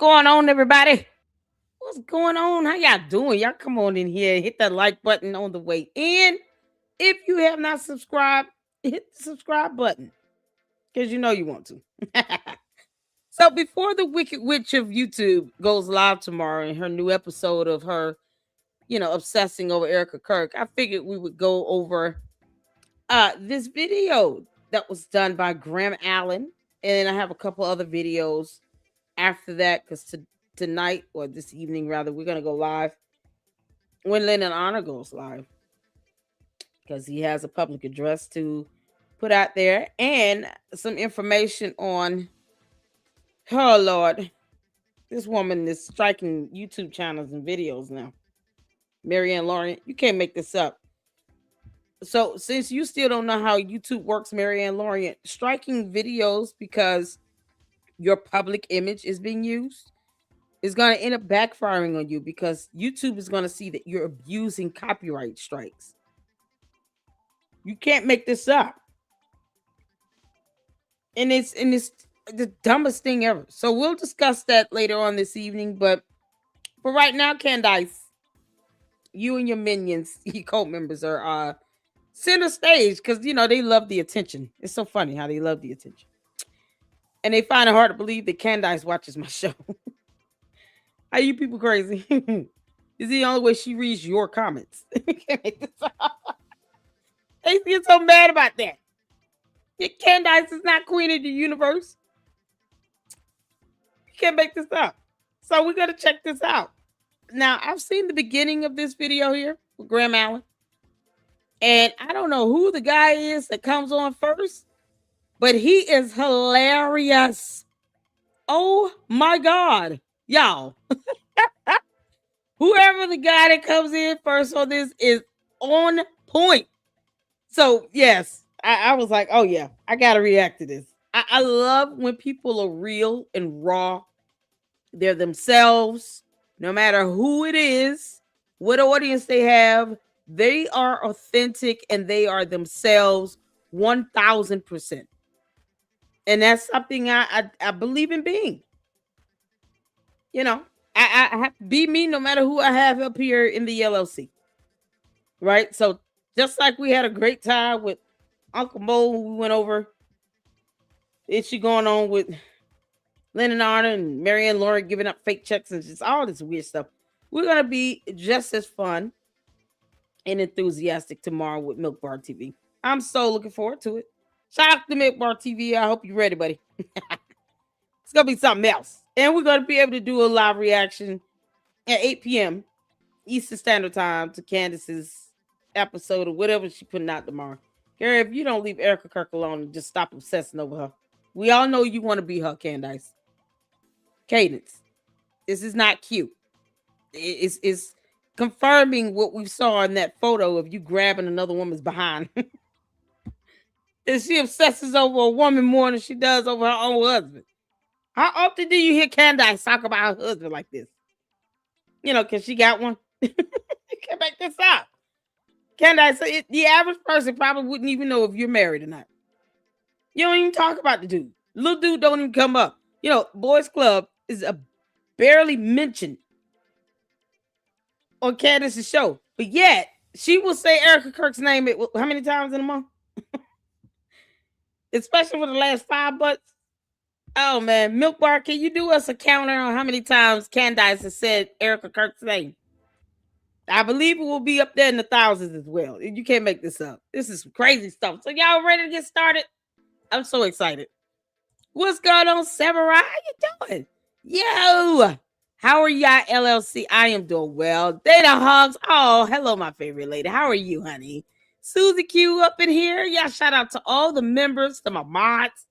going on, everybody? What's going on? How y'all doing? Y'all come on in here, hit that like button on the way in. If you have not subscribed, hit the subscribe button because you know you want to. So before the Wicked Witch of YouTube goes live tomorrow in her new episode of her, obsessing over Erica Kirk, I figured we would go over this video that was done by Graham Allen, and I have a couple other videos after that because tonight or this evening rather, we're gonna go live when Lennon Honor goes live because he has a public address to put out there and some information on, oh Lord, this woman is striking YouTube channels and videos now. Marianne Lawrence, you can't make this up. So since you still don't know how YouTube works, Marianne Lawrence, striking videos because your public image is being used is going to end up backfiring on you because YouTube is going to see that you're abusing copyright strikes. You can't make this up. And it's the dumbest thing ever. So we'll discuss that later on this evening. But for right now, Candace, you and your minions, your cult members are center stage because, they love the attention. It's so funny how they love the attention. And they find it hard to believe that Candace watches my show. Are you people crazy? Is the only way she reads your comments. They get so mad about that. Candace is not queen of the universe. You can't make this up. So we're going to check this out. Now, I've seen the beginning of this video here with Graham Allen. And I don't know who the guy is that comes on first, but he is hilarious. Oh my God. Y'all. Whoever the guy that comes in first on this is on point. So, yes, I was like, oh, yeah, I got to react to this. I love when people are real and raw. They're themselves, no matter who it is, what audience they have. They are authentic and they are themselves 1000%. And that's something I believe in being. I have to be me no matter who I have up here in the LLC. Right? So just like we had a great time with Uncle Mo, we went over issue going on with Lennon Arner and Marianne Lawrence giving up fake checks and just all this weird stuff. We're going to be just as fun and enthusiastic tomorrow with Milk Bar TV. I'm so looking forward to it. Shout out to Milk Bar TV. I hope you're ready, buddy. It's going to be something else. And we're going to be able to do a live reaction at 8 p.m. Eastern Standard Time to Candace's episode or whatever she's putting out tomorrow. Gary, if you don't leave Erica Kirk alone and just stop obsessing over her. We all know you want to be her, Candace. Cadence. This is not cute. It's confirming what we saw in that photo of you grabbing another woman's behind. And she obsesses over a woman more than she does over her own husband. How often do you hear Candace talk about her husband like this? Because she got one. You can't make this up. Candace, the average person probably wouldn't even know if you're married or not. You don't even talk about the dude. Little dude don't even come up. Boys Club is barely mentioned on Candace's show. But yet, she will say Erica Kirk's name how many times in a month? Especially for the last 5 months. Oh, man. Milk Bar, can you do us a counter on how many times Candace has said Erica Kirk's name? I believe it will be up there in the thousands as well. You can't make this up. This is crazy stuff. So y'all ready to get started? I'm so excited. What's going on, Samurai? How you doing? Yo! How are y'all, LLC? I am doing well. Data Hogs. Oh, hello, my favorite lady. How are you, honey? Susie Q up in here. Y'all shout out to all the members, to my mods.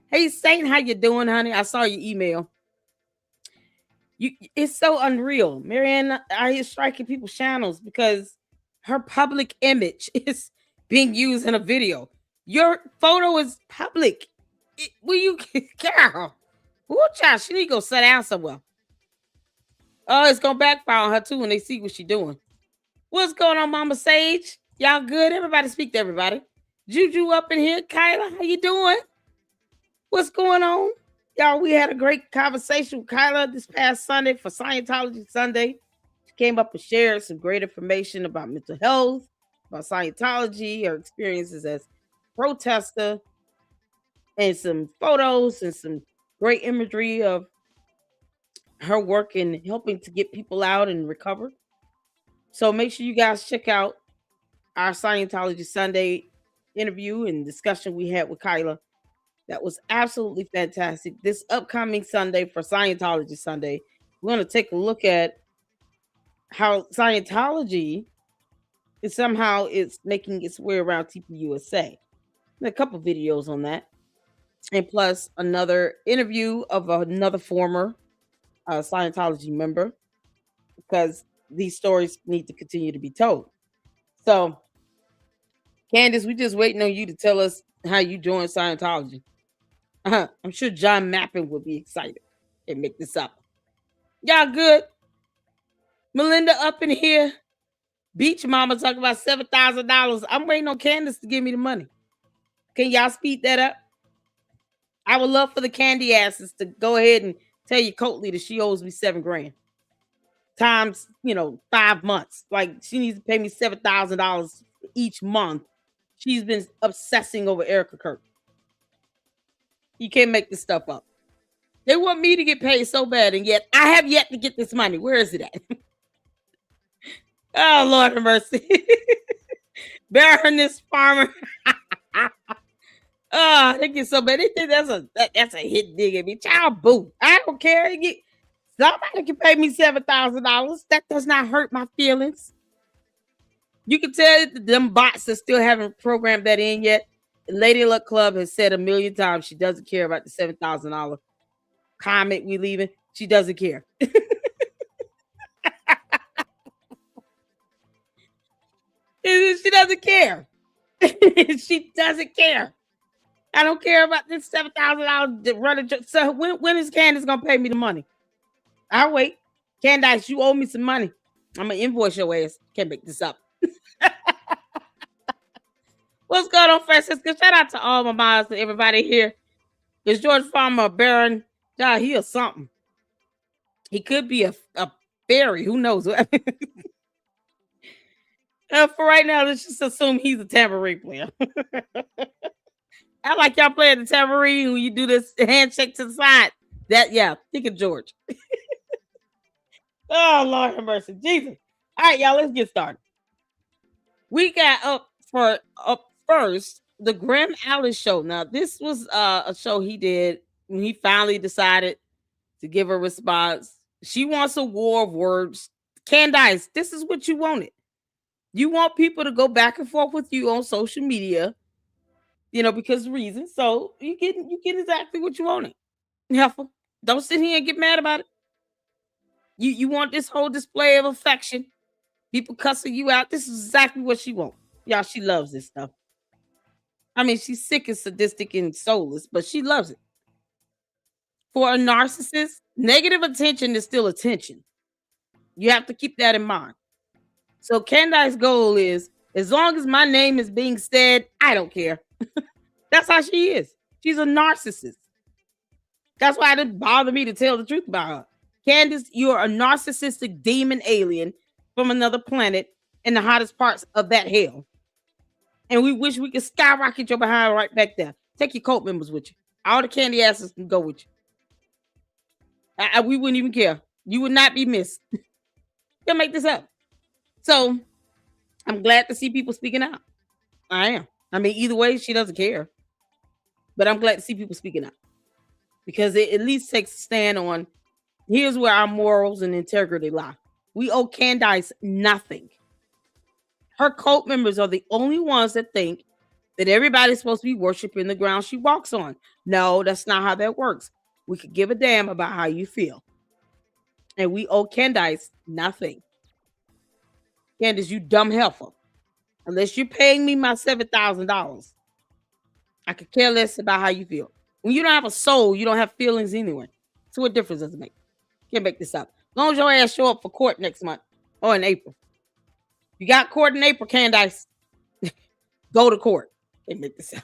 Hey, Saint, how you doing, honey? I saw your email. It's so unreal. Marianne is striking people's channels because her public image is being used in a video. Your photo is public. Will you, girl? Ooh, child, she need to go sit down somewhere. Oh, it's gonna backfire on her too when they see what she's doing. What's going on, Mama Sage? Y'all good? Everybody speak to everybody. Juju up in here. Kyla, how you doing? What's going on? Y'all, we had a great conversation with Kyla this past Sunday for Scientology Sunday. She came up and shared some great information about mental health, about Scientology, her experiences as a protester, and some photos and some great imagery of her work in helping to get people out and recover. So make sure you guys check out our Scientology Sunday interview and discussion we had with Kyla. That was absolutely fantastic. This upcoming Sunday for Scientology Sunday, we're going to take a look at how Scientology is somehow it's making its way around TPUSA. A couple videos on that, and plus another interview of another former Scientology member, because these stories need to continue to be told. So, Candace, we just waiting on you to tell us how you joined Scientology. I'm sure John Mappin would be excited and make this up. Y'all good? Melinda up in here. Beach Mama talking about $7,000. I'm waiting on Candace to give me the money. Can y'all speed that up? I would love for the candy asses to go ahead and tell your cult leader she owes me $7,000 times 5 months. Like, she needs to pay me $7,000 each month. She's been obsessing over Erica Kirk. You can't make this stuff up. They want me to get paid so bad, and yet I have yet to get this money. Where is it at? Oh, Lord have mercy. Baroness Farmer. Oh, they get so bad. They think that's a hit dig at me. Child boo. I don't care. Somebody can pay me $7,000. That does not hurt my feelings. You can tell that them bots that still haven't programmed that in yet. Lady Luck Club has said a million times she doesn't care about the $7,000 comment we leaving. She doesn't care. She doesn't care. She doesn't care. I don't care about this $7,000 running. So when is Candace gonna pay me the money? I'll wait. Candace, you owe me some money. I'm gonna invoice your ass. Can't make this up. What's going on, Francisco? Shout out to all my moms and everybody here. Is George Farmer Baron? Yeah, he is something. He could be a fairy. Who knows? For right now, let's just assume he's a tambourine player. I like y'all playing the tambourine when you do this handshake to the side. Think of George. Oh, Lord have mercy. Jesus. All right, y'all, let's get started. We got up first the Graham Alley show. Now, this was a show he did when he finally decided to give a response. She wants a war of words. Candace, this is what you wanted. You want people to go back and forth with you on social media, because of reasons. So you get exactly what you wanted. Heifer, don't sit here and get mad about it. You want this whole display of affection, people cussing you out. This is exactly what she wants. Y'all, she loves this stuff. I mean, she's sick and sadistic and soulless, but she loves it. For a narcissist, negative attention is still attention. You have to keep that in mind. So Candace's goal is, as long as my name is being said, I don't care. That's how she is. She's a narcissist. That's why it didn't bother me to tell the truth about her. Candace, you're a narcissistic demon alien from another planet in the hottest parts of that hell. And we wish we could skyrocket your behind right back there. Take your cult members with you. All the candy asses can go with you. We wouldn't even care. You would not be missed. Can't make this up. So I'm glad to see people speaking out. I am. I mean, either way, she doesn't care. But I'm glad to see people speaking out. Because it at least takes a stand on, here's where our morals and integrity lie. We owe Candace nothing. Her cult members are the only ones that think that everybody's supposed to be worshiping the ground she walks on. No, that's not how that works. We could give a damn about how you feel. And we owe Candace nothing. Candace, you dumb heifer. Unless you're paying me my $7,000, I could care less about how you feel. When you don't have a soul, you don't have feelings anyway. So what difference does it make? Can't make this up. As long as your ass show up for court next month or in April. You got court in April, Candace. Go to court. Can't make this up.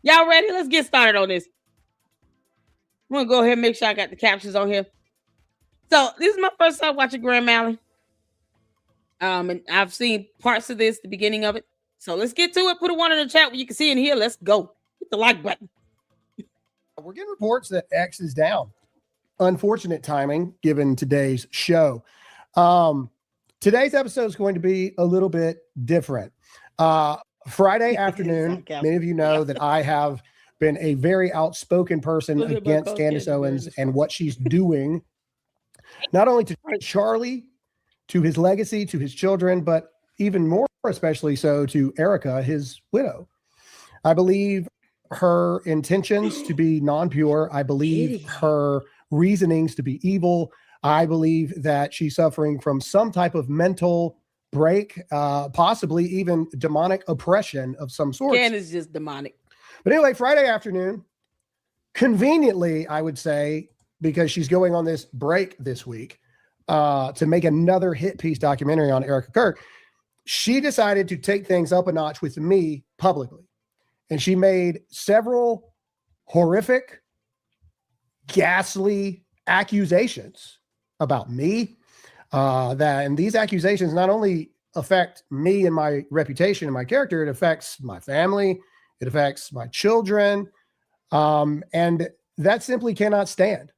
Y'all ready? Let's get started on this. I'm gonna go ahead and make sure I got the captions on here. So this is my first time watching Grand Malley. And I've seen parts of this, the beginning of it. So let's get to it. Put a one in the chat where you can see in here. Let's go. Hit the like button. We're getting reports that X is down. Unfortunate timing given today's show. Today's episode is going to be a little bit different. Friday afternoon, many of you know that I have been a very outspoken person against Candace Owens and what she's doing, not only to Charlie, to his legacy, to his children, but even more especially so to Erica, his widow. I believe her intentions to be non-pure. I believe her reasonings to be evil. I believe that she's suffering from some type of mental break, possibly even demonic oppression of some sort. Candace is just demonic. But anyway, Friday afternoon, conveniently, I would say, because she's going on this break this week to make another hit piece documentary on Erica Kirk, she decided to take things up a notch with me publicly. And she made several horrific, ghastly accusations about me. And these accusations not only affect me and my reputation and my character, it affects my family, it affects my children, and that simply cannot stand.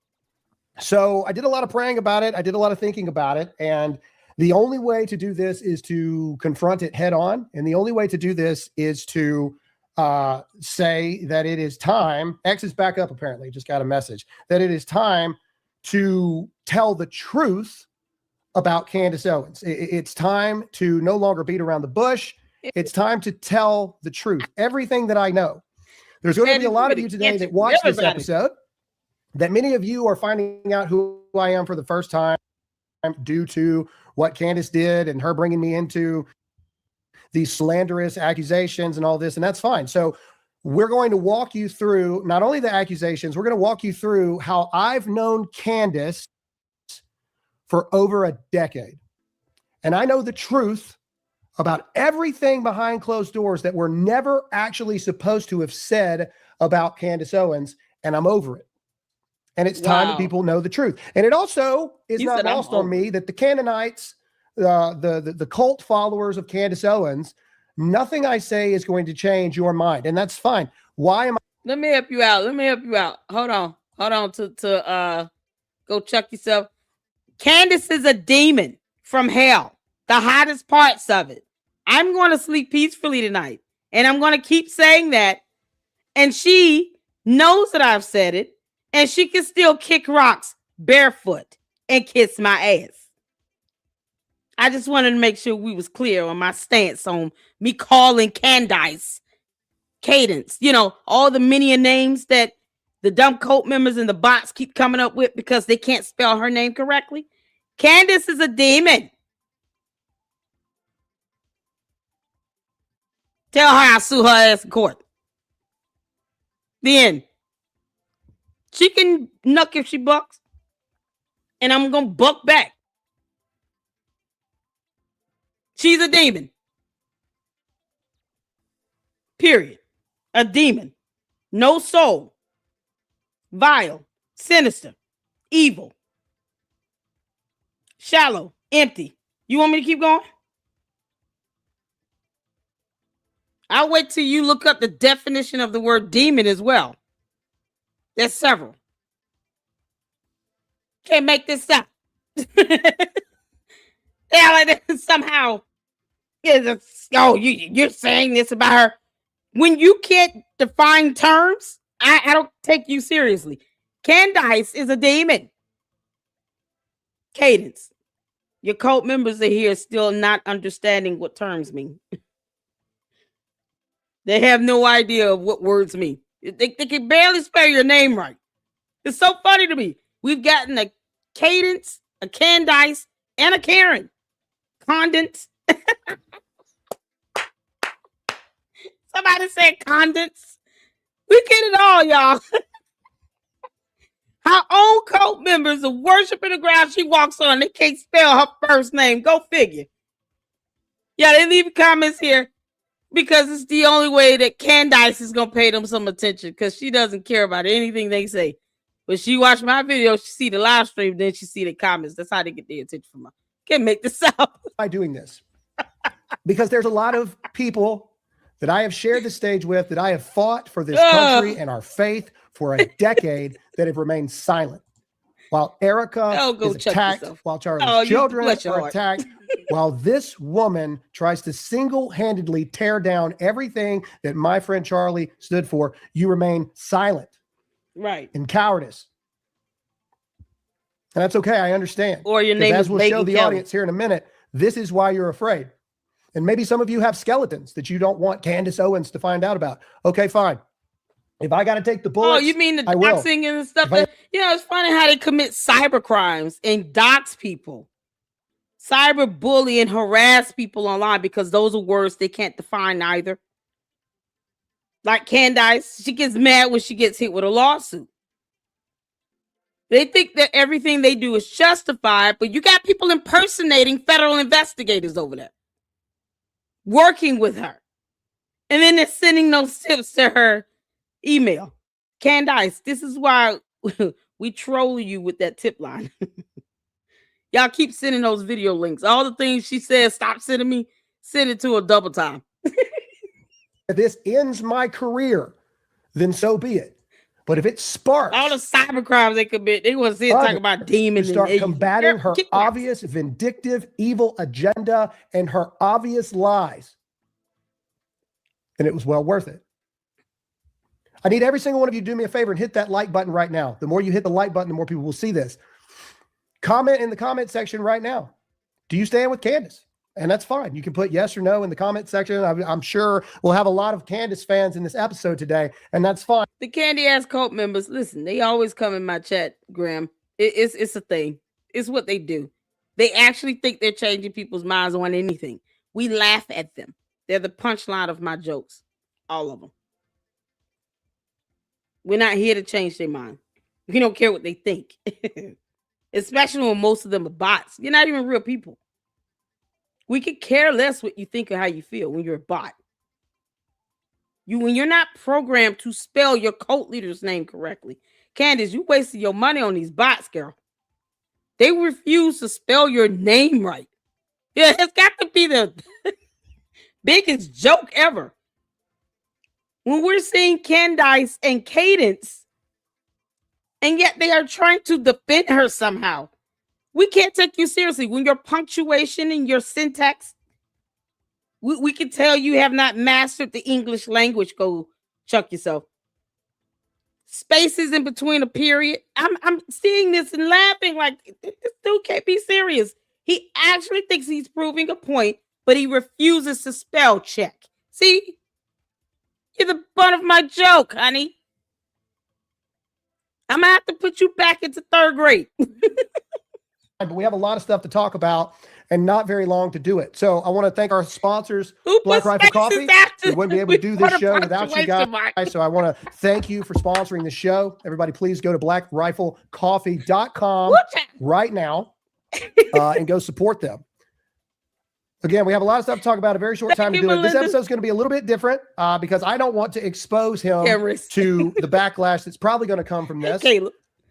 So I did a lot of praying about it. I did a lot of thinking about it. And the only way to do this is to confront it head on. And the only way to do this is to say that it is time. X is back up, apparently. Just got a message that it is time to tell the truth about Candace Owens. It's time to no longer beat around the bush. It's time to tell the truth. Everything that I know. There's going to be a lot of you today that watch this episode, that many of you are finding out who I am for the first time due to what Candace did and her bringing me into these slanderous accusations and all this, and that's fine. So we're going to walk you through not only the accusations, we're going to walk you through how I've known Candace for over a decade. And I know the truth about everything behind closed doors that we're never actually supposed to have said about Candace Owens, and I'm over it. And it's time that people know the truth. And it also is not lost on me that the Canaanites, the cult followers of Candace Owens, nothing I say is going to change your mind. And that's fine. Why am I? Let me help you out. Hold on to go check yourself. Candace is a demon from hell. The hottest parts of it. I'm going to sleep peacefully tonight. And I'm going to keep saying that. And she knows that I've said it. And she can still kick rocks barefoot and kiss my ass. I just wanted to make sure we was clear on my stance on me calling Candace Cadence. You know, all the many names that the dumb cult members and the bots keep coming up with because they can't spell her name correctly. Candace is a demon. Tell her I'll sue her ass in court. Then she can knuck if she bucks. And I'm going to buck back. She's a demon. Period. A demon. No soul. Vile. Sinister. Evil. Shallow. Empty. You want me to keep going? I'll wait till you look up the definition of the word demon as well. There's several. Can't make this up. Somehow, you're saying this about her. When you can't define terms, I don't take you seriously. Candace is a demon. Cadence. Your cult members are here still not understanding what terms mean. They have no idea of what words mean. They can barely spell your name right. It's so funny to me. We've gotten a Cadence, a Candace, and a Karen. Condens. Somebody said condens. We get it all, y'all. Her own cult members are worshiping the ground she walks on. They can't spell her first name. Go figure. Yeah, they leave comments here because it's the only way that Candace is going to pay them some attention because she doesn't care about anything they say. But she watched my video, she see the live stream, then she see the comments. That's how they get their attention from her. Can't make this up. By doing this, because there's a lot of people that I have shared the stage with, that I have fought for this country and our faith for a decade, that have remained silent. While Erica is attacked, while Charlie's children are attacked, while this woman tries to single-handedly tear down everything that my friend Charlie stood for, you remain silent. Right. In cowardice. And that's okay. I understand. Or your name is as we'll show the audience here in a minute, this is why you're afraid. And maybe some of you have skeletons that you don't want Candace Owens to find out about. Okay, fine. If I got to take the bullets, oh, you mean the doxing and stuff? It's funny how they commit cyber crimes and dox people, cyber bully and harass people online because those are words they can't define either. Like Candace, she gets mad when she gets hit with a lawsuit. They think that everything they do is justified, but you got people impersonating federal investigators over there, working with her. And then they're sending those tips to her email. Candace, this is why we troll you with that tip line. Y'all keep sending those video links. All the things she says, stop sending me, send it to her double time. If this ends my career, then so be it. But if it sparks all the cyber crimes they commit, they want to see it talk about demons. Start combating her obvious, vindictive, evil agenda and her obvious lies. And it was well worth it. I need every single one of you to do me a favor and hit that like button right now. The more you hit the like button, the more people will see this. Comment in the comment section right now. Do you stand with Candace? And that's fine. You can put yes or no in the comment section. I'm sure we'll have a lot of Candace fans in this episode today, and that's fine. The Candy Ass cult members, listen, they always come in my chat, Graham. It's a thing. It's what they do. They actually think they're changing people's minds on anything. We laugh at them. They're the punchline of my jokes. All of them. We're not here to change their mind. We don't care what they think. Especially when most of them are bots. You're not even real people. We could care less what you think or how you feel when you're a bot. When you're not programmed to spell your cult leader's name correctly. Candace, you wasted your money on these bots, girl. They refuse to spell your name right. Yeah, it's got to be the biggest joke ever. When we're seeing Candace and Cadence, and yet they are trying to defend her somehow. We can't take you seriously. When your punctuation and your syntax, we can tell you have not mastered the English language. Go chuck yourself. Spaces in between a period. I'm seeing this and laughing like this dude can't be serious. He actually thinks he's proving a point, but he refuses to spell check. See? You're the butt of my joke, honey. I'm going to have to put you back into third grade. But we have a lot of stuff to talk about and not very long to do it. So I want to thank our sponsors, Black Rifle Coffee. We wouldn't be able to do this show without you guys. So I want to thank you for sponsoring the show. Everybody, please go to blackriflecoffee.com right now and go support them. Again, we have a lot of stuff to talk about, a very short time to do it. This episode is going to be a little bit different because I don't want to expose him to the backlash that's probably going to come from this.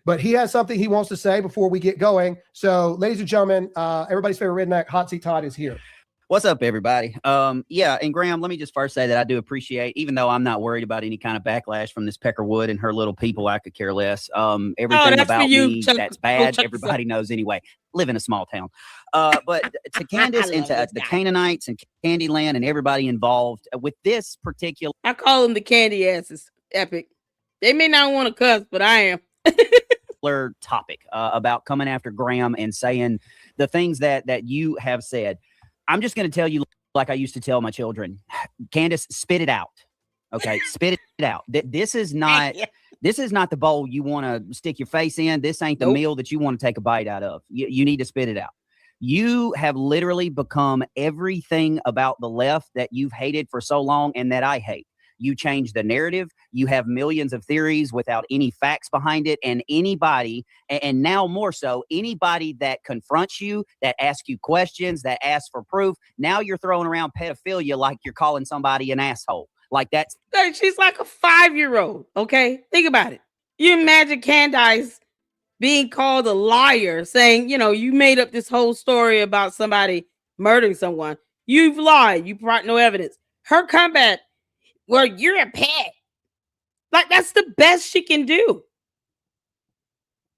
But he has something he wants to say before we get going. So, ladies and gentlemen, everybody's favorite redneck, Hot Seat Todd, is here. What's up, everybody? Yeah, and Graham, let me just first say that I do appreciate, even though I'm not worried about any kind of backlash from this Peckerwood and her little people, I could care less. Everything about me that's bad, everybody knows anyway. Live in a small town. But to Candace and to the Canaanites and Candyland and everybody involved with this particular... I call them the candy asses. Epic. They may not want to cuss, but I am. Topic about coming after Graham and saying the things that you have said. I'm just going to tell you like I used to tell my children, Candace, spit it out. Okay. Spit it out. This is not the bowl you want to stick your face in. This ain't the meal that you want to take a bite out of. You need to spit it out. You have literally become everything about the left that you've hated for so long and that I hate. You change the narrative. You have millions of theories without any facts behind it. And anybody, and now more so, anybody that confronts you, that asks you questions, that asks for proof, now you're throwing around pedophilia like you're calling somebody an asshole. Like that's... She's like a 5-year-old, okay? Think about it. You imagine Candace being called a liar, saying, you made up this whole story about somebody murdering someone. You've lied. You brought no evidence. Her comeback, well, you're a pet. Like, that's the best she can do.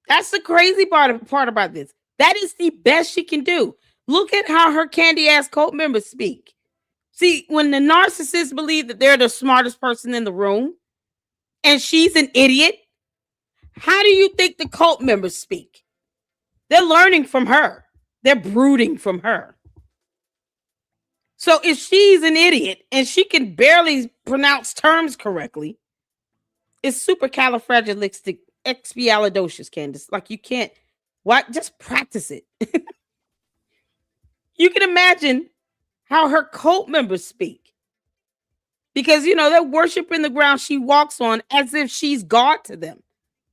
That's the crazy part about this. That is the best she can do. Look at how her candy ass cult members speak. See, when the narcissists believe that they're the smartest person in the room and she's an idiot, how do you think the cult members speak? They're learning from her. They're brooding from her. So if she's an idiot and she can barely pronounce terms correctly, it's supercalifragilisticexpialidocious, Candace. Like, you can't, why? Just practice it. You can imagine how her cult members speak. Because, they're worshiping the ground she walks on as if she's God to them,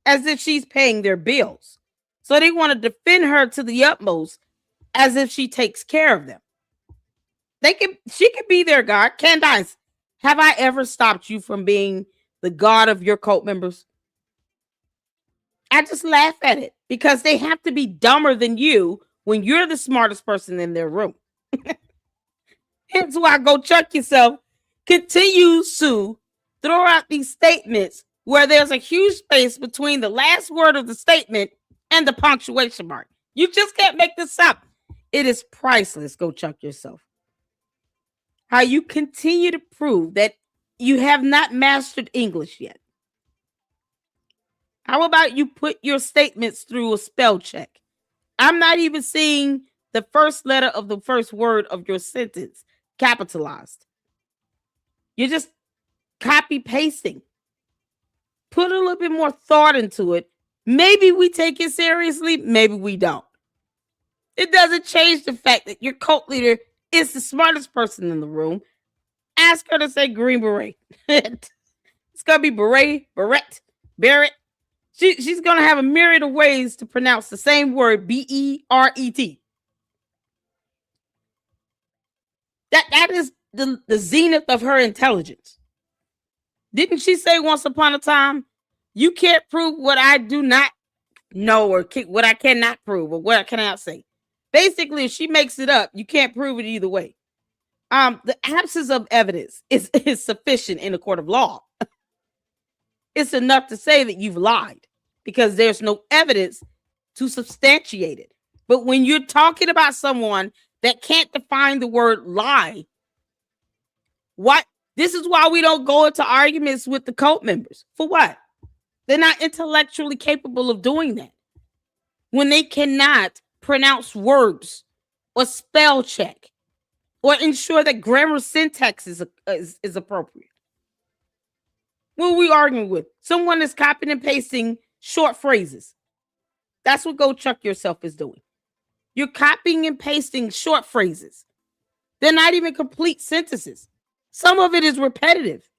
as if she's paying their bills. So they want to defend her to the utmost as if she takes care of them. She could be their God. Candace, have I ever stopped you from being the God of your cult members? I just laugh at it because they have to be dumber than you when you're the smartest person in their room. Hence why Go Chuck Yourself continues to throw out these statements where there's a huge space between the last word of the statement and the punctuation mark. You just can't make this up. It is priceless. Go Chuck Yourself. How you continue to prove that you have not mastered English yet. How about you put your statements through a spell check? I'm not even seeing the first letter of the first word of your sentence capitalized. You're just copy pasting. Put a little bit more thought into it. Maybe we take it seriously, maybe we don't. It doesn't change the fact that your cult leader is the smartest person in the room. Ask her to say Green Beret. It's going to be Barrett. She's going to have a myriad of ways to pronounce the same word, B-E-R-E-T. That is the zenith of her intelligence. Didn't she say once upon a time, you can't prove what I do not know or what I cannot prove or what I cannot say? Basically, if she makes it up, you can't prove it either way. The absence of evidence is sufficient in a court of law. It's enough to say that you've lied because there's no evidence to substantiate it. But when you're talking about someone that can't define the word lie, this is why we don't go into arguments with the cult members. For what? They're not intellectually capable of doing that. When they cannot pronounce words or spell check or ensure that grammar syntax is appropriate. What are we arguing with? Someone is copying and pasting short phrases. That's what Go Chuck Yourself is doing. You're copying and pasting short phrases. They're not even complete sentences. Some of it is repetitive.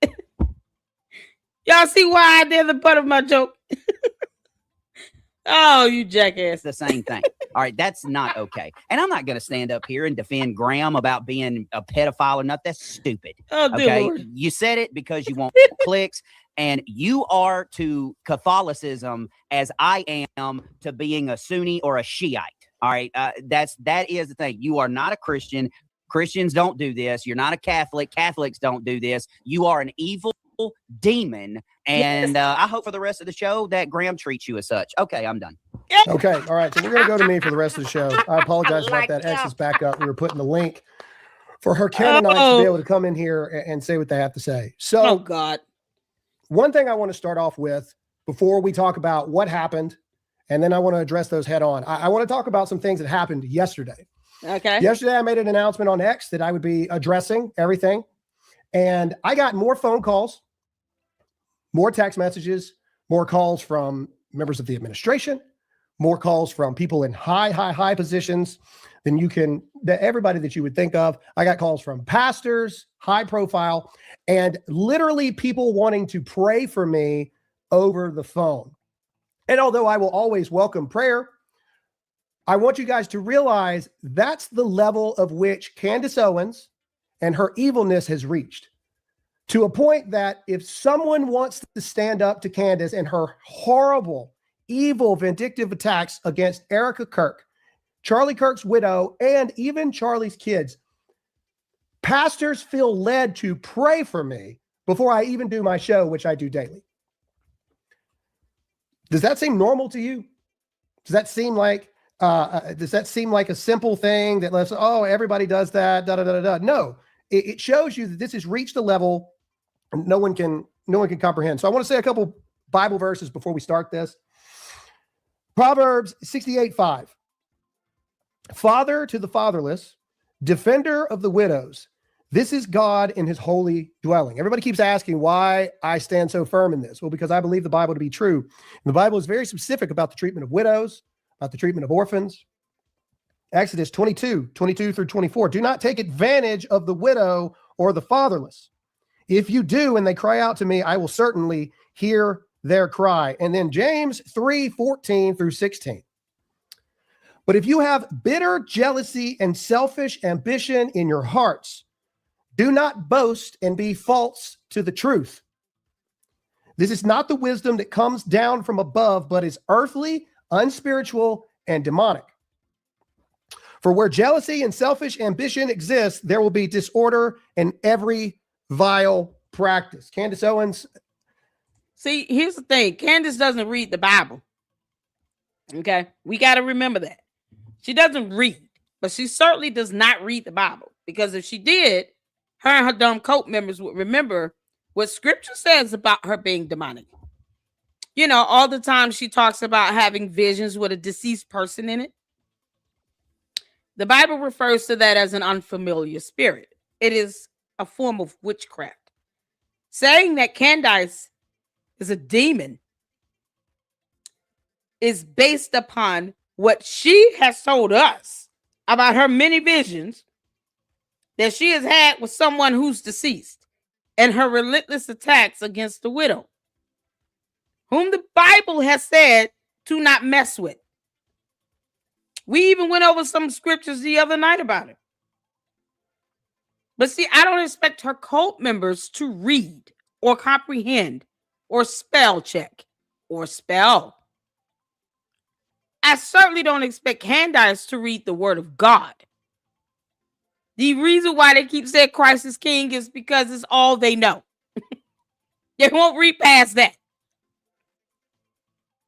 Y'all see why I did the butt of my joke? Oh, you jackass. The same thing. All right, that's not okay. And I'm not going to stand up here and defend Graham about being a pedophile or not. That's stupid. Oh, okay, Lord. You said it because you want clicks, and you are to Catholicism as I am to being a Sunni or a Shiite. All right, that is the thing. You are not a Christian. Christians don't do this. You're not a Catholic. Catholics don't do this. You are an evil demon. And I hope for the rest of the show that Graham treats you as such. Okay, I'm done. Okay, all right. So we're going to go to me for the rest of the show. I apologize about that. X is back up. We were putting the link for her Canaanites to be able to come in here and say what they have to say. So, God. One thing I want to start off with before we talk about what happened, and then I want to address those head on. I want to talk about some things that happened yesterday. Okay. Yesterday, I made an announcement on X that I would be addressing everything. And I got more phone calls, more text messages, more calls from members of the administration, more calls from people in high positions than everybody that you would think of. I got calls from pastors, high profile, and literally people wanting to pray for me over the phone. And although I will always welcome prayer, I want you guys to realize that's the level of which Candace Owens and her evilness has reached. to a point that if someone wants to stand up to Candace and her horrible, evil, vindictive attacks against Erica Kirk, Charlie Kirk's widow, and even Charlie's kids, pastors feel led to pray for me before I even do my show, which I do daily. Does that seem normal to you? Does that seem like a simple thing that lets, oh, everybody does that, da da da da? No, it shows you that this has reached a level no one can comprehend. So I want to say a couple Bible verses before we start this. Proverbs 68:5. Father to the fatherless, defender of the widows. This is God in his holy dwelling. Everybody keeps asking why I stand so firm in this. Well, because I believe the Bible to be true. And the Bible is very specific about the treatment of widows, about the treatment of orphans. Exodus 22 through 24. Do not take advantage of the widow or the fatherless. If you do, and they cry out to me, I will certainly hear their cry. And then James 3:14 through 16. But if you have bitter jealousy and selfish ambition in your hearts, do not boast and be false to the truth. This is not the wisdom that comes down from above, but is earthly, unspiritual, and demonic. For where jealousy and selfish ambition exist, there will be disorder and every vile practice. Candace Owens. See, here's the thing. Candace doesn't read the Bible. Okay? We got to remember that. She doesn't read, but she certainly does not read the Bible. Because if she did, her and her dumb cult members would remember what scripture says about her being demonic. You know, all the time she talks about having visions with a deceased person in it. The Bible refers to that as an unfamiliar spirit. It is a form of witchcraft. Saying that Candace is a demon is based upon what she has told us about her many visions that she has had with someone who's deceased and her relentless attacks against the widow, whom the Bible has said to not mess with. We even went over some scriptures the other night about it. But see, I don't expect her cult members to read or comprehend or spell check or spell. I certainly don't expect Candace to read the word of God. The reason why they keep saying Christ is King is because it's all they know. They won't read past that.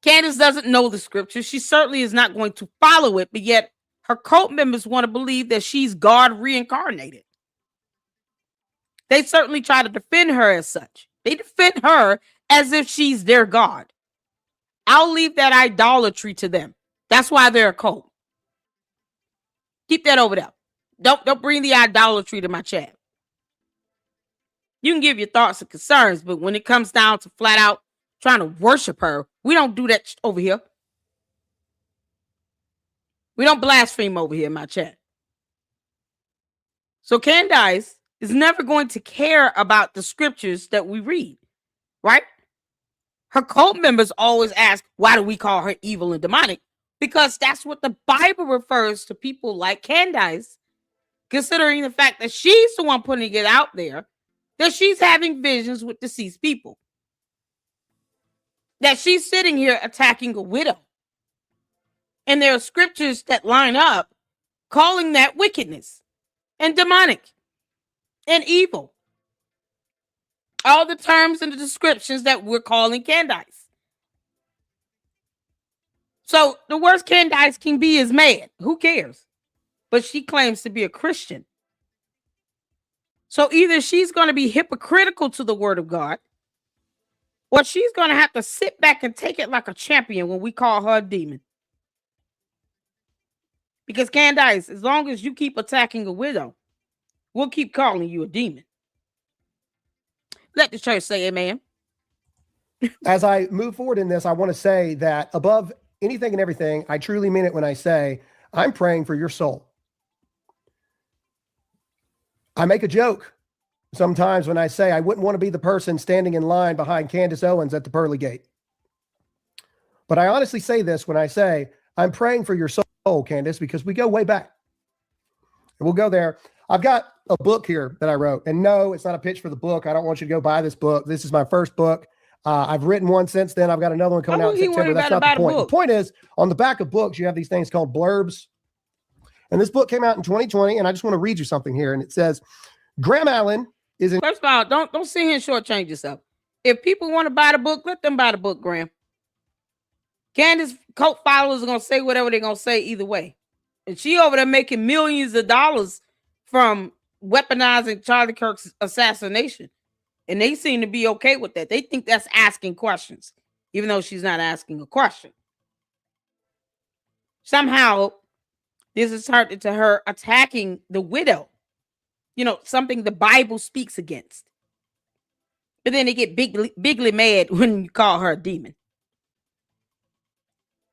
Candace doesn't know the scripture. She certainly is not going to follow it, but yet her cult members want to believe that she's God reincarnated. They certainly try to defend her as such. They defend her as if she's their God. I'll leave that idolatry to them. That's why they're a cult. Keep that over there. Don't bring the idolatry to my chat. You can give your thoughts and concerns, but when it comes down to flat out trying to worship her, we don't do that over here. We don't blaspheme over here in my chat. So Candace is never going to care about the scriptures that we read, right? Her cult members always ask, why do we call her evil and demonic? Because that's what the Bible refers to people like Candace, considering the fact that she's the one putting it out there, that she's having visions with deceased people. That she's sitting here attacking a widow. And there are scriptures that line up calling that wickedness and demonic and evil. All the terms and the descriptions that we're calling Candace. So the worst Candace can be is mad. Who cares? But she claims to be a Christian. So either she's going to be hypocritical to the word of God, or she's going to have to sit back and take it like a champion when we call her a demon. Because Candace, as long as you keep attacking a widow, we'll keep calling you a demon. Let the church say amen. As I move forward in this, I want to say that above anything and everything, I truly mean it when I say, I'm praying for your soul. I make a joke sometimes when I say I wouldn't want to be the person standing in line behind Candace Owens at the pearly gate. But I honestly say this when I say, I'm praying for your soul, Candace, because we go way back. And we'll go there. I've got a book here that I wrote, and no, it's not a pitch for the book. I don't want you to go buy this book. This is my first book. I've written one since then. I've got another one coming out in September. That's not the point. The point is, on the back of books, you have these things called blurbs. And this book came out in 2020, and I just want to read you something here. And it says, Graham Allen is in. First of all, don't sit here and shortchange yourself. If people want to buy the book, let them buy the book, Graham. Candace cult followers are going to say whatever they're going to say either way. And she over there making millions of dollars from weaponizing Charlie Kirk's assassination. And they seem to be okay with that. They think that's asking questions, even though she's not asking a question. Somehow, this is started to her attacking the widow. You know, something the Bible speaks against. But then they get bigly mad when you call her a demon.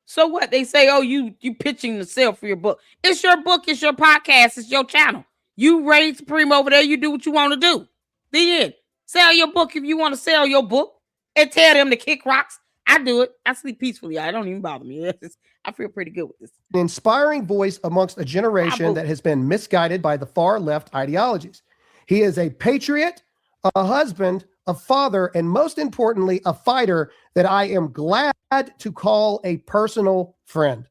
So what? They say, oh, you pitching to sell for your book. It's your book. It's your podcast. It's your channel. You reign supreme over there. You do what you want to do. The end. Sell your book if you want to sell your book and tell them to kick rocks. I do it. I sleep peacefully. I don't even bother me. I feel pretty good with this. An inspiring voice amongst a generation that has been misguided by the far left ideologies. He is a patriot, a husband, a father, and most importantly, a fighter that I am glad to call a personal friend.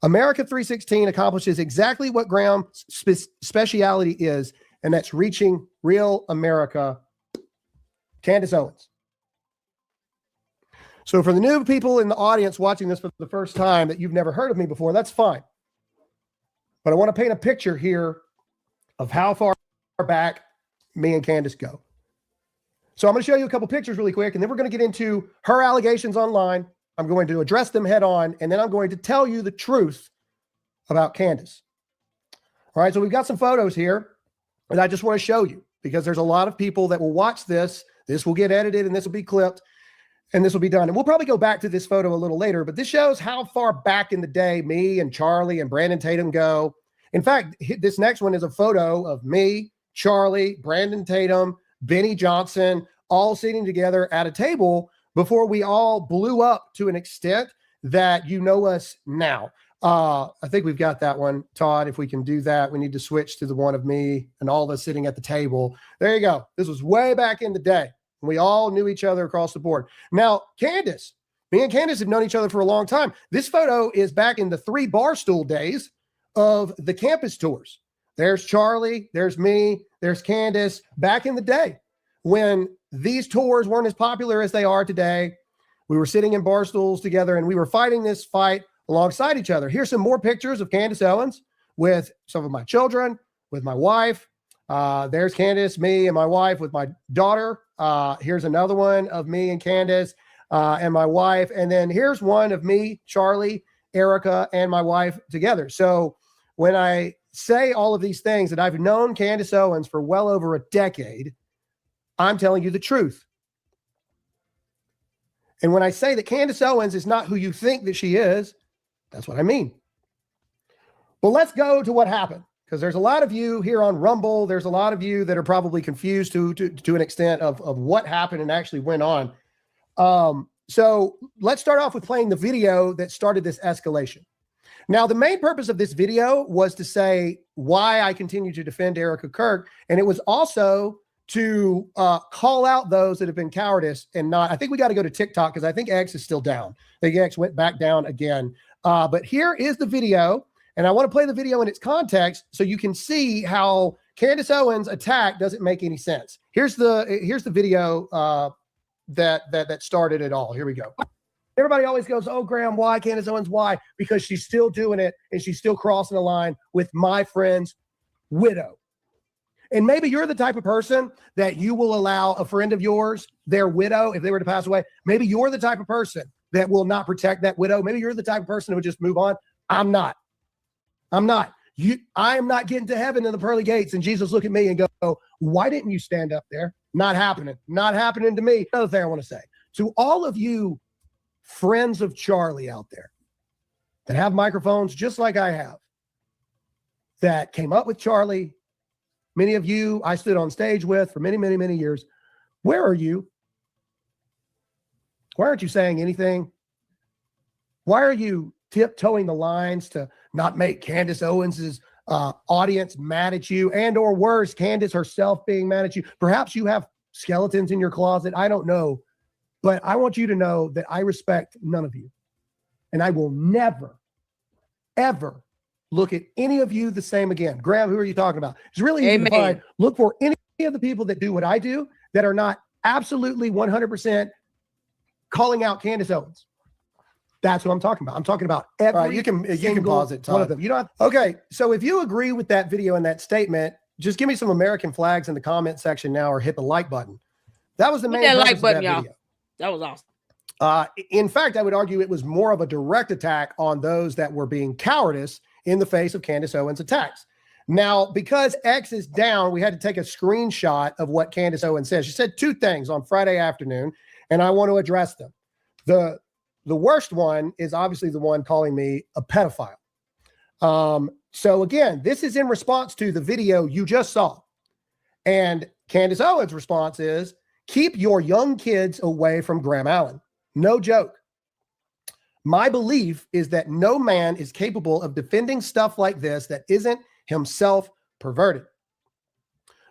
America 316 accomplishes exactly what Graham's speciality is, and that's reaching real America. Candace Owens. So for the new people in the audience watching this for the first time that you've never heard of me before, that's fine. But I want to paint a picture here of how far back me and Candace go. So I'm going to show you a couple pictures really quick, and then we're going to get into her allegations online. I'm going to address them head on, and then I'm going to tell you the truth about Candace. All right, so we've got some photos here, and I just want to show you because there's a lot of people that will watch this. This will get edited, and this will be clipped, and this will be done. And we'll probably go back to this photo a little later, but this shows how far back in the day me and Charlie and Brandon Tatum go. In fact, this next one is a photo of me, Charlie, Brandon Tatum, Benny Johnson, all sitting together at a table before we all blew up to an extent that you know us now. I think we've got that one, Todd. If we can do that, we need to switch to the one of me and all of us sitting at the table. There you go. This was way back in the day. We all knew each other across the board. Now, Candace, me and Candace have known each other for a long time. This photo is back in the 3 Barstool days of the campus tours. There's Charlie, there's me, there's Candace. Back in the day when these tours weren't as popular as they are today, we were sitting in bar stools together and we were fighting this fight alongside each other. Here's some more pictures of Candace Owens with some of my children, with my wife. There's Candace, me, and my wife with my daughter. Here's another one of me and Candace and my wife. And then here's one of me, Charlie, Erica, and my wife together. So when I say all of these things that I've known Candace Owens for well over a decade, I'm telling you the truth. And when I say that Candace Owens is not who you think that she is, that's what I mean. But let's go to what happened, because there's a lot of you here on Rumble. There's a lot of you that are probably confused to an extent of what happened and actually went on. So let's start off with playing the video that started this escalation. Now, the main purpose of this video was to say why I continue to defend Erica Kirk. And it was also to call out those that have been cowardice and not. I think we got to go to TikTok because I think X is still down. I think X went back down again. But here is the video. And I want to play the video in its context so you can see how Candace Owens' attack doesn't make any sense. Here's the video that started it all. Here we go. Everybody always goes, oh, Graham, why Candace Owens? Why? Because she's still doing it and she's still crossing the line with my friend's widow. And maybe you're the type of person that you will allow a friend of yours, their widow, if they were to pass away. Maybe you're the type of person that will not protect that widow. Maybe you're the type of person who would just move on. I'm not. I am not getting to heaven in the pearly gates and Jesus look at me and go, why didn't you stand up there? Not happening. Not happening to me. Another thing I want to say to all of you friends of Charlie out there that have microphones just like I have, that came up with Charlie. Many of you I stood on stage with for many, many, many years. Where are you? Why aren't you saying anything? Why are you tiptoeing the lines to not make Candace Owens' audience mad at you, and or worse, Candace herself being mad at you. Perhaps you have skeletons in your closet. I don't know. But I want you to know that I respect none of you. And I will never, ever look at any of you the same again. Graham, who are you talking about? It's really easy to find. Look for any of the people that do what I do that are not absolutely 100% calling out Candace Owens. That's what I'm talking about. I'm talking about every right, you can pause it, Todd. one of them. You don't have, okay, so if you agree with that video and that statement, just give me some American flags in the comment section now or hit the like button. That was the main purpose like button, of that y'all. video. That was awesome. In fact, I would argue it was more of a direct attack on those that were being cowardice in the face of Candace Owens' attacks. Now, because X is down, we had to take a screenshot of what Candace Owens said. She said two things on Friday afternoon, and I want to address them. The worst one is obviously the one calling me a pedophile. So again, this is in response to the video you just saw. And Candace Owens' response is, keep your young kids away from Graham Allen. No joke. My belief is that no man is capable of defending stuff like this that isn't himself perverted.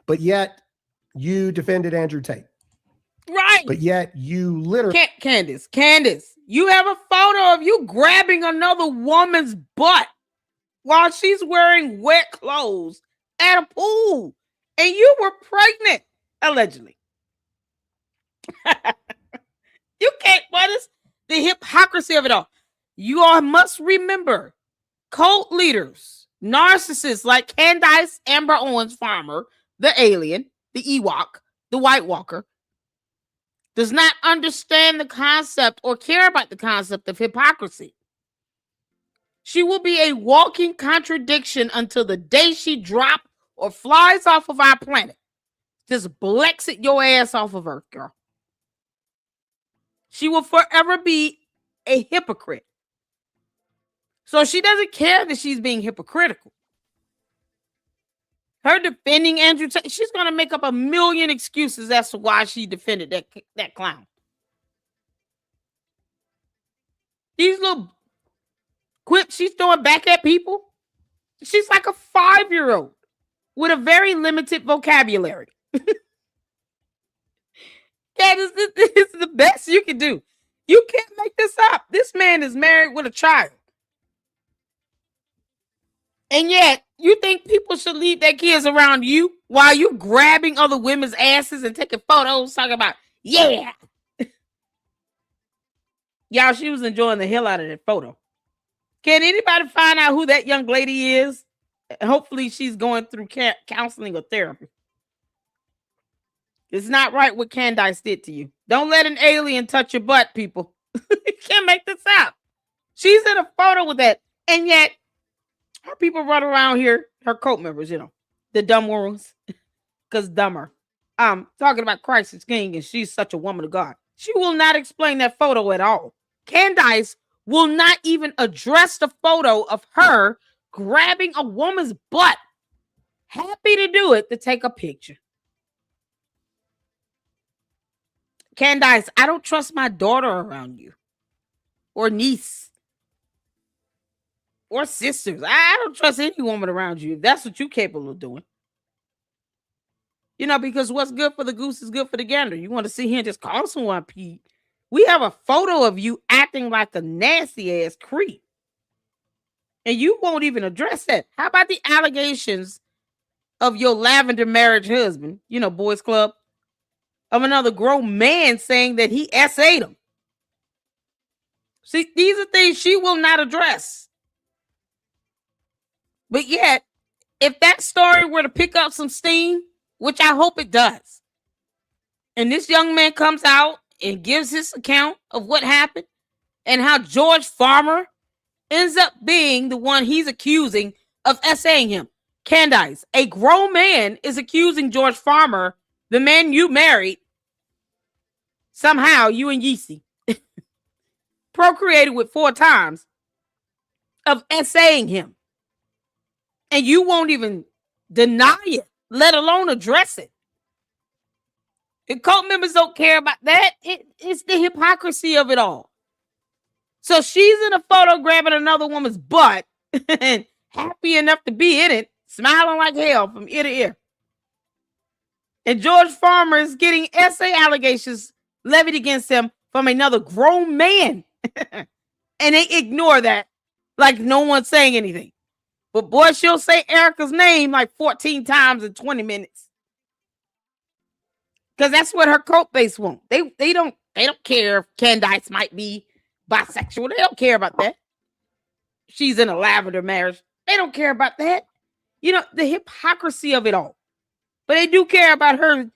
But yet you defended Andrew Tate. Right. But yet you literally... Candace, you have a photo of you grabbing another woman's butt while she's wearing wet clothes at a pool. And you were pregnant, allegedly. You can't, what is the hypocrisy of it all? You all must remember, cult leaders, narcissists like Candace Amber Owens Farmer, the alien, the Ewok, the White Walker, does not understand the concept or care about the concept of hypocrisy. She will be a walking contradiction until the day she drops or flies off of our planet. Just Brexit your ass off of Earth, girl. She will forever be a hypocrite. So she doesn't care that she's being hypocritical. Her defending Andrew Tate, she's going to make up a million excuses as to why she defended that clown. These little quips she's throwing back at people, she's like a 5-year-old with a very limited vocabulary. Yeah, this is the best you can do. You can't make this up. This man is married with a child. And yet, you think people should leave their kids around you while you grabbing other women's asses and taking photos talking about, yeah. Y'all, she was enjoying the hell out of that photo. Can anybody find out who that young lady is? Hopefully she's going through counseling or therapy. It's not right what Candace did to you. Don't let an alien touch your butt, people. You can't make this up. She's in a photo with that. And yet, her people run around here, her cult members, you know, the dumb ones, because dumber. Talking about Christ is King, and she's such a woman of God. She will not explain that photo at all. Candace will not even address the photo of her grabbing a woman's butt. Happy to do it to take a picture. Candace, I don't trust my daughter around you, or niece, or sisters. I don't trust any woman around you if that's what you're capable of doing. You know, because what's good for the goose is good for the gander. You want to sit here and just call someone Pete. We have a photo of you acting like a nasty ass creep. And you won't even address that. How about the allegations of your lavender marriage husband, you know, boys club, of another grown man saying that he SA'd him? See, these are things she will not address. But yet, if that story were to pick up some steam, which I hope it does, and this young man comes out and gives his account of what happened and how George Farmer ends up being the one he's accusing of SAing him. Candace, a grown man is accusing George Farmer, the man you married, somehow you and Yeezy procreated with 4 times, of SAing him. And you won't even deny it, let alone address it. The cult members don't care about that. It's the hypocrisy of it all. So she's in a photo grabbing another woman's butt and happy enough to be in it, smiling like hell from ear to ear. And George Farmer is getting essay allegations levied against him from another grown man. And they ignore that like no one's saying anything. But boy, she'll say Erica's name like 14 times in 20 minutes. Because that's what her cult base want. They don't care if Candace might be bisexual. They don't care about that. She's in a lavender marriage. They don't care about that. You know, the hypocrisy of it all. But they do care about her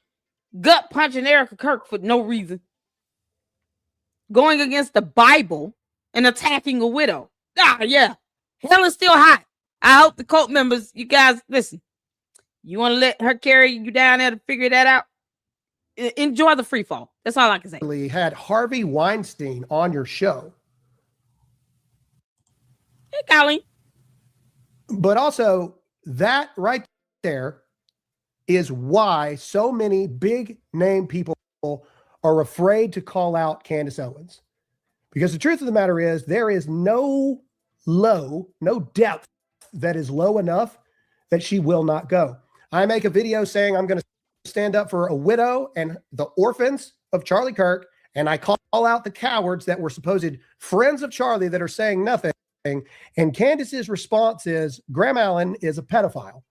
gut punching Erica Kirk for no reason. Going against the Bible and attacking a widow. Ah, yeah. Hell is still hot. I hope the cult members, you guys, listen. You want to let her carry you down there to figure that out? Enjoy the free fall. That's all I can say. Had Harvey Weinstein on your show. Hey, Colleen. But also, that right there is why so many big name people are afraid to call out Candace Owens. Because the truth of the matter is, there is no depth that is low enough that she will not go. I make a video saying I'm going to stand up for a widow and the orphans of Charlie Kirk, and I call out the cowards that were supposed friends of Charlie that are saying nothing. And Candace's response is, Graham Allen is a pedophile.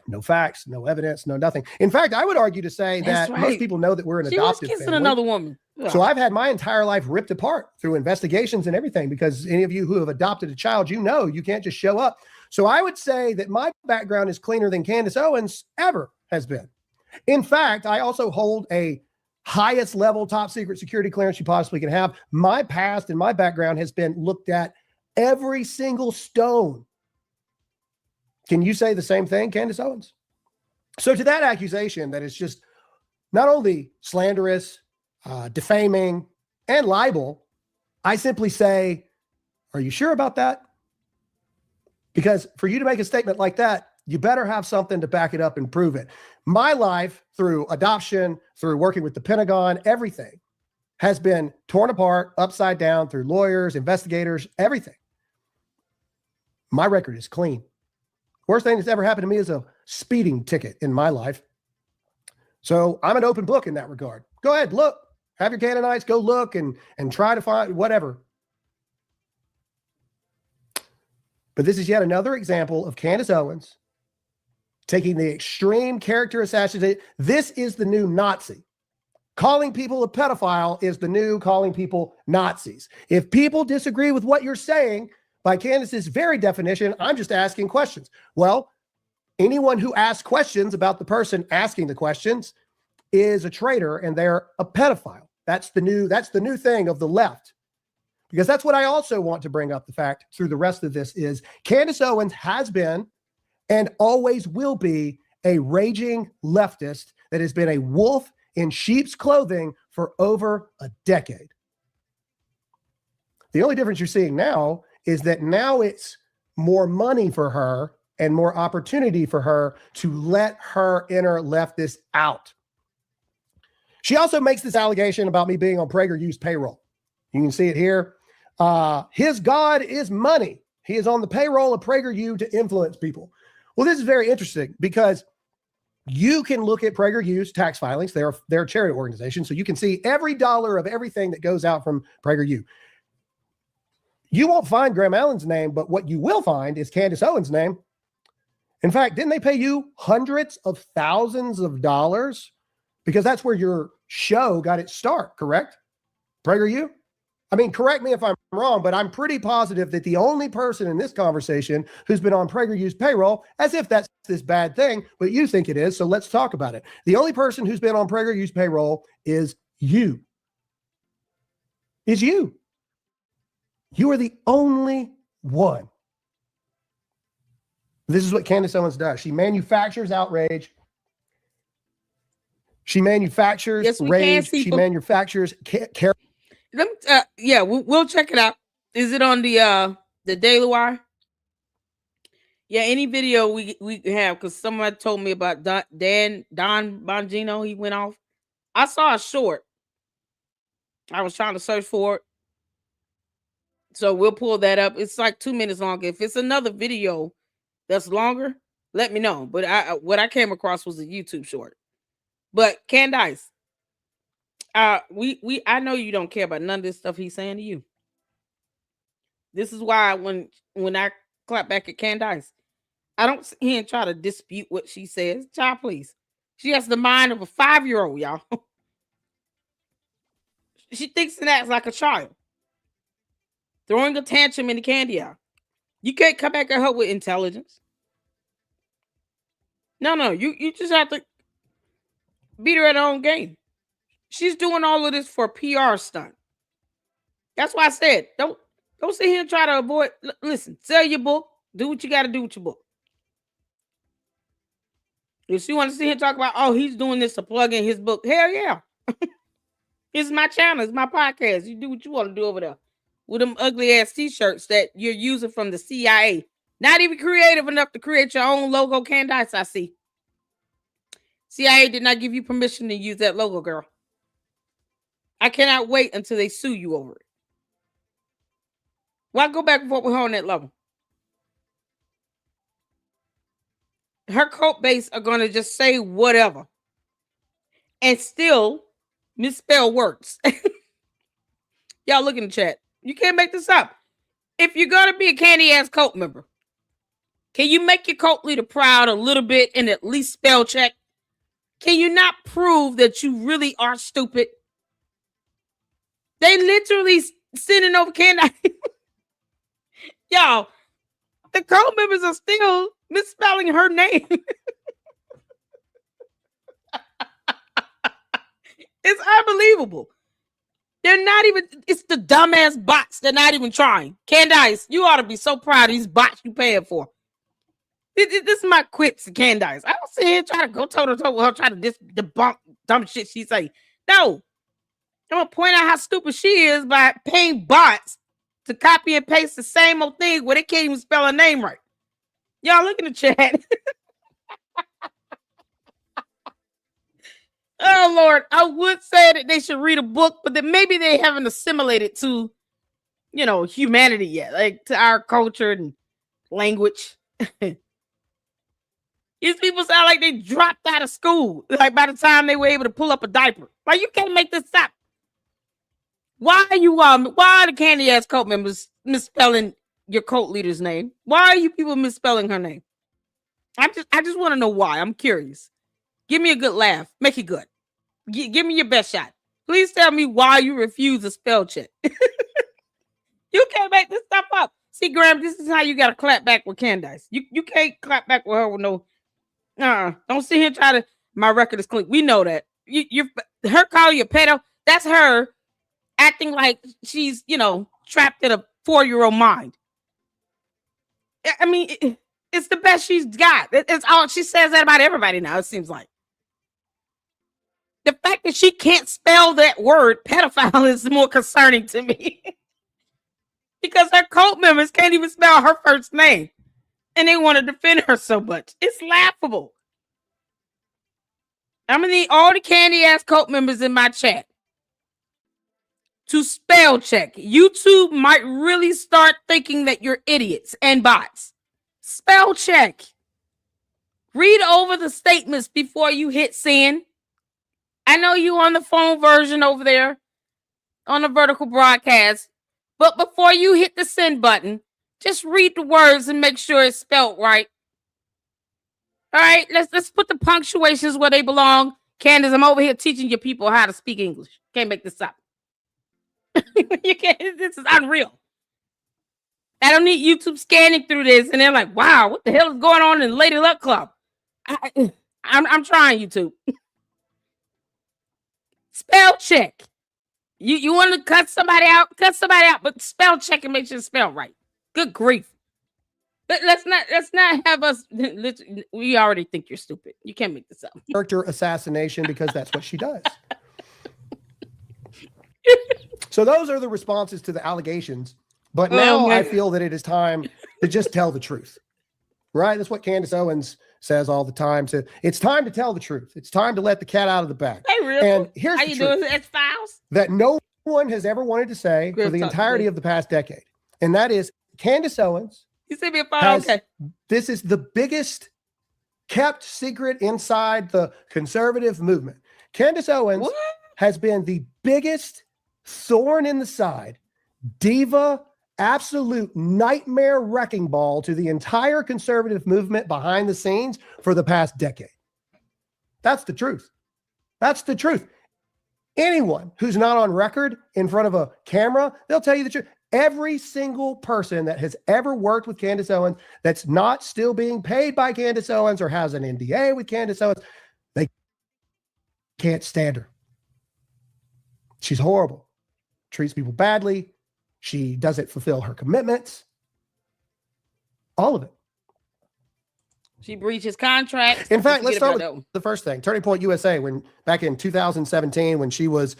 No facts, no evidence, no nothing. In fact, I would argue to say that most people know that we're an adoptive She was kissing family. another woman. Ugh. So I've had my entire life ripped apart through investigations and everything, because any of you who have adopted a child, you know you can't just show up. So I would say that my background is cleaner than Candace Owens ever has been. In fact, I also hold a highest level top secret security clearance you possibly can have. My past and my background has been looked at every single stone. Can you say the same thing, Candace Owens? So to that accusation that is just not only slanderous, defaming, and libel, I simply say, are you sure about that? Because for you to make a statement like that, you better have something to back it up and prove it. My life through adoption, through working with the Pentagon, everything has been torn apart, upside down through lawyers, investigators, everything. My record is clean. Worst thing that's ever happened to me is a speeding ticket in my life. So I'm an open book in that regard. Go ahead, look. Have your Canaanites go look and try to find whatever. But this is yet another example of Candace Owens taking the extreme character assassination. This is the new Nazi. Calling people a pedophile is the new calling people Nazis. If people disagree with what you're saying, by Candace's very definition, I'm just asking questions. Well, anyone who asks questions about the person asking the questions is a traitor, and they're a pedophile. That's the new thing of the left. Because that's what I also want to bring up the fact through the rest of this is Candace Owens has been and always will be a raging leftist that has been a wolf in sheep's clothing for over a decade. The only difference you're seeing now is that now it's more money for her and more opportunity for her to let her inner leftist out. She also makes this allegation about me being on PragerU's payroll. You can see it here. His God is money. He is on the payroll of PragerU to influence people. Well, this is very interesting because you can look at PragerU's tax filings. They're a charity organization, so you can see every dollar of everything that goes out from PragerU. You won't find Graham Allen's name, but what you will find is Candace Owens' name. In fact, didn't they pay you hundreds of thousands of dollars? Because that's where your show got its start, correct? PragerU? I mean, correct me if I'm wrong, but I'm pretty positive that the only person in this conversation who's been on PragerU's payroll, as if that's this bad thing, but you think it is, so let's talk about it. The only person who's been on PragerU's payroll is you. Is you. You are the only one. This is what Candace Owens does. She manufactures outrage. She manufactures rage. She manufactures care. Yeah, we'll check it out. Is it on the Daily Wire? Yeah, any video we have, because someone told me about Don Bongino. He went off. I saw a short. I was trying to search for it. So we'll pull that up. It's like 2 minutes long. If it's another video that's longer, let me know. But what I came across was a YouTube short. But Candace, I know you don't care about none of this stuff he's saying to you. This is why when I clap back at Candace, I don't sit here and try to dispute what she says. Child, please. She has the mind of a 5-year-old, y'all. She thinks and acts like a child. Throwing a tantrum in the candy aisle. You can't come back at her with intelligence. No, you just have to beat her at her own game. She's doing all of this for a PR stunt. That's why I said, don't sit here and try to avoid. Listen, sell your book. Do what you got to do with your book. If you want to sit here and talk about, oh, he's doing this to plug in his book, hell yeah. It's my channel. It's my podcast. You do what you want to do over there with them ugly ass t-shirts that you're using from the CIA. Not even creative enough to create your own logo, Candace, I see. CIA did not give you permission to use that logo, girl. I cannot wait until they sue you over it. Why go back and forth with her on that level? Her cult base are going to just say whatever and still misspell words. Y'all look in the chat. You can't make this up. If you're going to be a candy ass cult member, can you make your cult leader proud a little bit and at least spell check? Can you not prove that you really are stupid? They literally sending over Candace. Y'all, the cult members are still misspelling her name. It's unbelievable. They're not even, it's the dumbass bots. They're not even trying. Candace, you ought to be so proud of these bots you paying for. This is my quips to Candace. I don't sit here and try to go toe-to-toe with her, try to debunk dumb shit she say. No. I'm going to point out how stupid she is by paying bots to copy and paste the same old thing where they can't even spell her name right. Y'all look in the chat. Oh, Lord. I would say that they should read a book, but then maybe they haven't assimilated to, humanity yet, like to our culture and language. These people sound like they dropped out of school, like by the time they were able to pull up a diaper. Like, you can't make this up. Why are the candy ass cult members misspelling your cult leader's name? Why are you people misspelling her name? I just want to know why. I'm curious. Give me a good laugh. Make it good. Give me your best shot. Please tell me why you refuse a spell check. You can't make this stuff up. See, Graham, this is how you got to clap back with Candace. You can't clap back with her with no. Don't sit here and try to. My record is clean. We know that. Her calling you a pedo. That's her acting like she's trapped in a 4-year-old mind. I mean, it's the best she's got. It's all she says that about everybody now. It seems like the fact that she can't spell that word pedophile is more concerning to me. Because her cult members can't even spell her first name. And they want to defend her so much. It's laughable. I'm going to need all the candy ass cult members in my chat to spell check. YouTube might really start thinking that you're idiots and bots. Spell check. Read over the statements before you hit send. I know you on the phone version over there on the vertical broadcast. But before you hit the send button, just read the words and make sure it's spelled right. All right, let's put the punctuations where they belong. Candace, I'm over here teaching your people how to speak English. Can't make this up. You can't. This is unreal. I don't need YouTube scanning through this, and they're like, "Wow, what the hell is going on in Lady Luck Club?" I'm trying YouTube. Spell check. You want to cut somebody out, but spell check and make sure it's spelled right. Good grief. But let's not have us. We already think you're stupid. You can't make this up. Character assassination, because that's what she does. So those are the responses to the allegations. But now I feel that it is time to just tell the truth. Right? That's what Candace Owens says all the time. It's time to tell the truth. It's time to let the cat out of the bag. Hey, really? And here's how the you truth doing? X-Files? that no one has ever wanted to say for the entirety of the past decade. and that is Candace Owens. You sent me a photo. Okay. This is the biggest kept secret inside the conservative movement. Candace Owens has been the biggest thorn in the side, diva, absolute nightmare wrecking ball to the entire conservative movement behind the scenes for the past decade. That's the truth. That's the truth. Anyone who's not on record in front of a camera, they'll tell you the truth. Every single person that has ever worked with Candace Owens that's not still being paid by Candace Owens or has an NDA with Candace Owens, they can't stand her. She's horrible. Treats people badly. She doesn't fulfill her commitments. All of it. She breaches contracts. In fact, let's start with the first thing. Turning Point USA, when back in 2017, when she was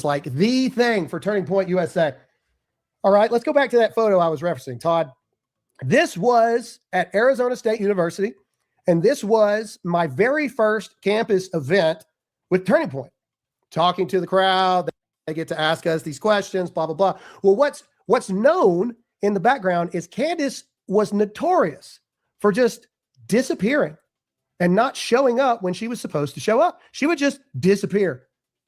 like the thing for Turning Point USA. All right, let's go back to that photo I was referencing, Todd. This was at Arizona State University, and this was my very first campus event with Turning Point. Talking to the crowd, they get to ask us these questions, blah, blah, blah. Well, what's known in the background is Candace was notorious for just disappearing and not showing up when she was supposed to show up. She would just disappear,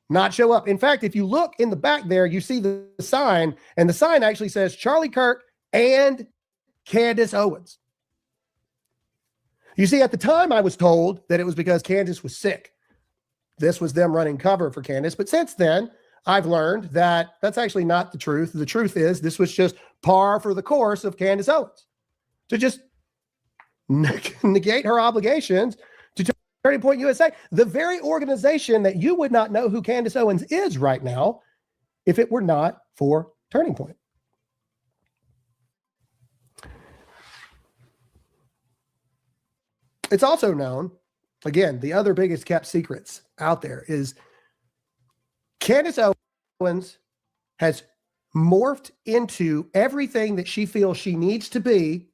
not show up. In fact, if you look in the back there, you see the sign, and the sign actually says Charlie Kirk and Candace Owens. You see, at the time I was told that it was because Candace was sick. This was them running cover for Candace. But since then, I've learned that that's actually not the truth. The truth is this was just par for the course of Candace Owens to just negate her obligations to Turning Point USA, the very organization that you would not know who Candace Owens is right now if it were not for Turning Point. It's also known, again, the other biggest kept secrets out there is Candace Owens has morphed into everything that she feels she needs to be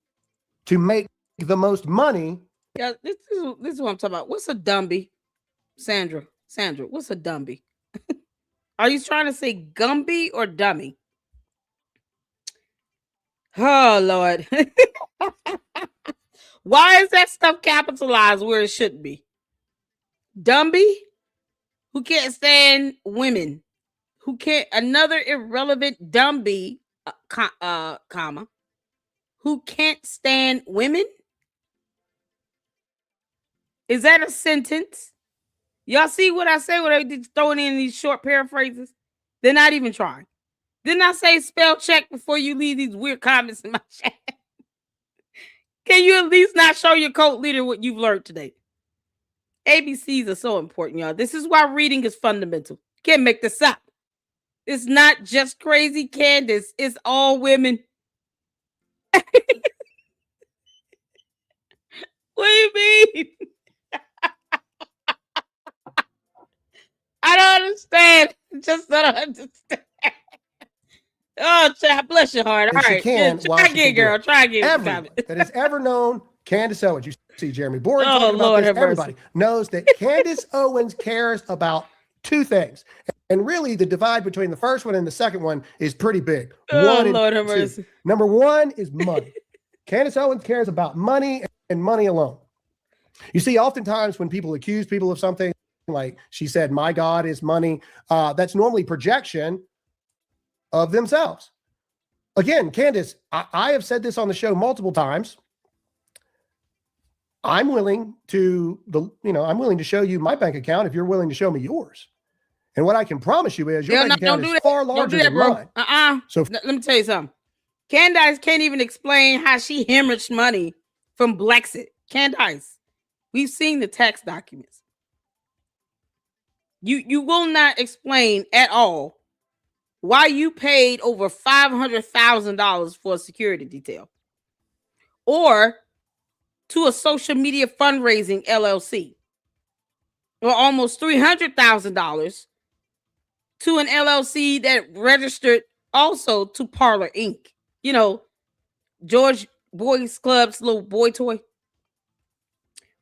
to make the most money. Yeah, this is what I'm talking about. What's a Dumby? Sandra, what's a Dumby? Are you trying to say Gumby or dummy? Oh, Lord. Why is that stuff capitalized where it shouldn't be? Dumby? Who can't stand women? Who can't, another irrelevant Dumby, comma, who can't stand women? Is that a sentence? Y'all see what I say when I did throwing in these short paraphrases? They're not even trying. Didn't I say spell check before you leave these weird comments in my chat? Can you at least not show your cult leader what you've learned today? ABCs are so important, y'all. This is why reading is fundamental. You can't make this up. It's not just crazy Candace. It's all women. What do you mean? I don't understand. Just don't understand. Oh, child, bless your heart. All right. Try again, girl. Try again. Everyone that has ever known Candace Owens, you see Jeremy Boring talking about this, everybody knows that Candace Owens cares about two things. And really, the divide between the first one and the second one is pretty big. Number one is money. Candace Owens cares about money and money alone. You see, oftentimes when people accuse people of something, like she said, my God is money, that's normally projection of themselves. Again, Candace, I have said this on the show multiple times. I'm willing to show you my bank account if you're willing to show me yours. And what I can promise you is your bank account is far larger than mine. So let me tell you something. Candace can't even explain how she hemorrhaged money from Blexit. Candace, we've seen the tax documents. You will not explain at all why you paid over $500,000 for a security detail or to a social media fundraising LLC or almost $300,000 to an LLC that registered also to Parlor Inc. You know, George Boys Club's little boy toy.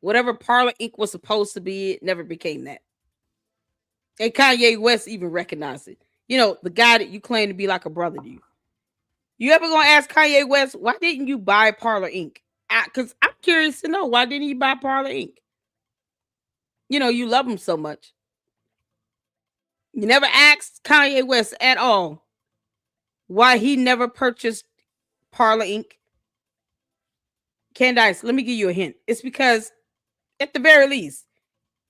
Whatever Parlor Inc. was supposed to be, it never became that. And Kanye West even recognized it. You know, the guy that you claim to be like a brother to you. You ever gonna ask Kanye West, why didn't you buy Parler Inc? Because I'm curious to know, why didn't you buy Parler Inc? You know, you love him so much. You never asked Kanye West at all why he never purchased Parler Inc. Candace, let me give you a hint. It's because, at the very least,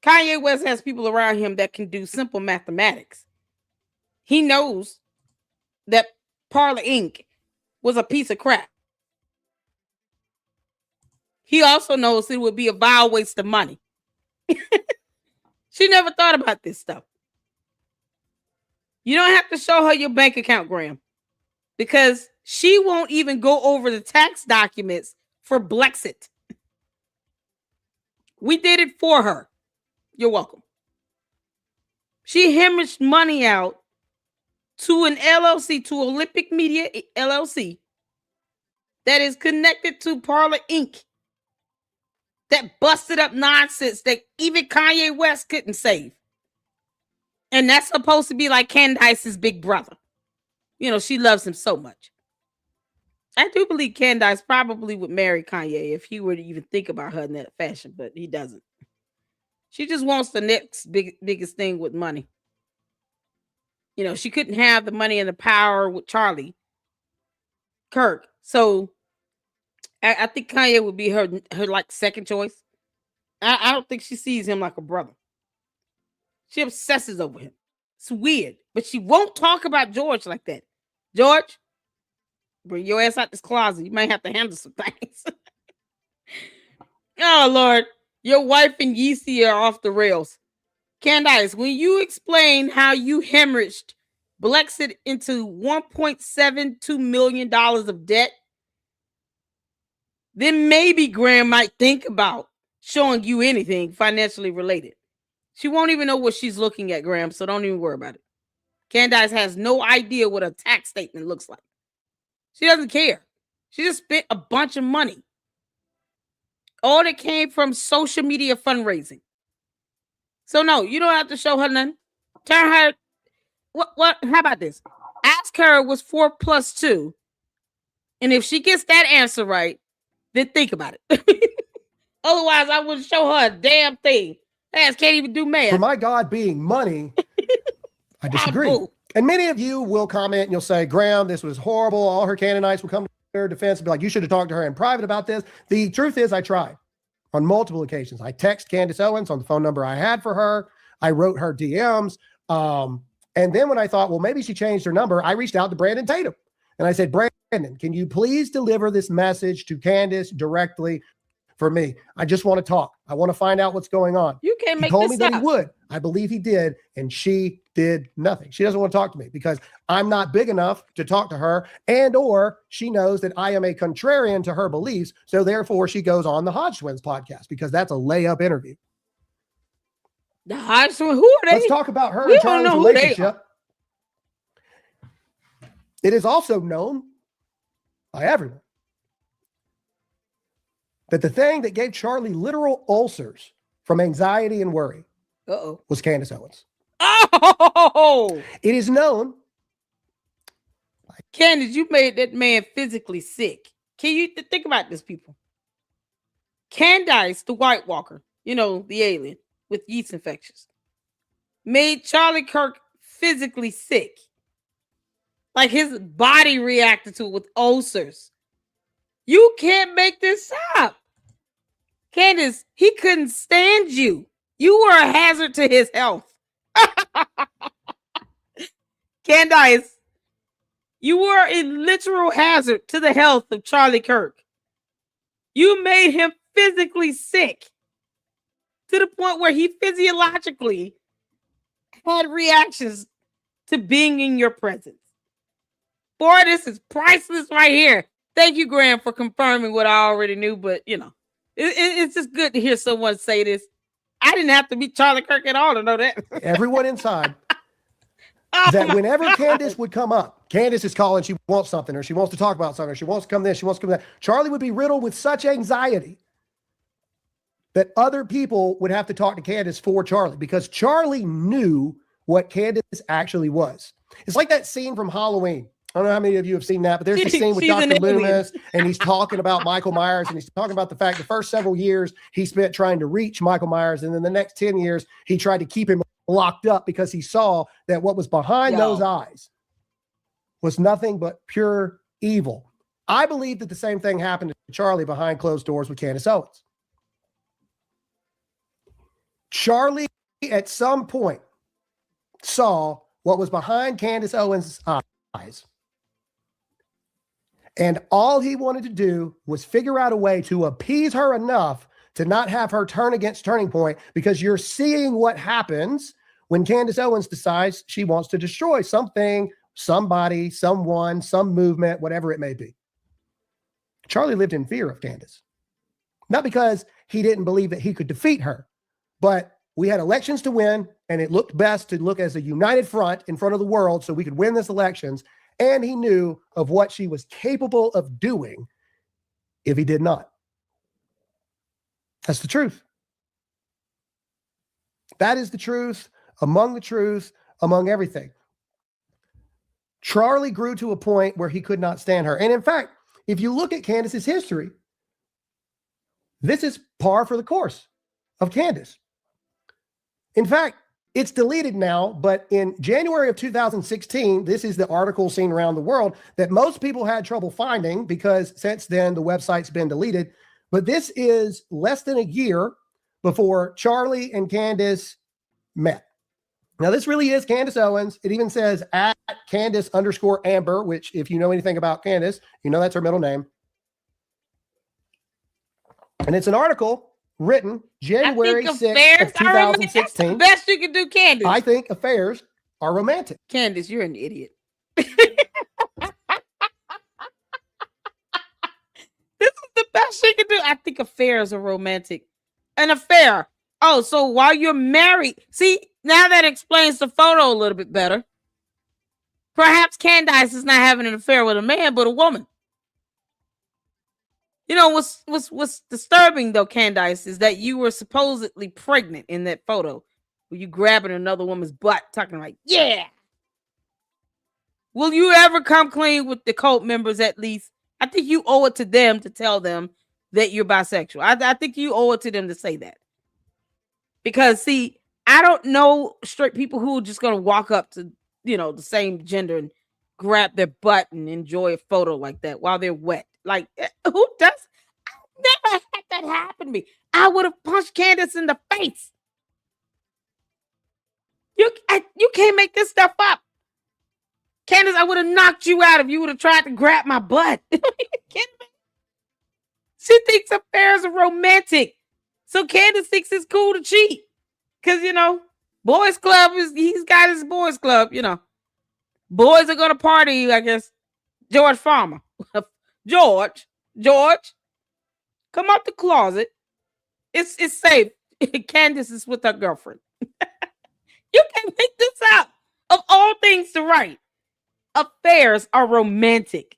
Kanye West has people around him that can do simple mathematics. He knows that Parler Inc. was a piece of crap. He also knows it would be a vile waste of money. She never thought about this stuff. You don't have to show her your bank account, Graham, because she won't even go over the tax documents for Blexit. We did it for her. You're welcome. She hemorrhaged money out to an LLC, to Olympic Media LLC, that is connected to Parler Inc., that busted up nonsense that even Kanye West couldn't save. And that's supposed to be like Candace's big brother. You know, she loves him so much. I do believe Candace probably would marry Kanye if he were to even think about her in that fashion, but he doesn't. She just wants the next biggest thing with money. You know, she couldn't have the money and the power with Charlie Kirk. So I think Kanye would be her like second choice. I don't think she sees him like a brother. She obsesses over him. It's weird, but she won't talk about George like that. George, bring your ass out this closet. You might have to handle some things. Oh, Lord. Your wife and Yeezy are off the rails. Candace, when you explain how you hemorrhaged Blexit into $1.72 million of debt, then maybe Graham might think about showing you anything financially related. She won't even know what she's looking at, Graham, so don't even worry about it. Candace has no idea what a tax statement looks like. She doesn't care. She just spent a bunch of money. All that came from social media fundraising. So no, you don't have to show her none. Tell her, what? How about this? Ask her what's 4 plus 2. And if she gets that answer right, then think about it. Otherwise, I wouldn't show her a damn thing. Ass can't even do math. For my God being money, I disagree. And many of you will comment and you'll say, Graham, this was horrible. All her Canaanites will come to her defense and be like, you should have talked to her in private about this. The truth is, I tried on multiple occasions. I text Candace Owens on the phone number I had for her. I wrote her DMs. And then when I thought, well, maybe she changed her number, I reached out to Brandon Tatum. And I said, Brandon, can you please deliver this message to Candace directly for me? I just want to talk. I want to find out what's going on. You can't make He told this me that up. he would. I believe he did. And she did nothing. She doesn't want to talk to me because I'm not big enough to talk to her, and or she knows that I am a contrarian to her beliefs. So therefore she goes on the Hodge Twins podcast because that's a layup interview. The Hodge Twins, who are they? Let's talk about her We and don't Charlie's know who they relationship. It is also known by everyone that the thing that gave Charlie literal ulcers from anxiety and worry was Candace Owens. Oh! It is known. Candace, you made that man physically sick. Can you think about this, people? Candace, the White Walker, you know, the alien with yeast infections, made Charlie Kirk physically sick. Like his body reacted to it with ulcers. You can't make this up. Candace, he couldn't stand you. You were a hazard to his health. Candace, you were a literal hazard to the health of Charlie Kirk. You made him physically sick to the point where he physiologically had reactions to being in your presence. Boy, this is priceless right here. Thank you, Graham, for confirming what I already knew, but you know, it's just good to hear someone say this. I didn't have to meet Charlie Kirk at all to know that. Everyone inside that whenever Candace would come up, Candace is calling, she wants something, or she wants to talk about something, or she wants to come this, she wants to come that. Charlie would be riddled with such anxiety that other people would have to talk to Candace for Charlie because Charlie knew what Candace actually was. It's like that scene from Halloween I don't know how many of you have seen that, but there's the scene with She's an Dr. alien. Loomis, and he's talking about Michael Myers, and he's talking about the fact the first several years he spent trying to reach Michael Myers, and then the next 10 years he tried to keep him locked up because he saw that what was behind those eyes was nothing but pure evil. I believe that the same thing happened to Charlie behind closed doors with Candace Owens. Charlie, at some point, saw what was behind Candace Owens' eyes. And all he wanted to do was figure out a way to appease her enough to not have her turn against Turning Point, because you're seeing what happens when Candace Owens decides she wants to destroy something, somebody, someone, some movement, whatever it may be. Charlie lived in fear of Candace. Not because he didn't believe that he could defeat her, but we had elections to win, and it looked best to look as a united front in front of the world so we could win these elections. And he knew of what she was capable of doing if he did not. That's the truth. That is the truth among everything. Charlie grew to a point where he could not stand her. And in fact, if you look at Candace's history, this is par for the course of Candace. In fact, it's deleted now, but in January of 2016, this is the article seen around the world that most people had trouble finding because since then the website's been deleted. But this is less than a year before Charlie and Candace met. Now, this really is Candace Owens. It even says at Candace_Amber, which if you know anything about Candace, you know that's her middle name. And it's an article written January 6th of 2016. That's the best you can do, Candace. I think affairs are romantic. Candace, you're an idiot. This is the best she can do. I think affairs are romantic. An affair. Oh, so while you're married, see, now that explains the photo a little bit better. Perhaps Candace is not having an affair with a man, but a woman. You know, what's disturbing, though, Candace, is that you were supposedly pregnant in that photo. Were you grabbing another woman's butt, talking like, yeah. Will you ever come clean with the cult members at least? I think you owe it to them to tell them that you're bisexual. I think you owe it to them to say that. Because, see, I don't know straight people who are just going to walk up to, you know, the same gender and grab their butt and enjoy a photo like that while they're wet. Like, who does? I've never had that happen to me. I would have punched Candace in the face. You can't make this stuff up. Candace, I would have knocked you out if you would have tried to grab my butt. She thinks affairs are romantic. So Candace thinks it's cool to cheat. Because, you know, boys club he's got his boys club, you know. Boys are going to party, I guess. George Farmer. George, come out the closet. It's safe. Candace is with her girlfriend. You can't make this up. Of all things to write, affairs are romantic.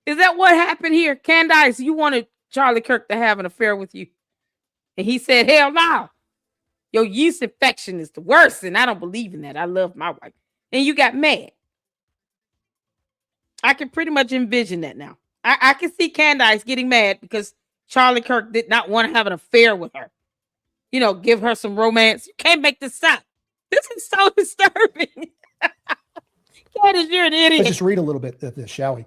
Is that what happened here? Candace, you wanted Charlie Kirk to have an affair with you. And he said, hell no. Your yeast infection is the worst, and I don't believe in that. I love my wife. And you got mad. I can pretty much envision that now. I can see Candace getting mad because Charlie Kirk did not want to have an affair with her. You know, give her some romance. You can't make this up. This is so disturbing. Candace, you're an idiot. Let's just read a little bit of this, shall we?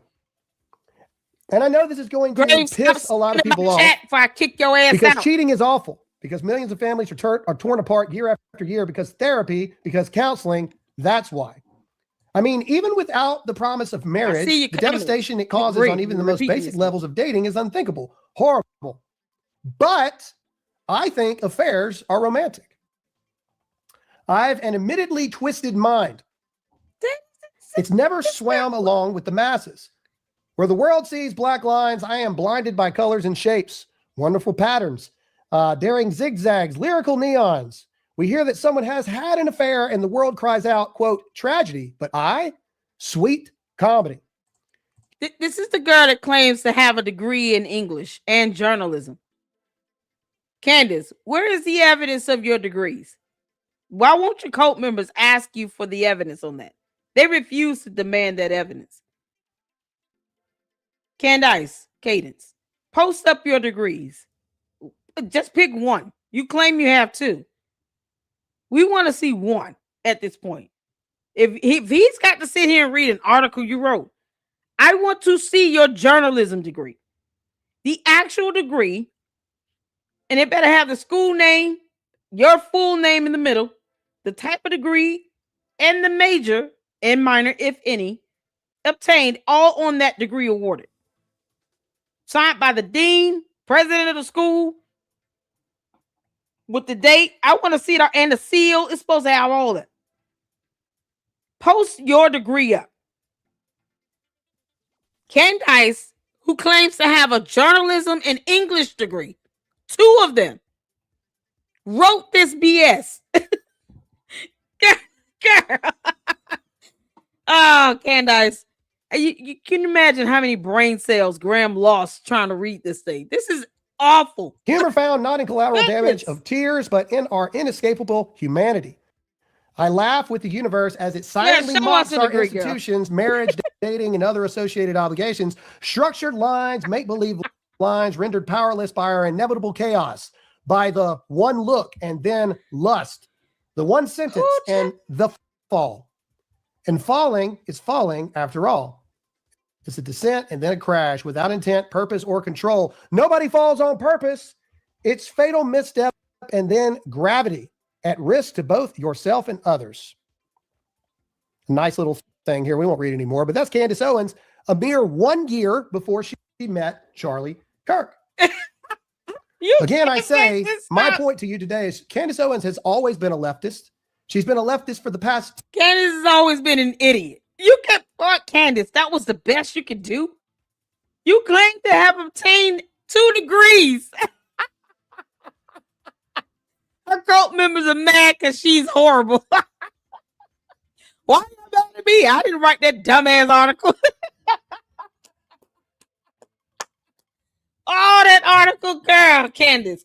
And I know this is going to piss a lot of people off. Before I kick your ass because out. Cheating is awful. Because millions of families are torn apart year after year because therapy, because counseling, that's why. I mean, even without the promise of marriage, the devastation it causes on even the most basic levels of dating is unthinkable, horrible. But I think affairs are romantic. I've an admittedly twisted mind. It's never swam along with the masses. Where the world sees black lines, I am blinded by colors and shapes, wonderful patterns, daring zigzags, lyrical neons. We hear that someone has had an affair and the world cries out, quote, tragedy, but sweet comedy. This is the girl that claims to have a degree in English and journalism. Candace, where is the evidence of your degrees? Why won't your cult members ask you for the evidence on that? They refuse to demand that evidence. Candace, Cadence, post up your degrees. Just pick one. You claim you have two. We want to see one at this point. If he's got to sit here and read an article you wrote, I want to see your journalism degree. The actual degree, and it better have the school name, your full name in the middle, the type of degree, and the major and minor, if any, obtained, all on that degree awarded. Signed by the dean, president of the school, with the date. I want to see it, and the seal is supposed to have all that. Post your degree up. Candace, who claims to have a journalism and English degree, two of them, wrote this BS. Girl. Oh, Candace. You can imagine how many brain cells Graham lost trying to read this thing. This is awful. Humor found not in collateral damage of tears, but in our inescapable humanity. I laugh with the universe as it silently mocks our institutions, marriage, dating, and other associated obligations. Structured lines, make-believe lines rendered powerless by our inevitable chaos, by the one look and then lust, the one sentence and the fall. And falling is falling after all. It's a descent and then a crash without intent, purpose, or control. Nobody falls on purpose. It's fatal misstep and then gravity, at risk to both yourself and others. Nice little thing here. We won't read anymore, but that's Candace Owens, a mere 1 year before she met Charlie Kirk. Again, I say, my point to you today is Candace Owens has always been a leftist. She's been a leftist for the past. Candace has always been an idiot. You kept thought, Candace, that was the best you could do. You claim to have obtained 2 degrees. Her cult members are mad because she's horrible. Why are you mad at me? I didn't write that dumbass article. Oh, that article, girl. Candace.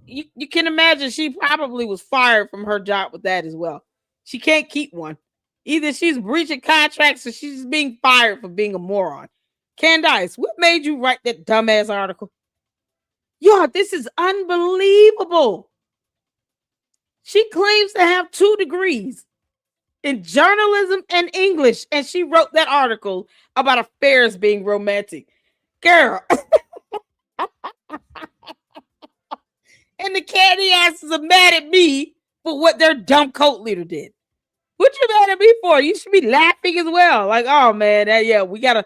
You can imagine she probably was fired from her job with that as well. She can't keep one. Either she's breaching contracts or she's being fired for being a moron. Candace, what made you write that dumbass article? Yo, this is unbelievable. She claims to have 2 degrees in journalism and English, and she wrote that article about affairs being romantic. Girl. And the candy asses are mad at me for what their dumb cult leader did. What you mad at me for? You should be laughing as well. Like, oh man, we gotta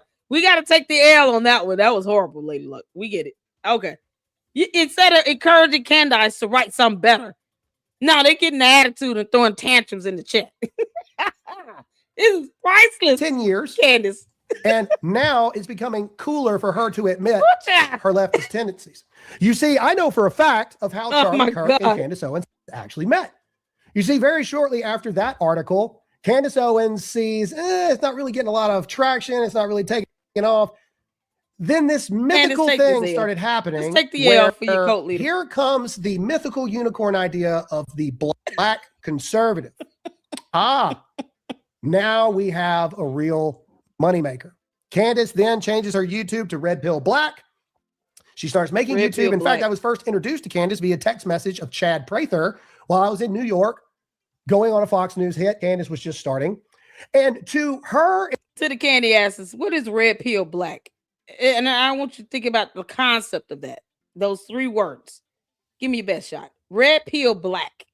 take the L on that one. That was horrible, Lady Luck. We get it. Okay. Instead of encouraging Candace to write something better, no, they're getting the attitude and throwing tantrums in the chat. This is priceless. 10 years. Candace. And now it's becoming cooler for her to admit her leftist tendencies. You see, I know for a fact of how Charlie Kirk and Candace Owens actually met. You see, very shortly after that article, Candace Owens sees it's not really getting a lot of traction. It's not really taking off. Then this mythical thing started happening. Let's take the L for your cult leader. Here comes the mythical unicorn idea of the black conservative. Now we have a real moneymaker. Candace then changes her YouTube to Red Pill Black. She starts making YouTube. In fact, I was first introduced to Candace via text message of Chad Prather while I was in New York going on a Fox News hit. Candace was just starting. And to the candy asses, what is Red Pill Black? And I want you to think about the concept of that. Those 3 words. Give me your best shot. Red Pill Black.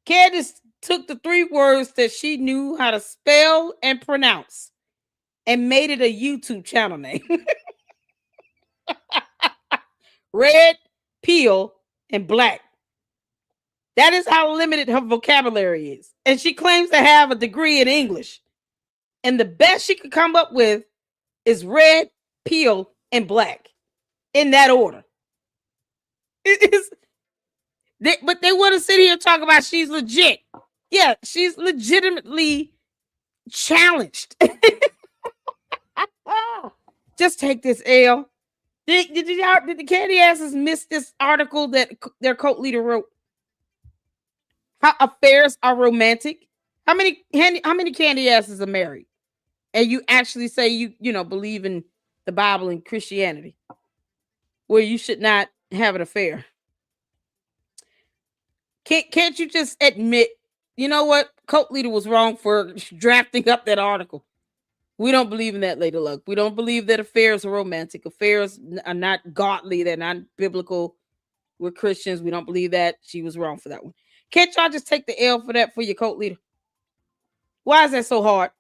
Candace took the 3 words that she knew how to spell and pronounce and made it a YouTube channel name. Red, Pill, and Black. That is how limited her vocabulary is. And she claims to have a degree in English. And the best she could come up with is Red, Pill, and Black. In that order. But they want to sit here and talk about she's legit. Yeah, she's legitimately challenged. Just take this L. Did the candy asses miss this article that their cult leader wrote? how affairs are romantic. How many candy asses are married? And you actually say you know believe in the Bible and Christianity, where you should not have an affair. Can't you just admit, you know what, cult leader was wrong for drafting up that article? We don't believe in that, Lady Luck. We don't believe that affairs are romantic. Affairs are not godly. They're not biblical. We're Christians. We don't believe that. She was wrong for that one. Can't y'all just take the L for that for your cult leader? Why is that so hard?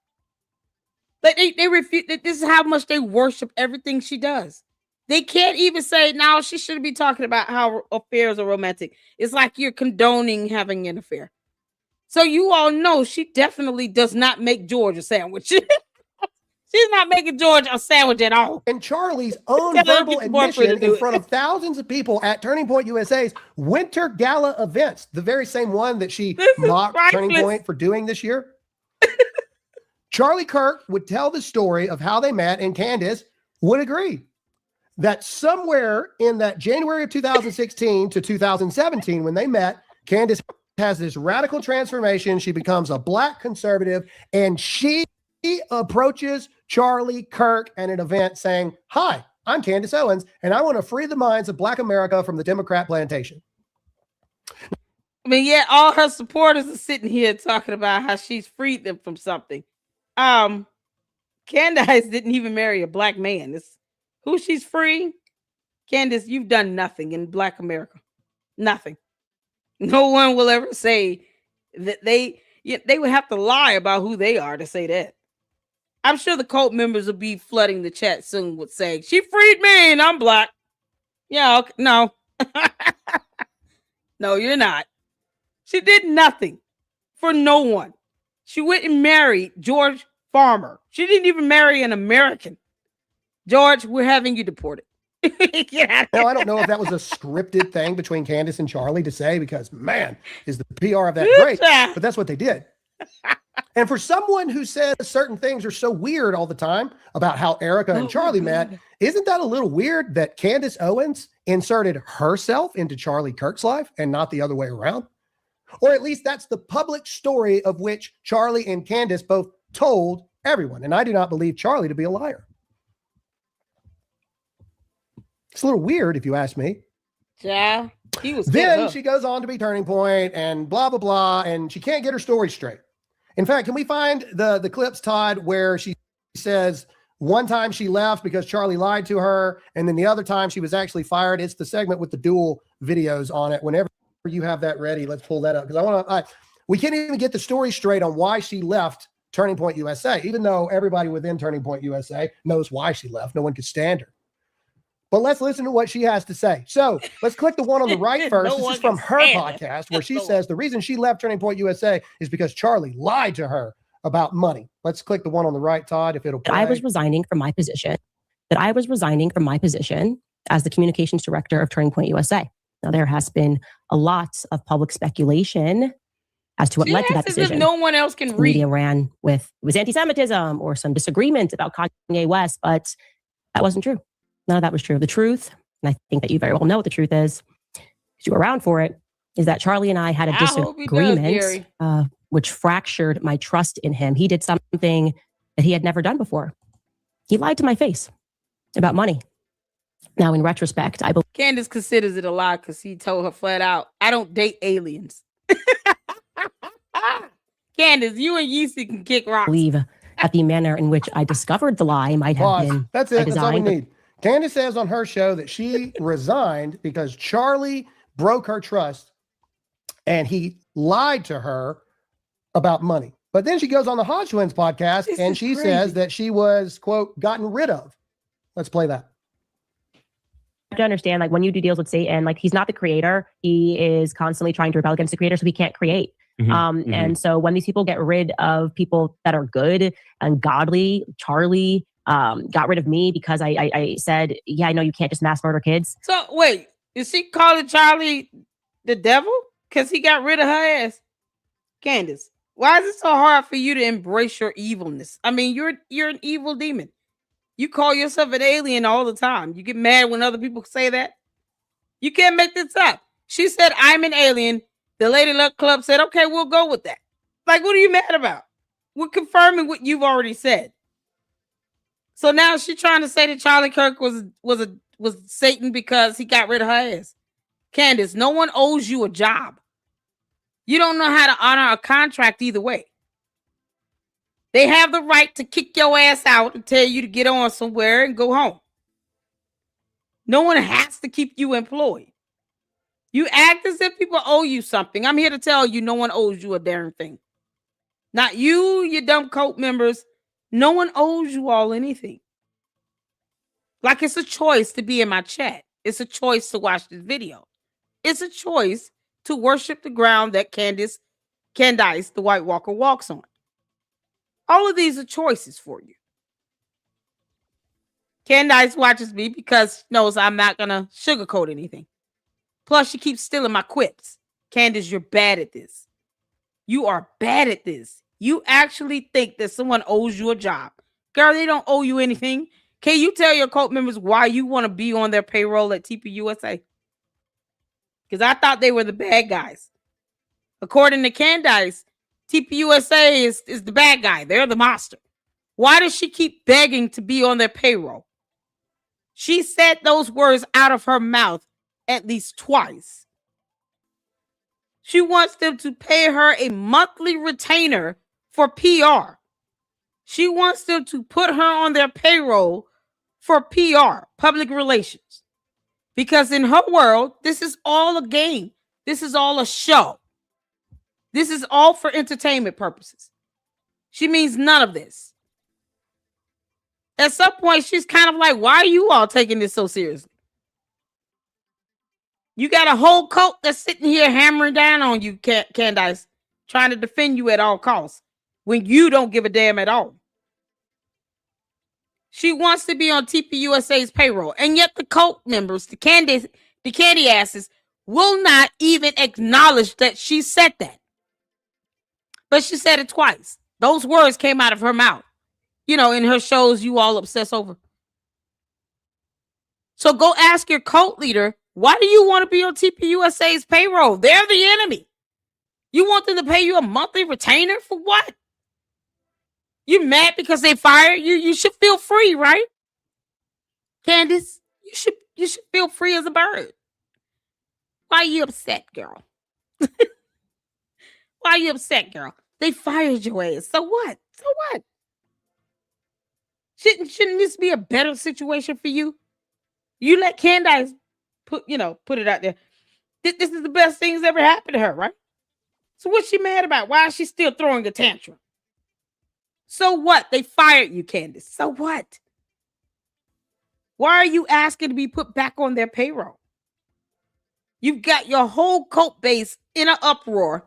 Like they refuse. This is how much they worship everything she does. They can't even say, no, she shouldn't be talking about how affairs are romantic. It's like you're condoning having an affair. So you all know she definitely does not make George a sandwich. She's not making George a sandwich at all. And Charlie's own verbal admission in front of thousands of people at Turning Point USA's Winter Gala events, the very same one that she mocked Turning Point for doing this year. Charlie Kirk would tell the story of how they met, and Candace would agree that somewhere in that January of 2016 to 2017, when they met, Candace has this radical transformation. She becomes a Black conservative, and she approaches Charlie Kirk at an event saying, "Hi, I'm Candace Owens, and I want to free the minds of Black America from the Democrat plantation." I mean, yeah, all her supporters are sitting here talking about how she's freed them from something. Candace didn't even marry a Black man. It's who she's freeing. Candace, you've done nothing in Black America. Nothing. No one will ever say that they would have to lie about who they are to say that. I'm sure the cult members will be flooding the chat soon with saying, she freed me and I'm Black. Yeah, okay. No. No, you're not. She did nothing for no one. She went and married George Farmer. She didn't even marry an American. George, we're having you deported. Now, I don't know if that was a scripted thing between Candace and Charlie to say, because man, is the PR of that great, but that's what they did. And for someone who says certain things are so weird all the time about how Erica and Charlie met, isn't that a little weird that Candace Owens inserted herself into Charlie Kirk's life and not the other way around? Or at least that's the public story of which Charlie and Candace both told everyone. And I do not believe Charlie to be a liar. It's a little weird if you ask me. Yeah, he was. Then she goes on to be Turning Point and blah, blah, blah. And she can't get her story straight. In fact, can we find the clips, Todd, where she says one time she left because Charlie lied to her, and then the other time she was actually fired? It's the segment with the dual videos on it. Whenever you have that ready, let's pull that up, because I want to. We can't even get the story straight on why she left Turning Point USA, even though everybody within Turning Point USA knows why she left. No one could stand her. But let's listen to what she has to say. So let's click the one on the right first. This is from her podcast, where she says the reason she left Turning Point USA is because Charlie lied to her about money. Let's click the one on the right, Todd, if it'll play. I was resigning from my position as the communications director of Turning Point USA. Now, there has been a lot of public speculation as to what led to that decision. No one else can read. Media ran with it was anti-Semitism or some disagreement about Kanye West, but that wasn't true. None of that was true. The truth, and I think that you very well know what the truth is, because you were around for it, is that Charlie and I had a disagreement, which fractured my trust in him. He did something that he had never done before. He lied to my face about money. Now, in retrospect, I believe Candace considers it a lie because he told her flat out, I don't date aliens. Candace, you and Yeezy can kick rocks. Believe that the manner in which I discovered the lie might have been That's it. That's all we need. Candace says on her show that she resigned because Charlie broke her trust and he lied to her about money. But then she goes on the Hodge Twins podcast and she says that she was, quote, gotten rid of. Let's play that. To understand, like, when you do deals with Satan, like, he's not the creator. He is constantly trying to rebel against the creator, so he can't create. And so when these people get rid of people that are good and godly, Charlie got rid of me because I said, yeah, I know you can't just mass murder kids. So wait, is she calling Charlie the devil because he got rid of her ass? Candace, why is it so hard for you to embrace your evilness? I mean, you're an evil demon. You call yourself an alien all the time. You get mad when other people say that. You can't make this up. She said, I'm an alien The Lady Luck Club said, okay, we'll go with that. Like, what are you mad about? We're confirming what you've already said. So now she's trying to say that Charlie Kirk was Satan because he got rid of her ass. Candace, no one owes you a job. You don't know how to honor a contract either way. They have the right to kick your ass out and tell you to get on somewhere and go home. No one has to keep you employed. You act as if people owe you something. I'm here to tell you no one owes you a darn thing. Not you, your dumb cult members. No one owes you all anything. Like, it's a choice to be in my chat. It's a choice to watch this video. It's a choice to worship the ground that Candace, the White Walker, walks on. All of these are choices for you. Candace watches me because she knows I'm not going to sugarcoat anything. Plus, she keeps stealing my quips. Candace, you're bad at this. You are bad at this. You actually think that someone owes you a job. Girl, they don't owe you anything. Can you tell your cult members why you want to be on their payroll at TPUSA? Because I thought they were the bad guys. According to Candace, TPUSA is the bad guy. They're the monster. Why does she keep begging to be on their payroll? She said those words out of her mouth at least twice. She wants them to pay her a monthly retainer for PR. She wants them to put her on their payroll for PR, public relations. Because in her world, this is all a game. This is all a show. This is all for entertainment purposes. She means none of this. At some point, she's kind of like, why are you all taking this so seriously? You got a whole cult that's sitting here hammering down on you, Candace, trying to defend you at all costs when you don't give a damn at all. She wants to be on TPUSA's payroll, and yet the cult members, the candy asses, will not even acknowledge that she said that. But she said it twice. Those words came out of her mouth. You know, in her shows you all obsess over. So go ask your cult leader, why do you want to be on TPUSA's payroll? They're the enemy. You want them to pay you a monthly retainer for what? You mad because they fired you? You should feel free, right? Candace, you should feel free as a bird. Why are you upset, girl? Why are you upset, girl? They fired your ass. So what? So what? Shouldn't this be a better situation for you? You let Candace put it out there. This is the best thing that's ever happened to her, right? So what's she mad about? Why is she still throwing a tantrum? So what? They fired you, Candace. So what? Why are you asking to be put back on their payroll? You've got your whole cult base in an uproar,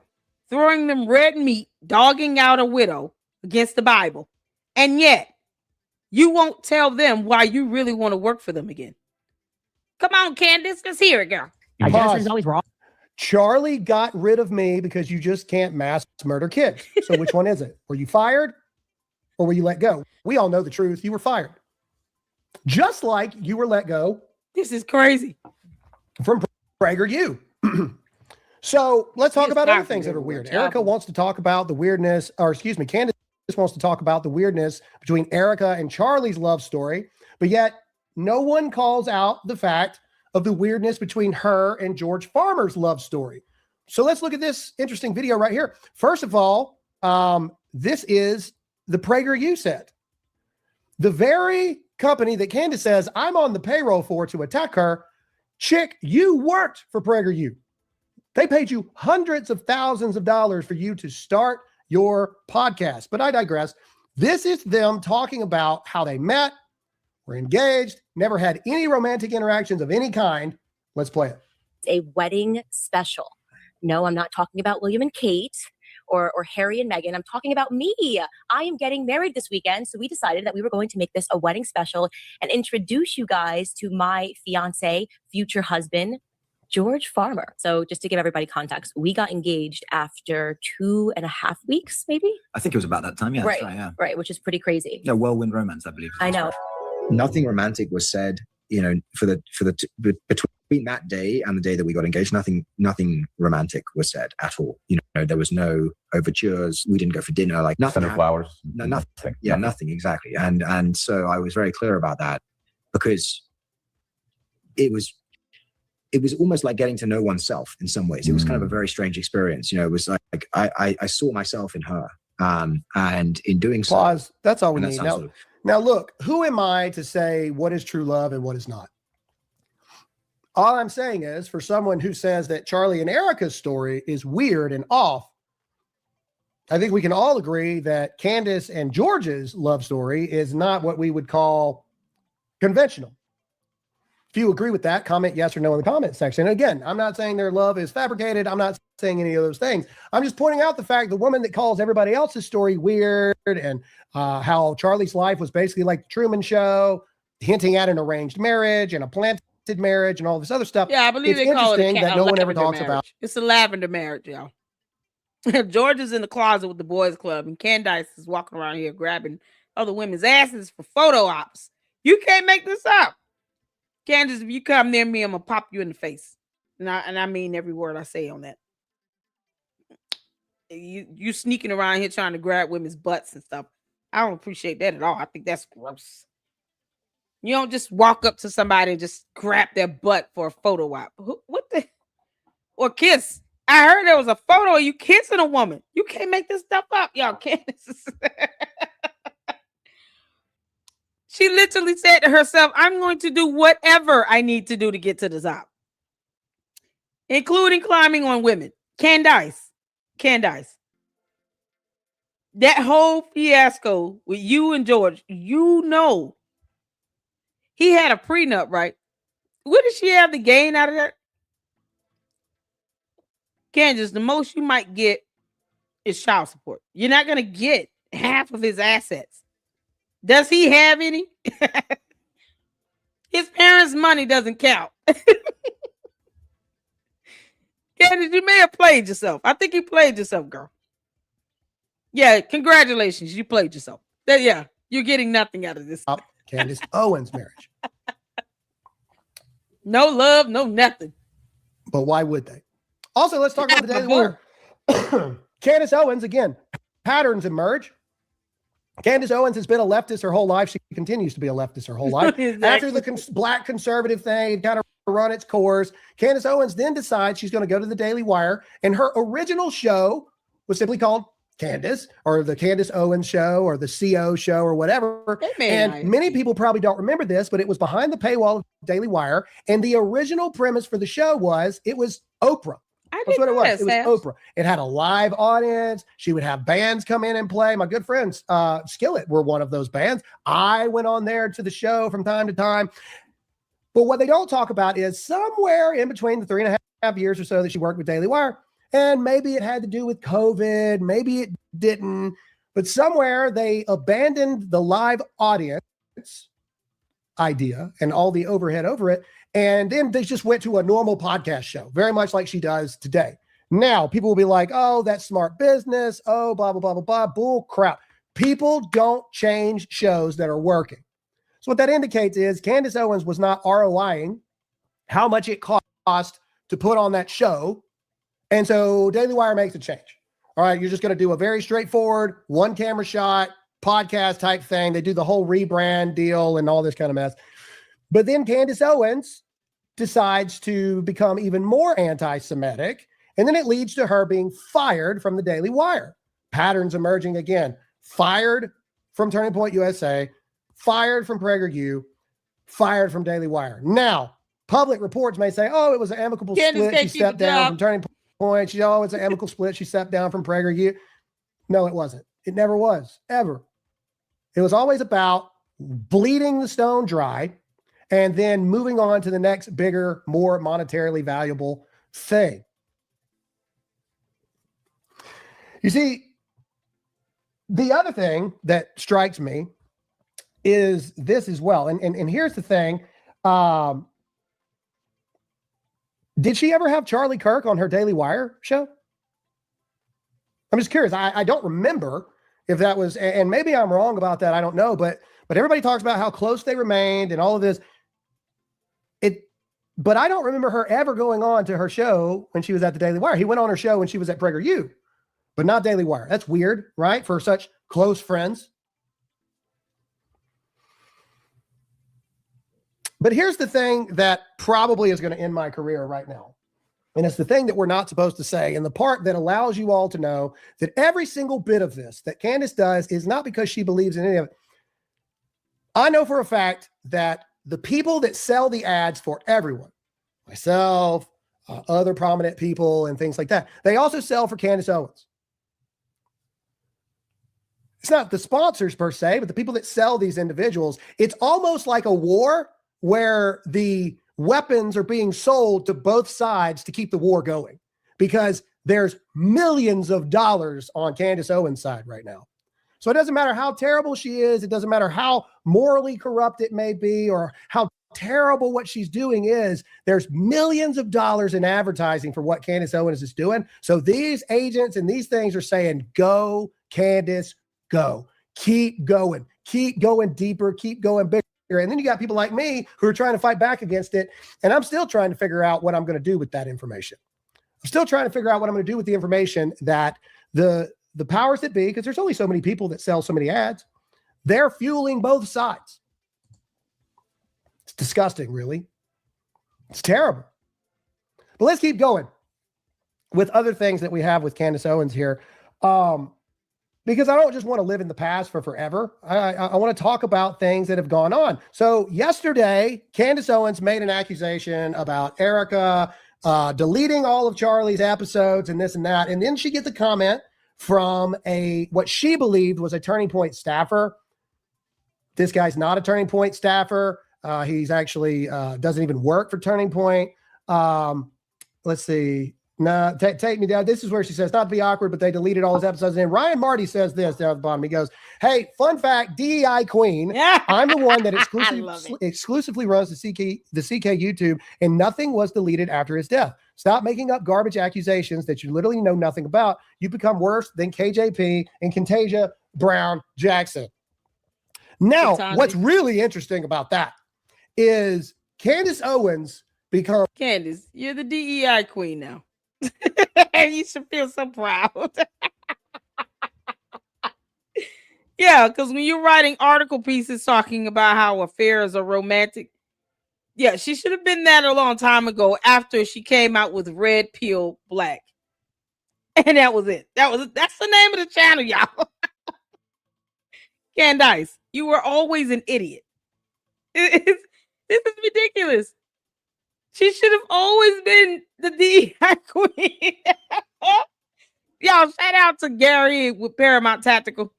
throwing them red meat, dogging out a widow against the Bible. And yet, you won't tell them why you really want to work for them again. Come on, Candace. Let's hear it, girl. Jennifer's always wrong. Charlie got rid of me because you just can't mass murder kids. So which one is it? Were you fired or were you let go? We all know the truth. You were fired. Just like you were let go. This is crazy. From PragerU. So let's talk about other things that are weird. Erica wants to talk about the weirdness, Candace wants to talk about the weirdness between Erica and Charlie's love story, but yet no one calls out the fact of the weirdness between her and George Farmer's love story. So let's look at this interesting video right here. First of all, this is the PragerU set. The very company that Candace says I'm on the payroll for to attack her, chick, you worked for PragerU. They paid you hundreds of thousands of dollars for you to start your podcast. But I digress. This is them talking about how they met, were engaged, never had any romantic interactions of any kind. Let's play it. A wedding special. No, I'm not talking about William and Kate or Harry and Meghan. I'm talking about me. I am getting married this weekend. So we decided that we were going to make this a wedding special and introduce you guys to my fiance, future husband, George Farmer. So just to give everybody context, we got engaged after 2.5 weeks, maybe? I think it was about that time, yeah. Right, Right, yeah. right, which is pretty crazy. Yeah, whirlwind romance, I believe. I know. Nothing romantic was said, between that day and the day that we got engaged, nothing romantic was said at all. There was no overtures. We didn't go for dinner. Like nothing. Flowers. No, nothing. Yeah, nothing exactly. And so I was very clear about that, because it was almost like getting to know oneself in some ways. It was kind of a very strange experience. It was like I saw myself in her, and in doing so. Pause. That's all we and need. that's Now, look, who am I to say what is true love and what is not? All I'm saying is, for someone who says that Charlie and Erica's story is weird and off, I think we can all agree that Candace and George's love story is not what we would call conventional. If you agree with that, comment yes or no in the comment section. Again, I'm not saying their love is fabricated. I'm not saying any of those things. I'm just pointing out the fact the woman that calls everybody else's story weird and how Charlie's life was basically like the Truman Show, hinting at an arranged marriage and a planted marriage and all this other stuff. Yeah, I believe It's they call it interesting that no one ever lavender talks marriage. about. It's a lavender marriage, y'all. George is in the closet with the boys club, and Candace is walking around here grabbing other women's asses for photo ops. You can't make this up. Candace, if you come near me, I'm gonna pop you in the face. And I mean every word I say on that. You sneaking around here trying to grab women's butts and stuff. I don't appreciate that at all. I think that's gross. You don't just walk up to somebody and just grab their butt for a photo op. What the? Or kiss. I heard there was a photo of you kissing a woman. You can't make this stuff up, y'all. Candace. She literally said to herself, I'm going to do whatever I need to do to get to the top, including climbing on women. Candace. That whole fiasco with you and George, he had a prenup, right? What did she have to gain out of that? Candace, the most you might get is child support. You're not going to get half of his assets. Does he have any? His parents' money doesn't count. Candace, you may have played yourself. I think you played yourself, girl. Yeah, congratulations. You played yourself. Yeah, you're getting nothing out of this. Candace Owens' marriage. No love, no nothing. But why would they? Also, let's talk about the Daily Wire. Candace Owens, again, patterns emerge. Candace Owens has been a leftist her whole life. She continues to be a leftist her whole life. Exactly. After the black conservative thing had kind of run its course, Candace Owens then decides she's going to go to the Daily Wire, and her original show was simply called Candace, or the Candace Owens Show, or the CO Show, or whatever. And many people probably don't remember this, but it was behind the paywall of Daily Wire, and the original premise for the show was it was Oprah. That's what it was. It was Oprah. It had a live audience. She would have bands come in and play. My good friends, Skillet, were one of those bands. I went on there to the show from time to time. But what they don't talk about is somewhere in between the 3.5 years or so that she worked with Daily Wire, and maybe it had to do with COVID, maybe it didn't, but somewhere they abandoned the live audience idea and all the overhead over it. And then they just went to a normal podcast show, very much like she does today. Now, people will be like, oh, that's smart business. Oh, blah, blah, blah, blah, blah. Bull crap. People don't change shows that are working. So what that indicates is Candace Owens was not ROIing how much it cost to put on that show. And so Daily Wire makes a change. All right, you're just going to do a very straightforward one camera shot podcast type thing. They do the whole rebrand deal and all this kind of mess. But then Candace Owens decides to become even more anti-Semitic, and then it leads to her being fired from the Daily Wire. Patterns emerging again. Fired from Turning Point USA, fired from PragerU, fired from Daily Wire. Now, public reports may say, oh, it was an amicable split. She stepped down from Turning Point. It's an amicable split. She stepped down from PragerU. No, it wasn't. It never was, ever. It was always about bleeding the stone dry and then moving on to the next bigger, more monetarily valuable thing. You see, the other thing that strikes me is this as well. And here's the thing. Did she ever have Charlie Kirk on her Daily Wire show? I'm just curious. I don't remember if that was, and maybe I'm wrong about that. I don't know, but everybody talks about how close they remained and all of this. But I don't remember her ever going on to her show when she was at the Daily Wire. He went on her show when she was at PragerU, but not Daily Wire. That's weird, right? For such close friends. But here's the thing that probably is going to end my career right now. And it's the thing that we're not supposed to say. And the part that allows you all to know that every single bit of this that Candace does is not because she believes in any of it. I know for a fact that the people that sell the ads for everyone, myself, other prominent people and things like that, they also sell for Candace Owens. It's not the sponsors per se, but the people that sell these individuals. It's almost like a war where the weapons are being sold to both sides to keep the war going, because there's millions of dollars on Candace Owens' side right now. So it doesn't matter how terrible she is. It doesn't matter how morally corrupt it may be or how terrible what she's doing is. There's millions of dollars in advertising for what Candace Owens is doing. So these agents and these things are saying, go, Candace, go. Keep going deeper, keep going bigger. And then you got people like me who are trying to fight back against it. And I'm still trying to figure out what I'm going to do with that information. I'm still trying to figure out what I'm going to do with the information that the powers that be, because there's only so many people that sell so many ads, they're fueling both sides. It's disgusting, really. It's terrible. But let's keep going with other things that we have with Candace Owens here. Because I don't just want to live in the past for forever. I want to talk about things that have gone on. So yesterday, Candace Owens made an accusation about Erica deleting all of Charlie's episodes and this and that. And then she gets a comment from what she believed was a Turning Point staffer. This guy's not a Turning Point staffer. He's actually doesn't even work for Turning Point. Let's see. No, take me down. This is where she says, not to be awkward, but they deleted all his episodes. And Ryan Marty says this down at the bottom. He goes, hey, fun fact, DEI queen. I'm the one that exclusively runs the CK YouTube, and nothing was deleted after his death. Stop making up garbage accusations that you literally know nothing about. You become worse than KJP and Contagia Brown Jackson. Now, what's really interesting about that is Candace Owens becomes... Candace, you're the DEI queen now. You should feel so proud. Yeah, because when you're writing article pieces talking about how affairs are romantic, yeah, she should have been that a long time ago after she came out with Red Pill Black. And that was it. That's the name of the channel, y'all. Candace, you were always an idiot. This is ridiculous. She should have always been the DEI queen. Y'all, shout out to Gary with Paramount Tactical.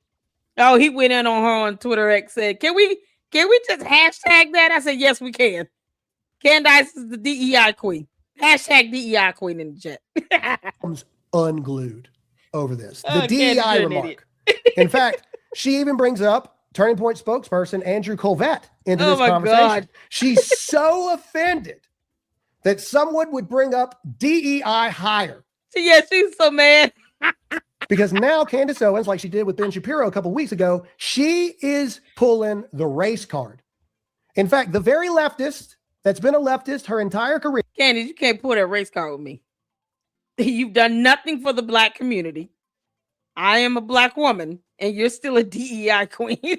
Oh, he went in on her on Twitter X, said, Can we just hashtag that? I said, yes, we can. Candace is the DEI queen. Hashtag DEI queen in the chat. Unglued over this. The DEI remark. In fact, she even brings up Turning Point spokesperson Andrew Colvette into this conversation. God. She's so offended that someone would bring up DEI hire. Yeah, she's so mad. Because now Candace Owens, like she did with Ben Shapiro a couple weeks ago, she is pulling the race card. In fact, the very leftist that's been a leftist her entire career. Candace, you can't pull that race card with me. You've done nothing for the Black community. I am a Black woman, and you're still a DEI queen.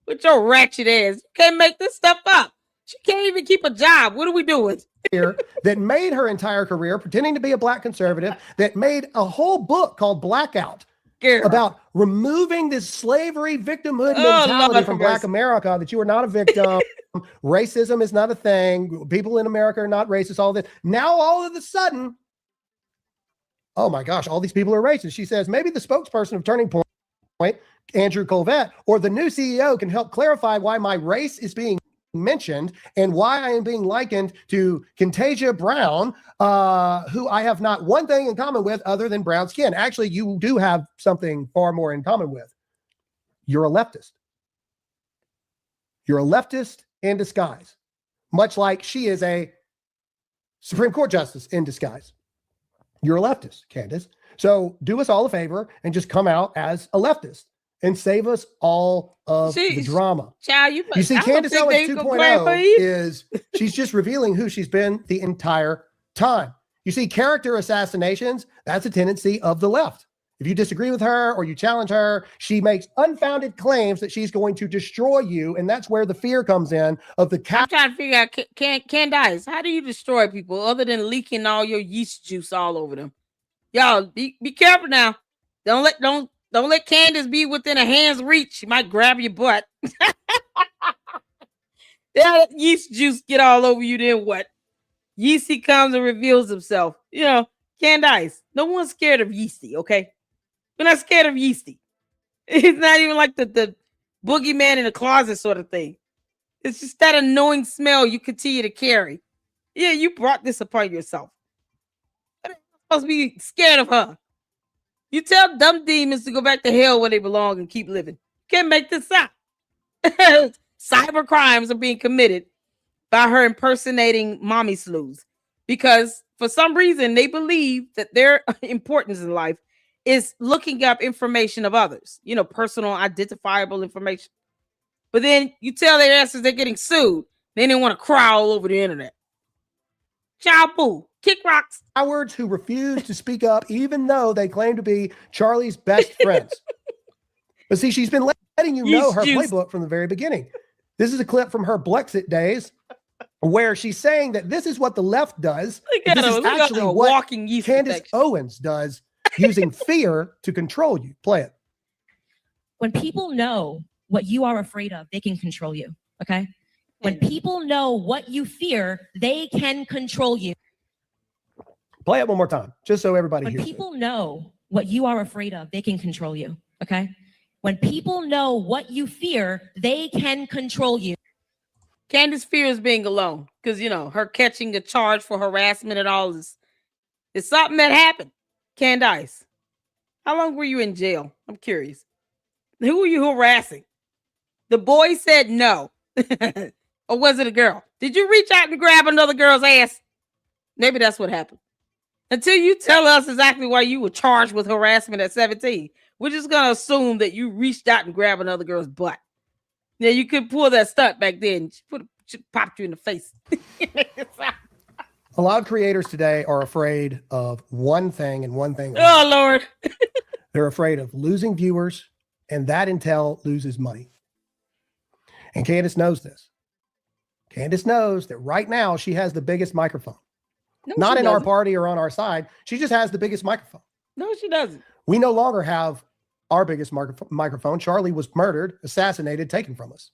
With your ratchet ass. You can't make this stuff up. She can't even keep a job. What are we doing? That made her entire career pretending to be a Black conservative, that made a whole book called Blackout about removing this slavery victimhood mentality from Black America, that you are not a victim. Racism is not a thing. People in America are not racist. All this. Now, all of a sudden, oh my gosh, all these people are racist. She says, maybe the spokesperson of Turning Point, Andrew Colvette, or the new CEO can help clarify why my race is being mentioned and why I am being likened to Contagia Brown, who I have not one thing in common with other than brown skin. Actually, you do have something far more in common with. You're a leftist. You're a leftist in disguise, much like she is a Supreme Court justice in disguise. You're a leftist, Candace. So do us all a favor and just come out as a leftist. and save us all of the drama. Child, You see, Candace Owens 2.0 is she's just revealing who she's been the entire time. You see, character assassinations, that's a tendency of the left. If you disagree with her or you challenge her, she makes unfounded claims that she's going to destroy you. And that's where the fear comes in of the I'm trying to figure out, Candace, how do you destroy people other than leaking all your yeast juice all over them? Y'all, be careful now. Don't let Candace be within a hand's reach. She might grab your butt. That yeast juice get all over you, then what? Yeasty comes and reveals himself. You know, Candace, no one's scared of Yeasty, okay? We're not scared of Yeasty. It's not even like the boogeyman in the closet sort of thing. It's just that annoying smell you continue to carry. Yeah, you brought this upon yourself. I'm supposed to be scared of her. You tell dumb demons to go back to hell where they belong and keep living. You can't make this up. Cyber crimes are being committed by her impersonating mommy slews because for some reason they believe that their importance in life is looking up information of others, you know, personal identifiable information. But then you tell their asses they're getting sued. Then they want to cry all over the internet. Child boo, kick rocks. Cowards who refuse to speak up even though they claim to be Charlie's best friends. But see, she's been letting you know her playbook from the very beginning. This is a clip from her Blexit days where she's saying that this is what the left does. This is actually what Candace Owens does using fear to control you. Play it. When people know what you are afraid of, they can control you, okay? When people know what you fear, they can control you. Play it one more time, just so everybody hears. When people know what you are afraid of, they can control you, okay? When people know what you fear, they can control you. Candace fears being alone because, you know, her catching a charge for harassment and all is something that happened. Candace, how long were you in jail? I'm curious. Who were you harassing? The boy said no. Or was it a girl? Did you reach out and grab another girl's ass? Maybe that's what happened. Until you tell us exactly why you were charged with harassment at 17, we're just going to assume that you reached out and grabbed another girl's butt. Yeah, you could pull that stunt back then. She popped you in the face. A lot of creators today are afraid of one thing and one thing. Oh, Lord. They're afraid of losing viewers, and that intel loses money. And Candace knows this. Candace knows that right now she has the biggest microphone. No, not in our party or on our side. She just has the biggest microphone. No, she doesn't. We no longer have our biggest microphone. Charlie was murdered, assassinated, taken from us.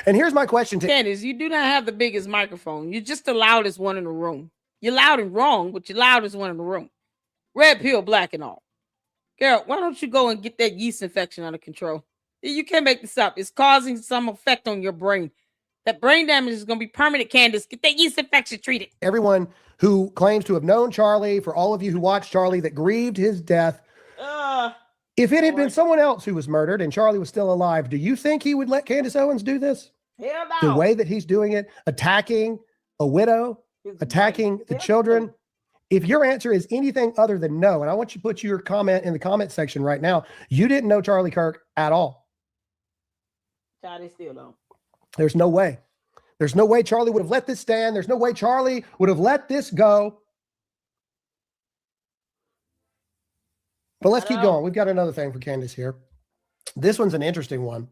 And here's my question to Candace, you do not have the biggest microphone. You're just the loudest one in the room. You're loud and wrong, but you're loudest one in the room. Red pill, black and all. Girl, why don't you go and get that yeast infection under control? You can't make this up. It's causing some effect on your brain. That brain damage is going to be permanent, Candace. Get that yeast infection treated. Everyone who claims to have known Charlie, for all of you who watched Charlie that grieved his death, if it had been someone else who was murdered and Charlie was still alive, do you think he would let Candace Owens do this? Hell no. The way that he's doing it, attacking a widow, attacking the children. If your answer is anything other than no, and I want you to put your comment in the comment section right now, you didn't know Charlie Kirk at all. Charlie still don't. There's no way. There's no way Charlie would have let this stand. There's no way Charlie would have let this go. But let's keep going. We've got another thing for Candace here. This one's an interesting one.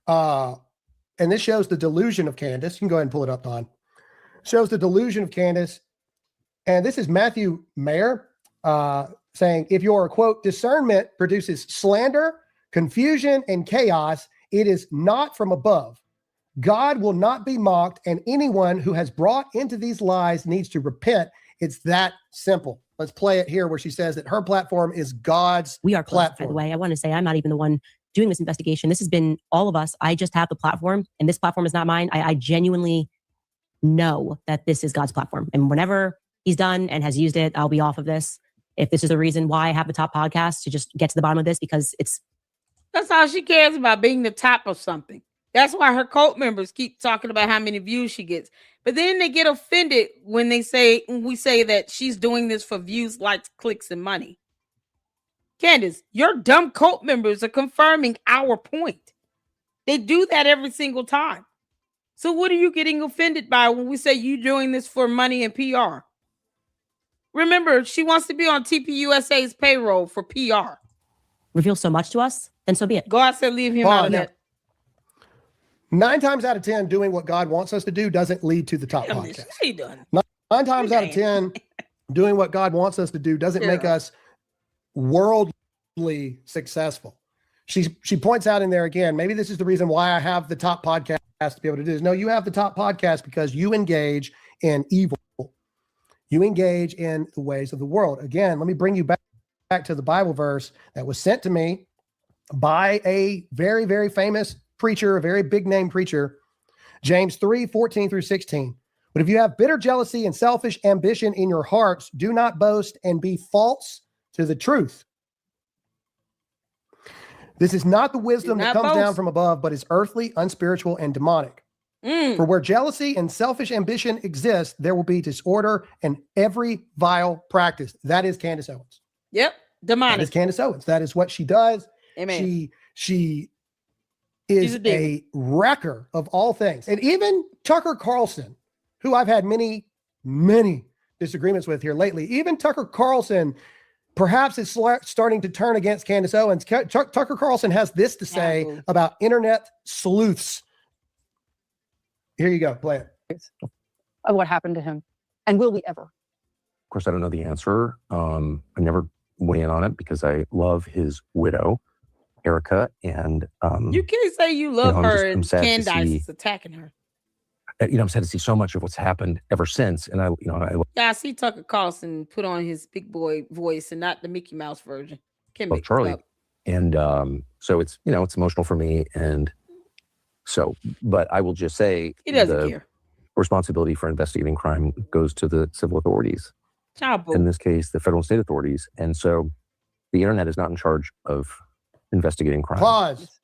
And this shows the delusion of Candace. You can go ahead and pull it up, Don. Shows the delusion of Candace. And this is Matthew Mayer saying, if your, quote, discernment produces slander, confusion, and chaos, it is not from above. God will not be mocked, and anyone who has brought into these lies needs to repent. It's that simple. Let's play it here where she says that her platform is God's We are close, platform. by the way. I want to say I'm not even the one doing this investigation. This has been all of us. I just have the platform, and this platform is not mine. I genuinely know that this is God's platform. And whenever he's done and has used it, I'll be off of this. If this is the reason why I have the top podcast, to just get to the bottom of this, because that's all she cares about, being the top of something. That's why her cult members keep talking about how many views she gets. But then they get offended when we say that she's doing this for views, likes, clicks, and money. Candace, your dumb cult members are confirming our point. They do that every single time. So what are you getting offended by when we say you doing this for money and PR? Remember, she wants to be on TPUSA's payroll for PR. Reveals so much to us, then so be it. God said leave him out of that. 9 times out of 10, doing what God wants us to do doesn't lead to the top podcast. How you doing? 9 times out of 10, doing what God wants us to do doesn't make us worldly successful. She points out in there again, maybe this is the reason why I have the top podcast to be able to do this. No, you have the top podcast because you engage in evil. You engage in the ways of the world. Again, let me bring you back to the Bible verse that was sent to me by a very, very famous preacher, a very big name preacher, James 3:14-16. But if you have bitter jealousy and selfish ambition in your hearts, do not boast and be false to the truth. This is not the wisdom that comes down from above, but is earthly, unspiritual, and demonic. For where jealousy and selfish ambition exist, there will be disorder and every vile practice. That is Candace Owens. Yep. Demonic. That is Candace Owens. That is what she does. Amen. She is a wrecker of all things. And even Tucker Carlson, who I've had many, many disagreements with here lately, even Tucker Carlson perhaps is starting to turn against Candace Owens. Tucker Carlson has this to say about internet sleuths. Here you go. Play it. Of what happened to him. And will we ever? Of course, I don't know the answer. I never weigh in on it because I love his widow, Erica. And you can't say you love her and Candace is attacking her. I'm sad to see so much of what's happened ever since. And I see Tucker Carlson put on his big boy voice and not the Mickey Mouse version. Can't love Charlie. And so it's, it's emotional for me. And so, but I will just say he doesn't care. Responsibility for investigating crime goes to the civil authorities. In this case, the federal and state authorities. And so the internet is not in charge of investigating crime. Pause.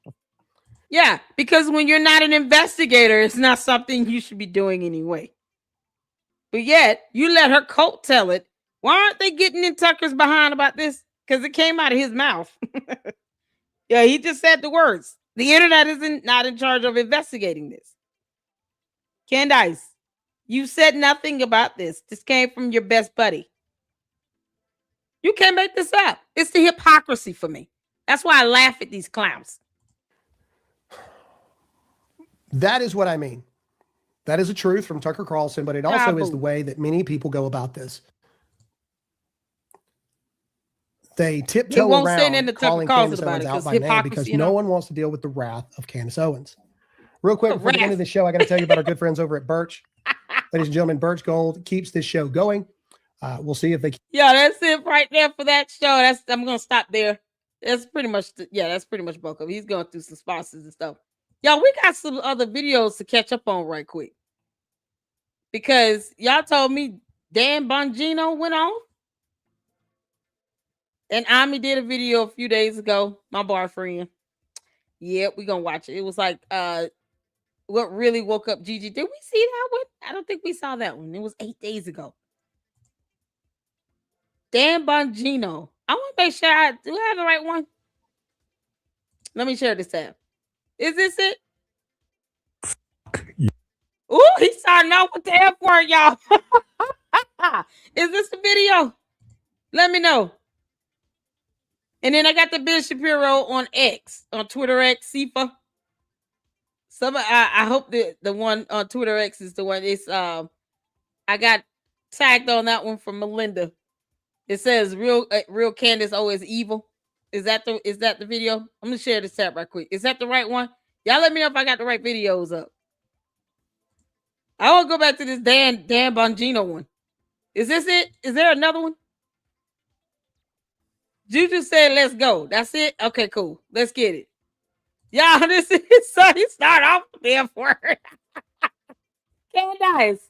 Yeah, because when you're not an investigator, it's not something you should be doing anyway. But yet, you let her cult tell it. Why aren't they getting in Tucker's behind about this? Because it came out of his mouth. Yeah, he just said the words. The internet isn't not in charge of investigating this. Candace, you said nothing about this. This came from your best buddy. You can't make this up. It's the hypocrisy for me. That's why I laugh at these clowns. That is what I mean. That is a truth from Tucker Carlson, but it also is the way that many people go about this. They tiptoe around calling Candace Owens out by name because no one wants to deal with the wrath of Candace Owens. Real quick, before the end of the show, I got to tell you about our good friends over at Birch. Ladies and gentlemen, Birch Gold keeps this show going. We'll see if they can. Yeah, that's it right there for that show. I'm going to stop there. That's pretty much, that's pretty much bulk of it. He's going through some sponsors and stuff. Y'all, we got some other videos to catch up on right quick. Because y'all told me Dan Bongino went off. And Ami did a video a few days ago, my boyfriend. Yeah, we're going to watch it. It was like, what really woke up Gigi. Did we see that one? I don't think we saw that one. It was 8 days ago. Dan Bongino. I want to make sure do I have the right one? Let me share this tab. Is this it? Ooh, he's starting off with the F word, y'all. Is this the video? Let me know. And then I got the Ben Shapiro on X, on Twitter X, SIFA. I hope the one on Twitter X is the one. It's I got tagged on that one from Melinda. It says real Candace O is evil. Is that the video? I'm gonna share this tab right quick. Is that the right one? Y'all let me know if I got the right videos up. I want to go back to this Dan Bongino one. Is this it? Is there another one? Juju said, let's go. That's it? Okay, cool. Let's get it. Y'all, this is so he started off with the F word. Candace,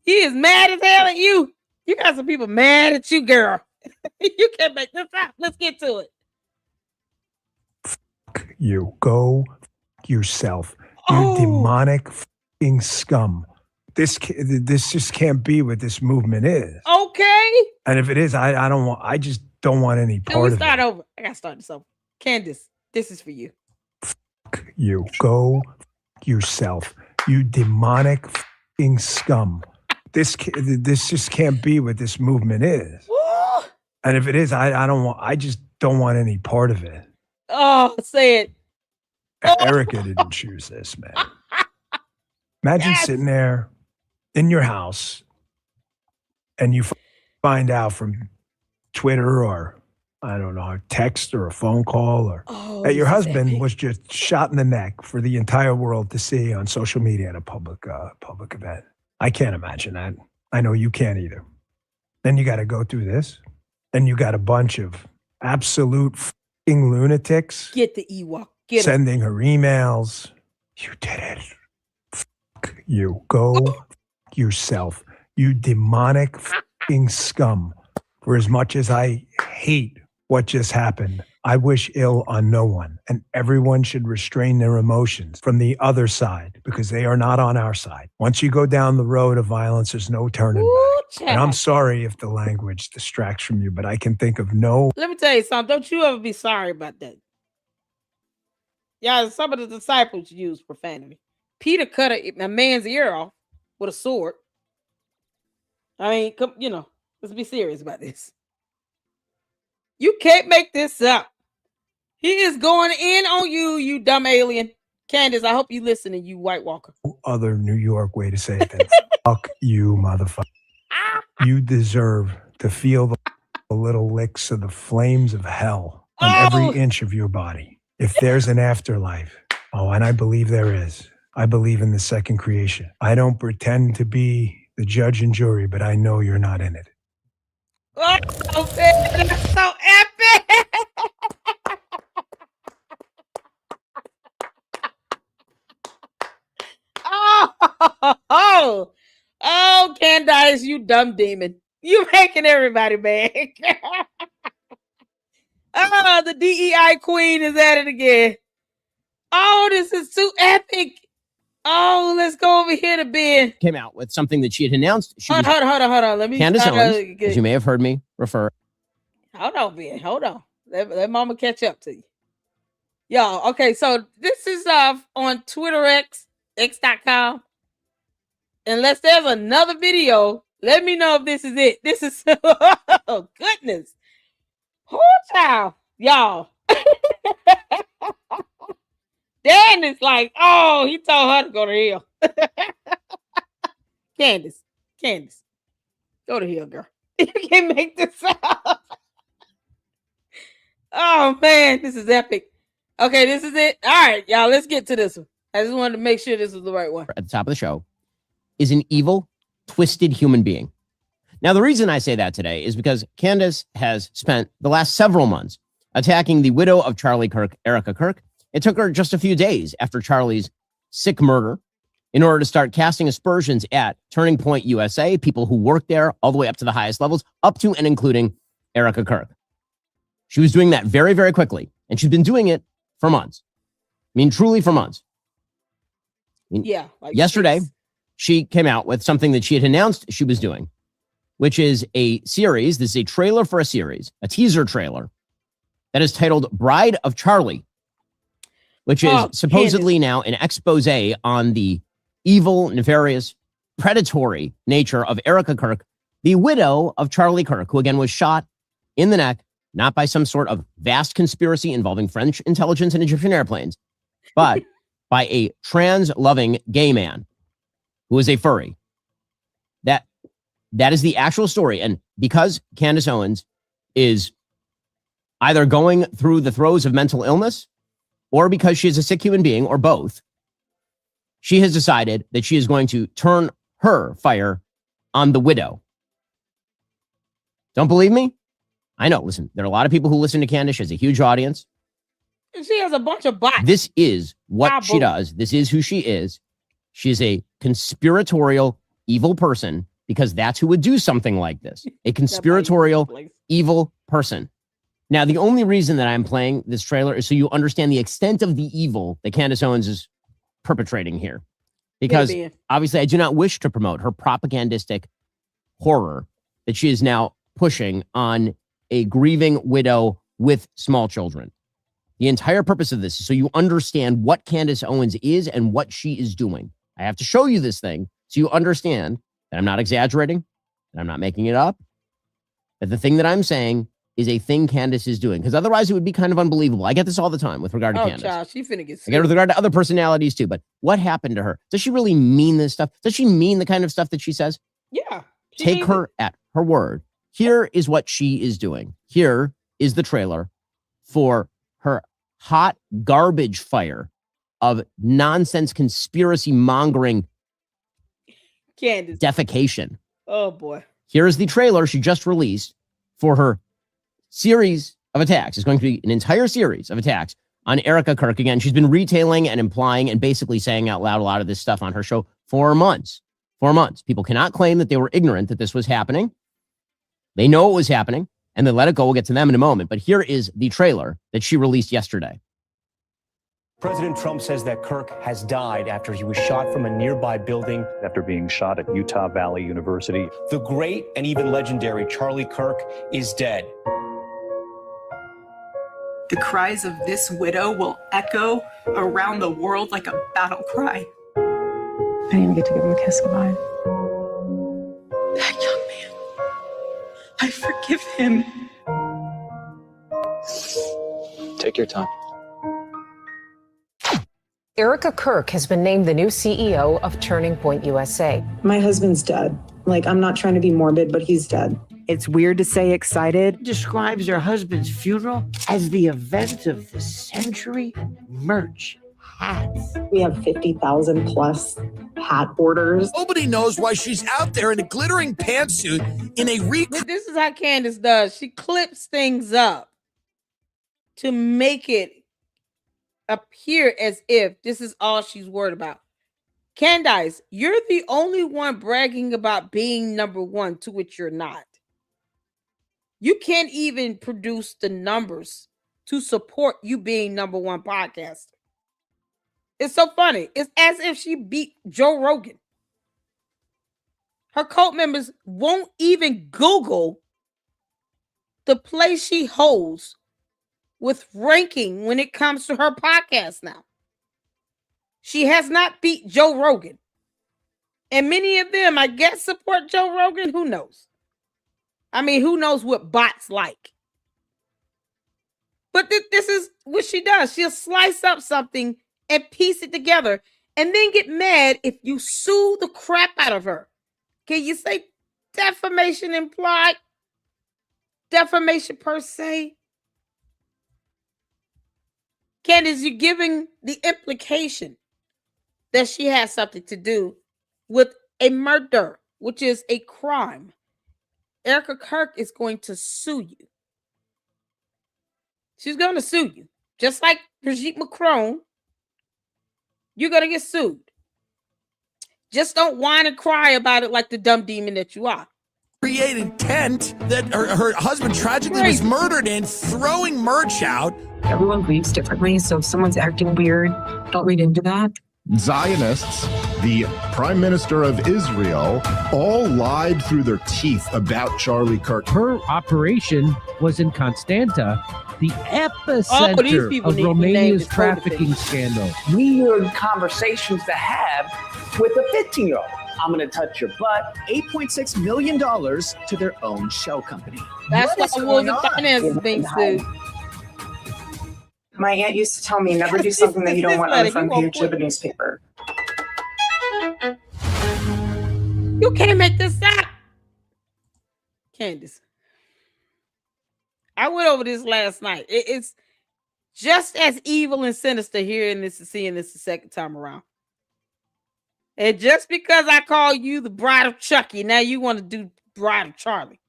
he is mad as hell at you. You got some people mad at you, girl. You can't make this up. Let's get to it. You go yourself. You demonic scum. this just can't be what this movement is. Okay. And if it is, I just don't want any Can part we of start it. over? I gotta start this over. Candace, this is for you. You go yourself, you demonic fucking scum. This just can't be what this movement is. Woo! And if it is, I just don't want any part of it. Oh, say it. Erica didn't choose this, man. Imagine Yes. sitting there in your house and you find out from Twitter or I don't know, a text or a phone call or that your husband was just shot in the neck for the entire world to see on social media at a public event. I can't imagine that. I know you can't either. Then you got to go through this. Then you got a bunch of absolute fucking lunatics. Get the Ewok. Get sending her emails. You did it. Fuck you. Go yourself. You demonic fucking scum. For as much as I hate what just happened, I wish ill on no one, and everyone should restrain their emotions from the other side because they are not on our side. Once you go down the road of violence, there's no turning back. And I'm sorry if the language distracts from you, but I can think of no. Let me tell you something. Don't you ever be sorry about that. Yeah, some of the disciples use profanity. Peter cut a man's ear off with a sword. I mean, let's be serious about this. You can't make this up. He is going in on you, you dumb alien. Candace, I hope you listening, you White Walker. Other New York way to say it than fuck you, motherfucker. You deserve to feel the little licks of the flames of hell on every inch of your body. If there's an afterlife, and I believe there is. I believe in the second creation. I don't pretend to be the judge and jury, but I know you're not in it. Oh, man, that's so epic. Oh, Candace, you dumb demon. You making everybody mad. Oh, the DEI queen is at it again. Oh, this is too epic. Oh, let's go over here to Ben. Came out with something that she had announced. Hold on. Let me. Candace Owens, as you may have heard me refer. Hold on, Ben. Hold on. Let Mama catch up to you. Y'all, okay, so this is on Twitter x.com. Unless there's another video, let me know if this is it. This is, oh, goodness. Oh, child. Y'all. Dan is like, oh, he told her to go to hell. Candace, go to hell, girl. You can't make this up. Oh, man, this is epic. Okay, this is it. All right, y'all, let's get to this one. I just wanted to make sure this was the right one. At the top of the show is an evil, twisted human being. Now, the reason I say that today is because Candace has spent the last several months attacking the widow of Charlie Kirk, Erica Kirk. It took her just a few days after Charlie's sick murder in order to start casting aspersions at Turning Point USA, people who work there all the way up to the highest levels, up to and including Erica Kirk. She was doing that very, very quickly, and she's been doing it for months. I mean, truly for months. Yeah. Like yesterday, she came out with something that she had announced she was doing, which is a series. This is a trailer for a series, a teaser trailer that is titled Bride of Charlie, which is supposedly now an expose on the evil, nefarious, predatory nature of Erica Kirk, the widow of Charlie Kirk, who again was shot in the neck, not by some sort of vast conspiracy involving French intelligence and Egyptian airplanes, but by a trans-loving gay man who is a furry. That is the actual story. And because Candace Owens is either going through the throes of mental illness or because she is a sick human being or both, she has decided that she is going to turn her fire on the widow. Don't believe me? I know. Listen, there are a lot of people who listen to Candace. She has a huge audience. She has a bunch of bots. This is what she does. This is who she is. She is a conspiratorial, evil person because that's who would do something like this. A conspiratorial, evil person. Now, the only reason that I'm playing this trailer is so you understand the extent of the evil that Candace Owens is perpetrating here. because obviously I do not wish to promote her propagandistic horror that she is now pushing on a grieving widow with small children. The entire purpose of this is so you understand what Candace Owens is and what she is doing. I have to show you this thing so you understand that I'm not exaggerating, that I'm not making it up, that the thing that I'm saying is a thing Candace is doing, because otherwise it would be kind of unbelievable. I get this all the time with regard to Candace. Child, she finna get I get it with regard to other personalities too, but what happened to her? Does she really mean this stuff? Does she mean the kind of stuff that she says? Yeah. Take her at her word. Here is what she is doing. Here is the trailer for her hot garbage fire of nonsense conspiracy mongering Candace. defecation. Oh boy. Here is the trailer she just released for her series of attacks. It's going to be an entire series of attacks on Erica Kirk. Again, she's been retailing and implying and basically saying out loud a lot of this stuff on her show for months. 4 months. People cannot claim that they were ignorant that this was happening. They know it was happening, and they let it go. We'll get to them in a moment. But here is the trailer that she released yesterday. President Trump says that Kirk has died after he was shot from a nearby building after being shot at Utah Valley University. The great and even legendary Charlie Kirk is dead. The cries of this widow will echo around the world like a battle cry. I didn't even get to give him a kiss goodbye. That young man, I forgive him. Take your time. Erica Kirk has been named the new CEO of Turning Point USA. My husband's dead. Like, I'm not trying to be morbid, but he's dead. It's weird to say excited. Describes her husband's funeral as the event of the century. Merch, hats. We have 50,000 plus hat orders. Nobody knows why she's out there in a glittering pantsuit in a This is how Candace does. She clips things up to make it appear as if this is all she's worried about. Candace, you're the only one bragging about being number one, to which you're not. You can't even produce the numbers to support you being number one podcaster. It's so funny. It's as if she beat Joe Rogan. Her cult members won't even Google the place she holds with ranking when it comes to her podcast now. She has not beat Joe Rogan. And many of them, I guess, support Joe Rogan. Who knows? I mean, who knows what bots like? But this is what she does. She'll slice up something and piece it together and then get mad if you sue the crap out of her. Can you say defamation implied? Defamation per se? Candace, you're giving the implication that she has something to do with a murder, which is a crime. Erica Kirk is going to sue you. She's going to sue you. Just like Brigitte Macron, you're going to get sued. Just don't whine and cry about it like the dumb demon that you are. create intent that her husband tragically was murdered in, throwing merch out. Everyone grieves differently, so if someone's acting weird, don't read into that. Zionists, the Prime Minister of Israel, all lied through their teeth about Charlie Kirk. Her operation was in Constanta, the epicenter of Romania's trafficking scandal. Weird conversations to have with a 15-year-old. I'm going to touch your butt. $8.6 million to their own shell company. That's why William Finance is being sued. My aunt used to tell me, never do something that you don't want on the front page of a newspaper. You can't make this up. Candace, I went over this last night. It's just as evil and sinister hearing this and seeing this the second time around. And just because I call you the bride of Chucky, now you want to do bride of Charlie.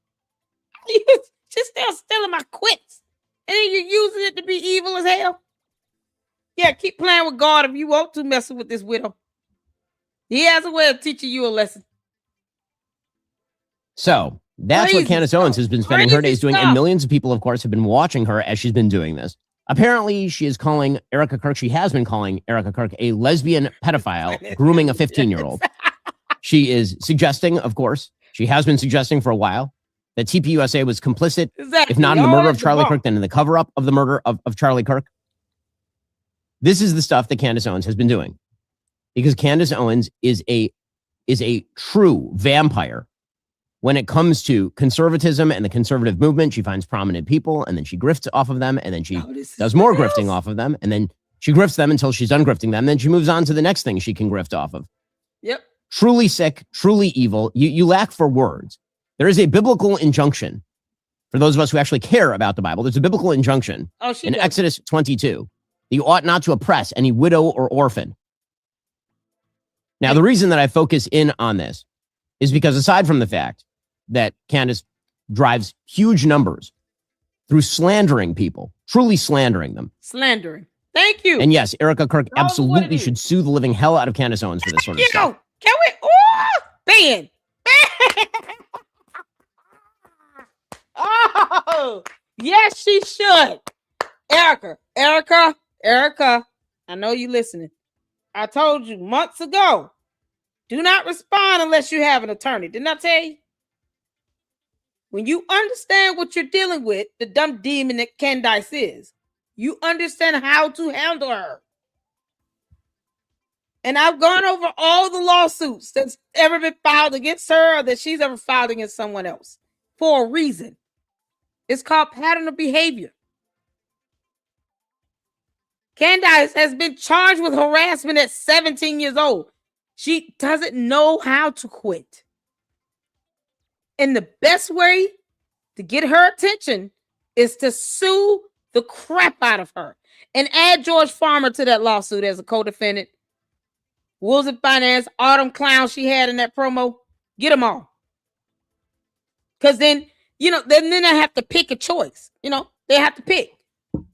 You just still stealing my quits. And then you're using it to be evil as hell. Yeah, keep playing with God if you want to, messing with this widow. He has a way of teaching you a lesson. So that's what Candace Owens has been spending her days doing. And millions of people, of course, have been watching her as she's been doing this. Apparently, she is calling Erica Kirk. She has been calling Erica Kirk a lesbian pedophile grooming a 15-year-old. She is suggesting, of course, she has been suggesting for a while that TPUSA was complicit, if not in the murder of Charlie Kirk, then in the cover-up of the murder of Charlie Kirk. This is the stuff that Candace Owens has been doing, because Candace Owens is a true vampire when it comes to conservatism and the conservative movement. She finds prominent people and then she grifts off of them, and then she does more grifting off of them, and then she grifts them until she's done grifting them. Then she moves on to the next thing she can grift off of. Yep. Truly sick, truly evil. You lack for words. There is a biblical injunction for those of us who actually care about the Bible. There's a biblical injunction in Exodus 22. You ought not to oppress any widow or orphan. Now, the reason that I focus in on this is because, aside from the fact that Candace drives huge numbers through slandering people, truly slandering them. Slandering. Thank you. And yes, Erica Kirk absolutely should sue the living hell out of Candace Owens for this sort of stuff. Can we? Oh, ban. Oh, yes, she should. Erica, I know you listening. I told you months ago, do not respond unless you have an attorney. Didn't I tell you? When you understand what you're dealing with, the dumb demon that Candace is, you understand how to handle her. And I've gone over all the lawsuits that's ever been filed against her or that she's ever filed against someone else for a reason. It's called pattern of behavior. Candace has been charged with harassment at 17 years old. She doesn't know how to quit. And the best way to get her attention is to sue the crap out of her and add George Farmer to that lawsuit as a co-defendant. Wolves of Finance, Autumn Clown she had in that promo. Get them all. Because then, then they have to pick a choice. They have to pick.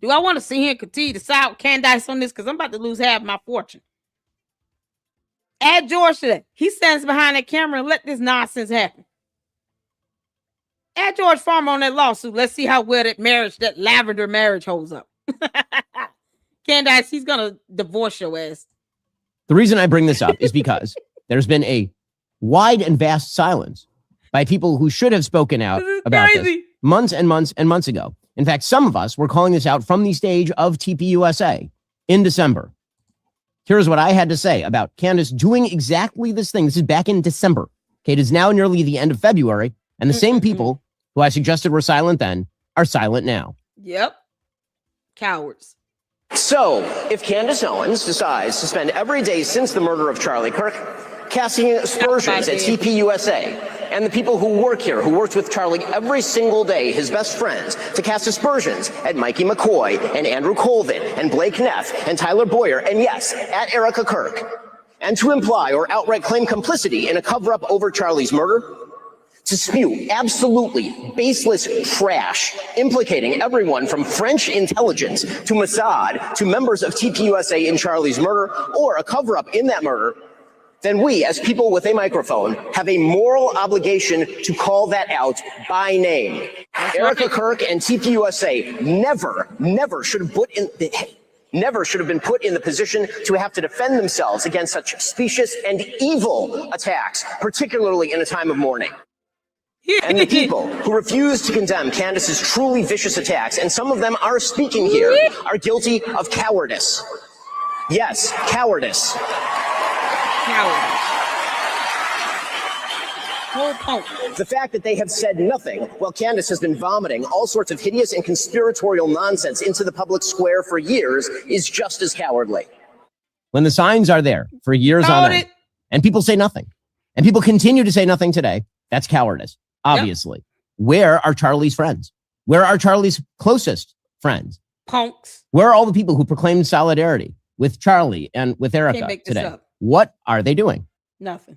Do I want to see him continue to side with Candace on this? Because I'm about to lose half my fortune. Add George to that. He stands behind that camera and let this nonsense happen. Add George Farmer on that lawsuit. Let's see how well that lavender marriage holds up. Candace, he's going to divorce your ass. The reason I bring this up is because there's been a wide and vast silence by people who should have spoken out about this months and months and months ago. In fact, some of us were calling this out from the stage of TPUSA in December. Here's what I had to say about Candace doing exactly this thing. This is back in December. Okay, it is now nearly the end of February, and the same people who I suggested were silent then are silent now. Yep. Cowards. So, if Candace Owens decides to spend every day since the murder of Charlie Kirk casting aspersions at TPUSA and the people who work here, who worked with Charlie every single day, his best friends, to cast aspersions at Mikey McCoy and Andrew Colvin and Blake Neff and Tyler Boyer, and yes, at Erica Kirk, and to imply or outright claim complicity in a cover-up over Charlie's murder, to spew absolutely baseless trash implicating everyone from French intelligence to Mossad to members of TPUSA in Charlie's murder or a cover-up in that murder, then we, as people with a microphone, have a moral obligation to call that out by name. Erica Kirk and TPUSA never should have been put in the position to have to defend themselves against such specious and evil attacks, particularly in a time of mourning. And the people who refuse to condemn Candace's truly vicious attacks, and some of them are speaking here, are guilty of cowardice. Yes, cowardice. The fact that they have said nothing while Candace has been vomiting all sorts of hideous and conspiratorial nonsense into the public square for years is just as cowardly. When the signs are there for years on end, and people say nothing, and people continue to say nothing today, that's cowardice, obviously. Yep. Where are Charlie's friends? Where are Charlie's closest friends? Punks. Where are all the people who proclaimed solidarity with Charlie and with Erica today? What are they doing? Nothing.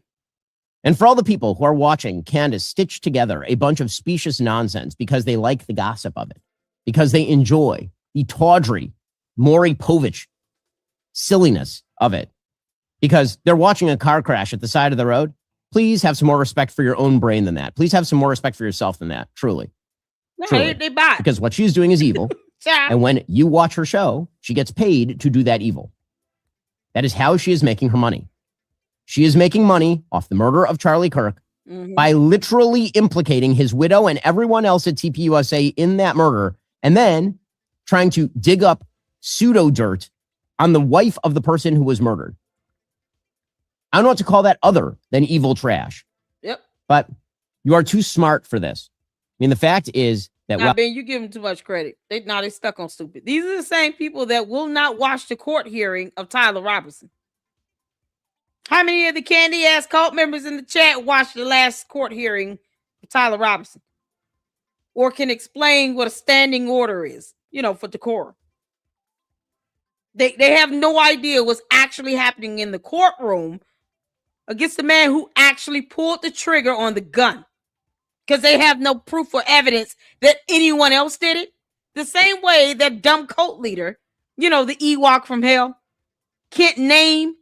And for all the people who are watching Candace stitch together a bunch of specious nonsense because they like the gossip of it, because they enjoy the tawdry Maury Povich silliness of it, because they're watching a car crash at the side of the road, please have some more respect for your own brain than that. Please have some more respect for yourself than that, truly. No, they buy it. Because what she's doing is evil, And when you watch her show, she gets paid to do that evil. That is how she is making her money. She is making money off the murder of Charlie Kirk by literally implicating his widow and everyone else at TPUSA in that murder, and then trying to dig up pseudo dirt on the wife of the person who was murdered. I don't know what to call that other than evil trash. Yep. But you are too smart for this. I mean, the fact is that... Now, Ben, you give them too much credit. They stuck on stupid. These are the same people that will not watch the court hearing of Tyler Robinson. How many of the candy ass cult members in the chat watched the last court hearing of Tyler Robinson? Or can explain what a standing order is, for decorum? They have no idea what's actually happening in the courtroom against the man who actually pulled the trigger on the gun. Because they have no proof or evidence that anyone else did it. The same way that dumb cult leader, the Ewok from hell, can't name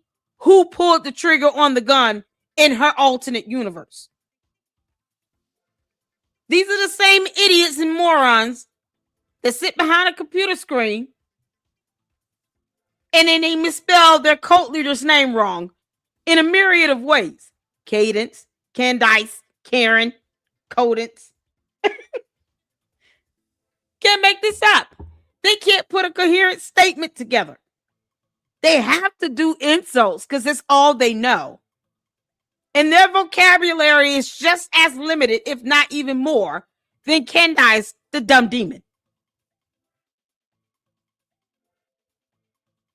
who pulled the trigger on the gun in her alternate universe. These are the same idiots and morons that sit behind a computer screen and then they misspell their cult leader's name wrong in a myriad of ways. Cadence, Candace, Karen, Codence. Can't make this up. They can't put a coherent statement together. They have to do insults because that's all they know. And their vocabulary is just as limited, if not even more, than Candace, the dumb demon.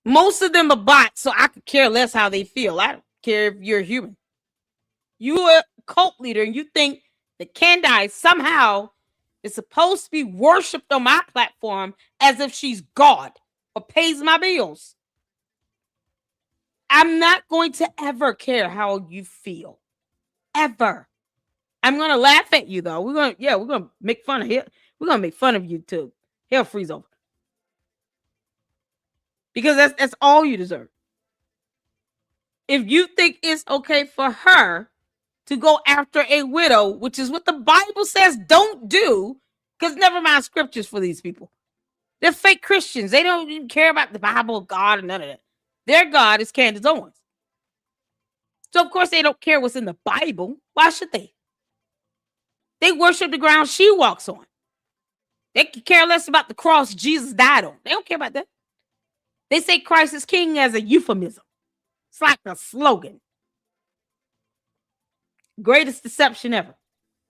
Most of them are bots, so I could care less how they feel. I don't care if you're human. You're a cult leader and you think that Candace somehow is supposed to be worshipped on my platform as if she's God or pays my bills. I'm not going to ever care how you feel. Ever. I'm going to laugh at you though. We're going to make fun of it. We're going to make fun of you too. Hell freeze over. Because that's all you deserve. If you think it's okay for her to go after a widow, which is what the Bible says don't do, because never mind scriptures for these people. They're fake Christians. They don't even care about the Bible, God, and none of that. Their God is Candace Owens. So, of course, they don't care what's in the Bible. Why should they? They worship the ground she walks on. They could care less about the cross Jesus died on. They don't care about that. They say Christ is king as a euphemism. It's like a slogan. Greatest deception ever.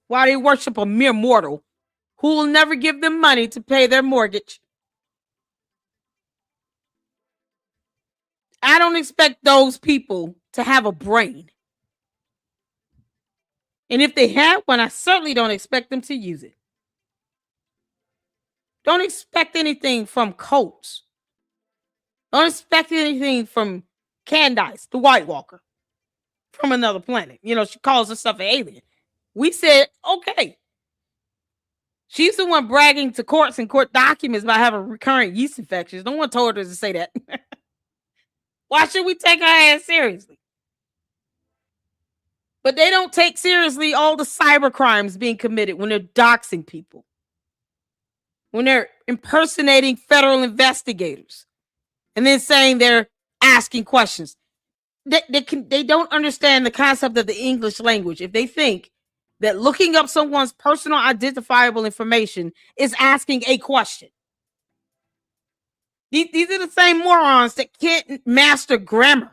Why they worship a mere mortal who will never give them money to pay their mortgage. I don't expect those people to have a brain. And if they have one, I certainly don't expect them to use it. Don't expect anything from cults. Don't expect anything from Candace, the White Walker, from another planet. She calls herself an alien. We said, okay. She's the one bragging to courts and court documents about having recurrent yeast infections. No one told her to say that. Why should we take her ass seriously? But they don't take seriously all the cyber crimes being committed when they're doxing people, when they're impersonating federal investigators, and then saying they're asking questions. They don't understand the concept of the English language if they think that looking up someone's personal identifiable information is asking a question. These are the same morons that can't master grammar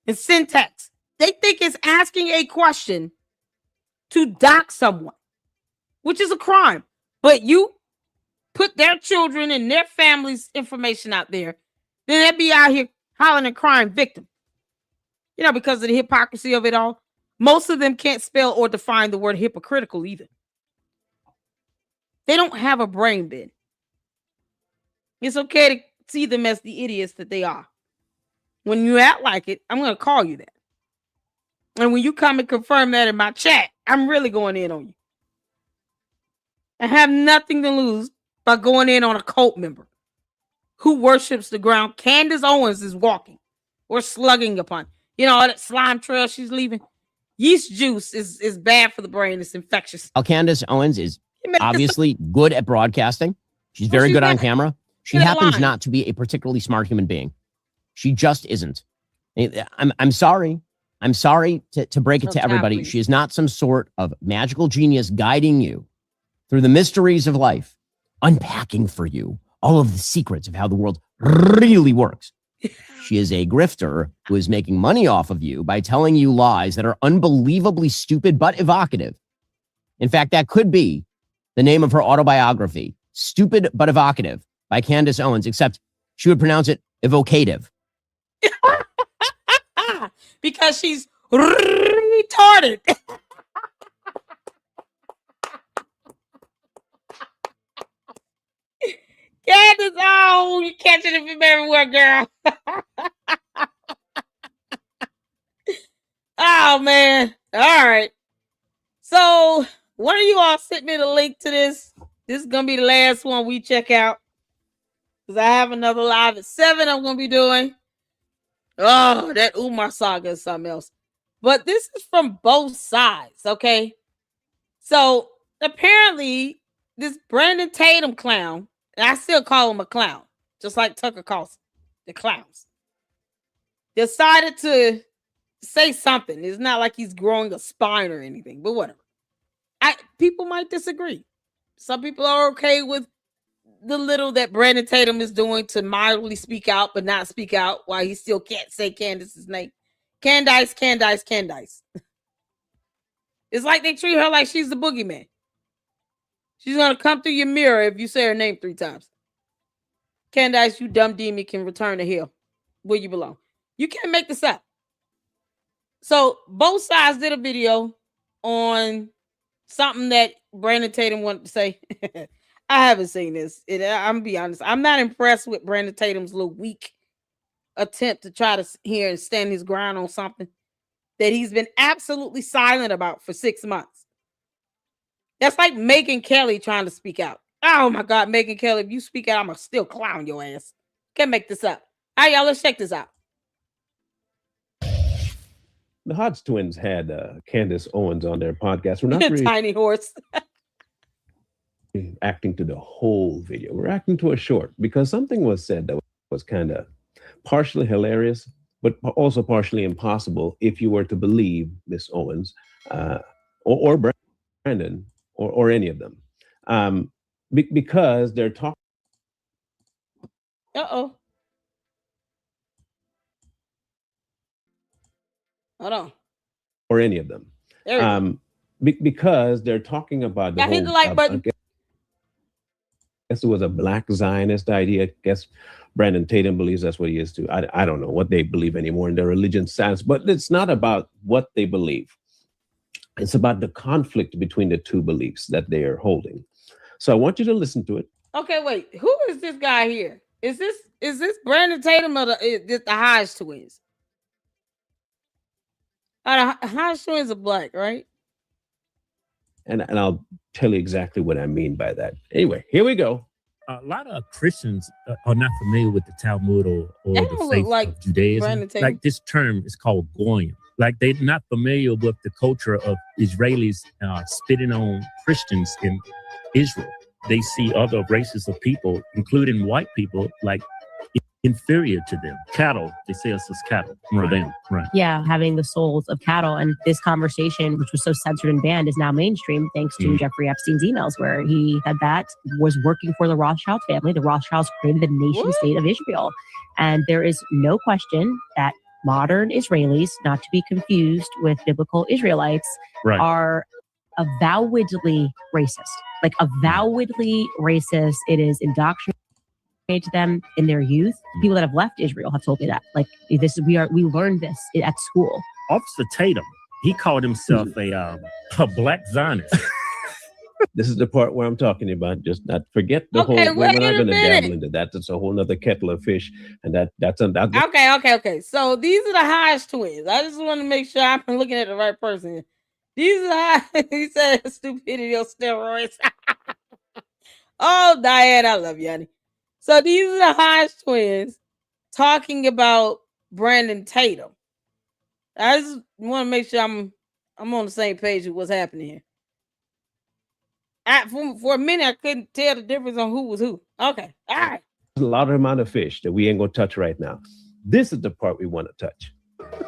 and syntax. They think it's asking a question to dox someone, which is a crime. But you put their children and their families' information out there, then they'd be out here hollering a crime victim. Because of the hypocrisy of it all. Most of them can't spell or define the word hypocritical either. They don't have a brain, Ben. It's okay to see them as the idiots that they are. When you act like it, I'm going to call you that. And when you come and confirm that in my chat, I'm really going in on you. I have nothing to lose by going in on a cult member who worships the ground Candace Owens is walking or slugging upon. All that slime trail she's leaving. Yeast juice is bad for the brain. It's infectious. Candace Owens is obviously good at broadcasting. She's very good on not. camera. She She's happens lying. not to be a particularly smart human being. She just isn't. I'm sorry. I'm sorry to break it to everybody. She is not some sort of magical genius guiding you through the mysteries of life, unpacking for you all of the secrets of how the world really works. She is a grifter who is making money off of you by telling you lies that are unbelievably stupid but evocative. In fact, that could be the name of her autobiography, Stupid But Evocative by Candace Owens, except she would pronounce it evocative. Because she's retarded. Candace, oh, you catching it from everywhere, girl. Oh, man. All right. So, one of you all sent me the link to this. This is going to be the last one we check out. Because I have another live at 7 I'm going to be doing. Oh, that Umar saga is something else. But this is from both sides, okay? So, apparently, this Brandon Tatum clown, and I still call him a clown, just like Tucker calls the clowns, decided to say something. It's not like he's growing a spine or anything, but whatever. People might disagree. Some people are okay with the little that Brandon Tatum is doing to mildly speak out, but not speak out while he still can't say Candace's name. Candace. It's like they treat her like she's the boogeyman. She's going to come through your mirror if you say her name 3 times. Candace, you dumb demon, can return to hell where you belong. You can't make this up. So both sides did a video on something that Brandon Tatum wanted to say. I haven't seen this. I'm going to be honest. I'm not impressed with Brandon Tatum's little weak attempt to try to hear and stand his ground on something that he's been absolutely silent about for 6 months. That's like Megyn Kelly trying to speak out. Oh my God, Megyn Kelly, if you speak out, I'm going to still clown your ass. Can't make this up. All right, y'all, let's check this out. The Hodge twins had Candace Owens on their podcast. We're not really Tiny horse. acting to the whole video. We're acting to a short because something was said that was kind of partially hilarious, but also partially impossible if you were to believe Miss Owens or Brandon or any of them. Because they're talking. Uh-oh. Hold on. Or any of them. Because they're talking about the whole, hit the like button. I guess it was a black Zionist idea. I guess Brandon Tatum believes that's what he is too. I don't know what they believe anymore in their religion sense, but it's not about what they believe. It's about the conflict between the two beliefs that they are holding. So I want you to listen to it. Okay, wait. Who is this guy here? Is this Brandon Tatum or the Hodge twins? The Hodge twins are black, right? And I'll tell you exactly what I mean by that. Anyway, here we go. A lot of Christians are not familiar with the Talmud or the faith of Judaism. Like this term is called goyim. Like they're not familiar with the culture of Israelis spitting on Christians in Israel. They see other races of people, including white people, like inferior to them. Cattle, they say us as cattle for them. Right. Yeah, having the souls of cattle. And this conversation, which was so censored and banned, is now mainstream thanks to Jeffrey Epstein's emails, where he said that was working for the Rothschild family. The Rothschilds created the nation state of Israel. And there is no question that modern Israelis, not to be confused with biblical Israelites, are avowedly racist. Like avowedly racist. It is indoctrinated to them in their youth. People that have left Israel have told me that. Like this, we learned this at school. Officer Tatum, he called himself a black Zionist. This is the part where I'm talking about. Just not forget the whole. We're not going to dabble into that. That's a whole nother kettle of fish, and that's Okay. So these are the Hodge twins. I just want to make sure I'm looking at the right person. These are he said stupidity on steroids. Oh, Diane, I love you, honey. So these are the Hodge twins talking about Brandon Tatum. I just want to make sure I'm on the same page with what's happening here. For a minute, I couldn't tell the difference on who was who. Okay. All right. There's a lot of amount of fish that we ain't gonna touch right now. This is the part we want to touch.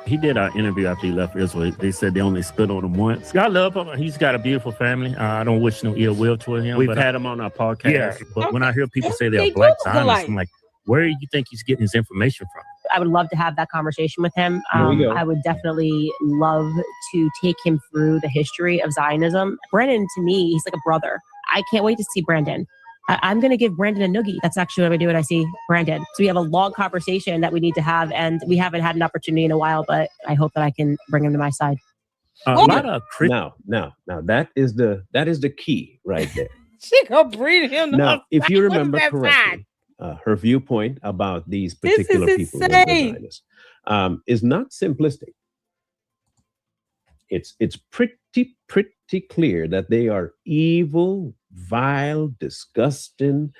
He did our interview after he left Israel. They said they only spit on him once. I love him. He's got a beautiful family. I don't wish no ill will toward him. We've had him on our podcast. Yeah, but when I hear people say they're black Zionists, I'm like, where do you think he's getting his information from? I would love to have that conversation with him. I would definitely love to take him through the history of Zionism. Brandon, to me, he's like a brother. I can't wait to see Brandon. I'm going to give Brandon a noogie. That's actually what I do when I see Brandon. So we have a long conversation that we need to have, and we haven't had an opportunity in a while, but I hope that I can bring him to my side. Now, that is the key right there. She gonna breed him. Now, if you remember correctly, her viewpoint about these particular people is not simplistic. It's pretty clear that they are evil, vile, disgusting,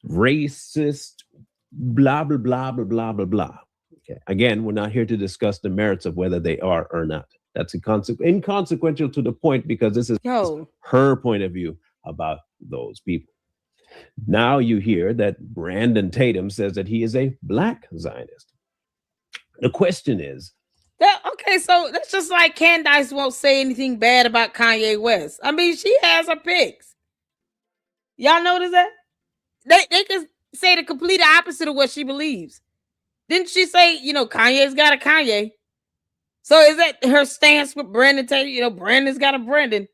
racist, blah blah blah blah blah blah blah. Okay. Again, we're not here to discuss the merits of whether they are or not. That's inconsequential to the point, because this is her point of view about those people. Now you hear that Brandon Tatum says that he is a black Zionist. The question is, okay, so that's just like Candace won't say anything bad about Kanye West. I mean, she has her picks. Y'all notice that? They can say the complete opposite of what she believes. Didn't she say, Kanye's got a Kanye? So is that her stance with Brandon Tatum? Brandon's got a Brandon.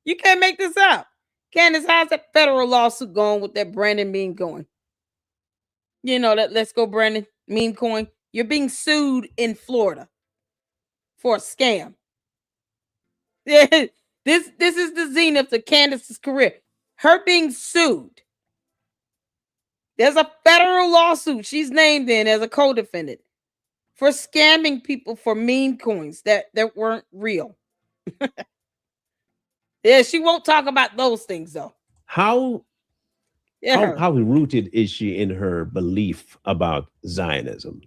You can't make this up. Candace, how's that federal lawsuit going with that Brandon meme going? That Let's Go Brandon meme coin. You're being sued in Florida for a scam. Yeah, this is the zenith of Candace's career. Her being sued. There's a federal lawsuit she's named in as a co-defendant for scamming people for meme coins that weren't real. Yeah, she won't talk about those things though. How rooted is she in her belief about Zionism,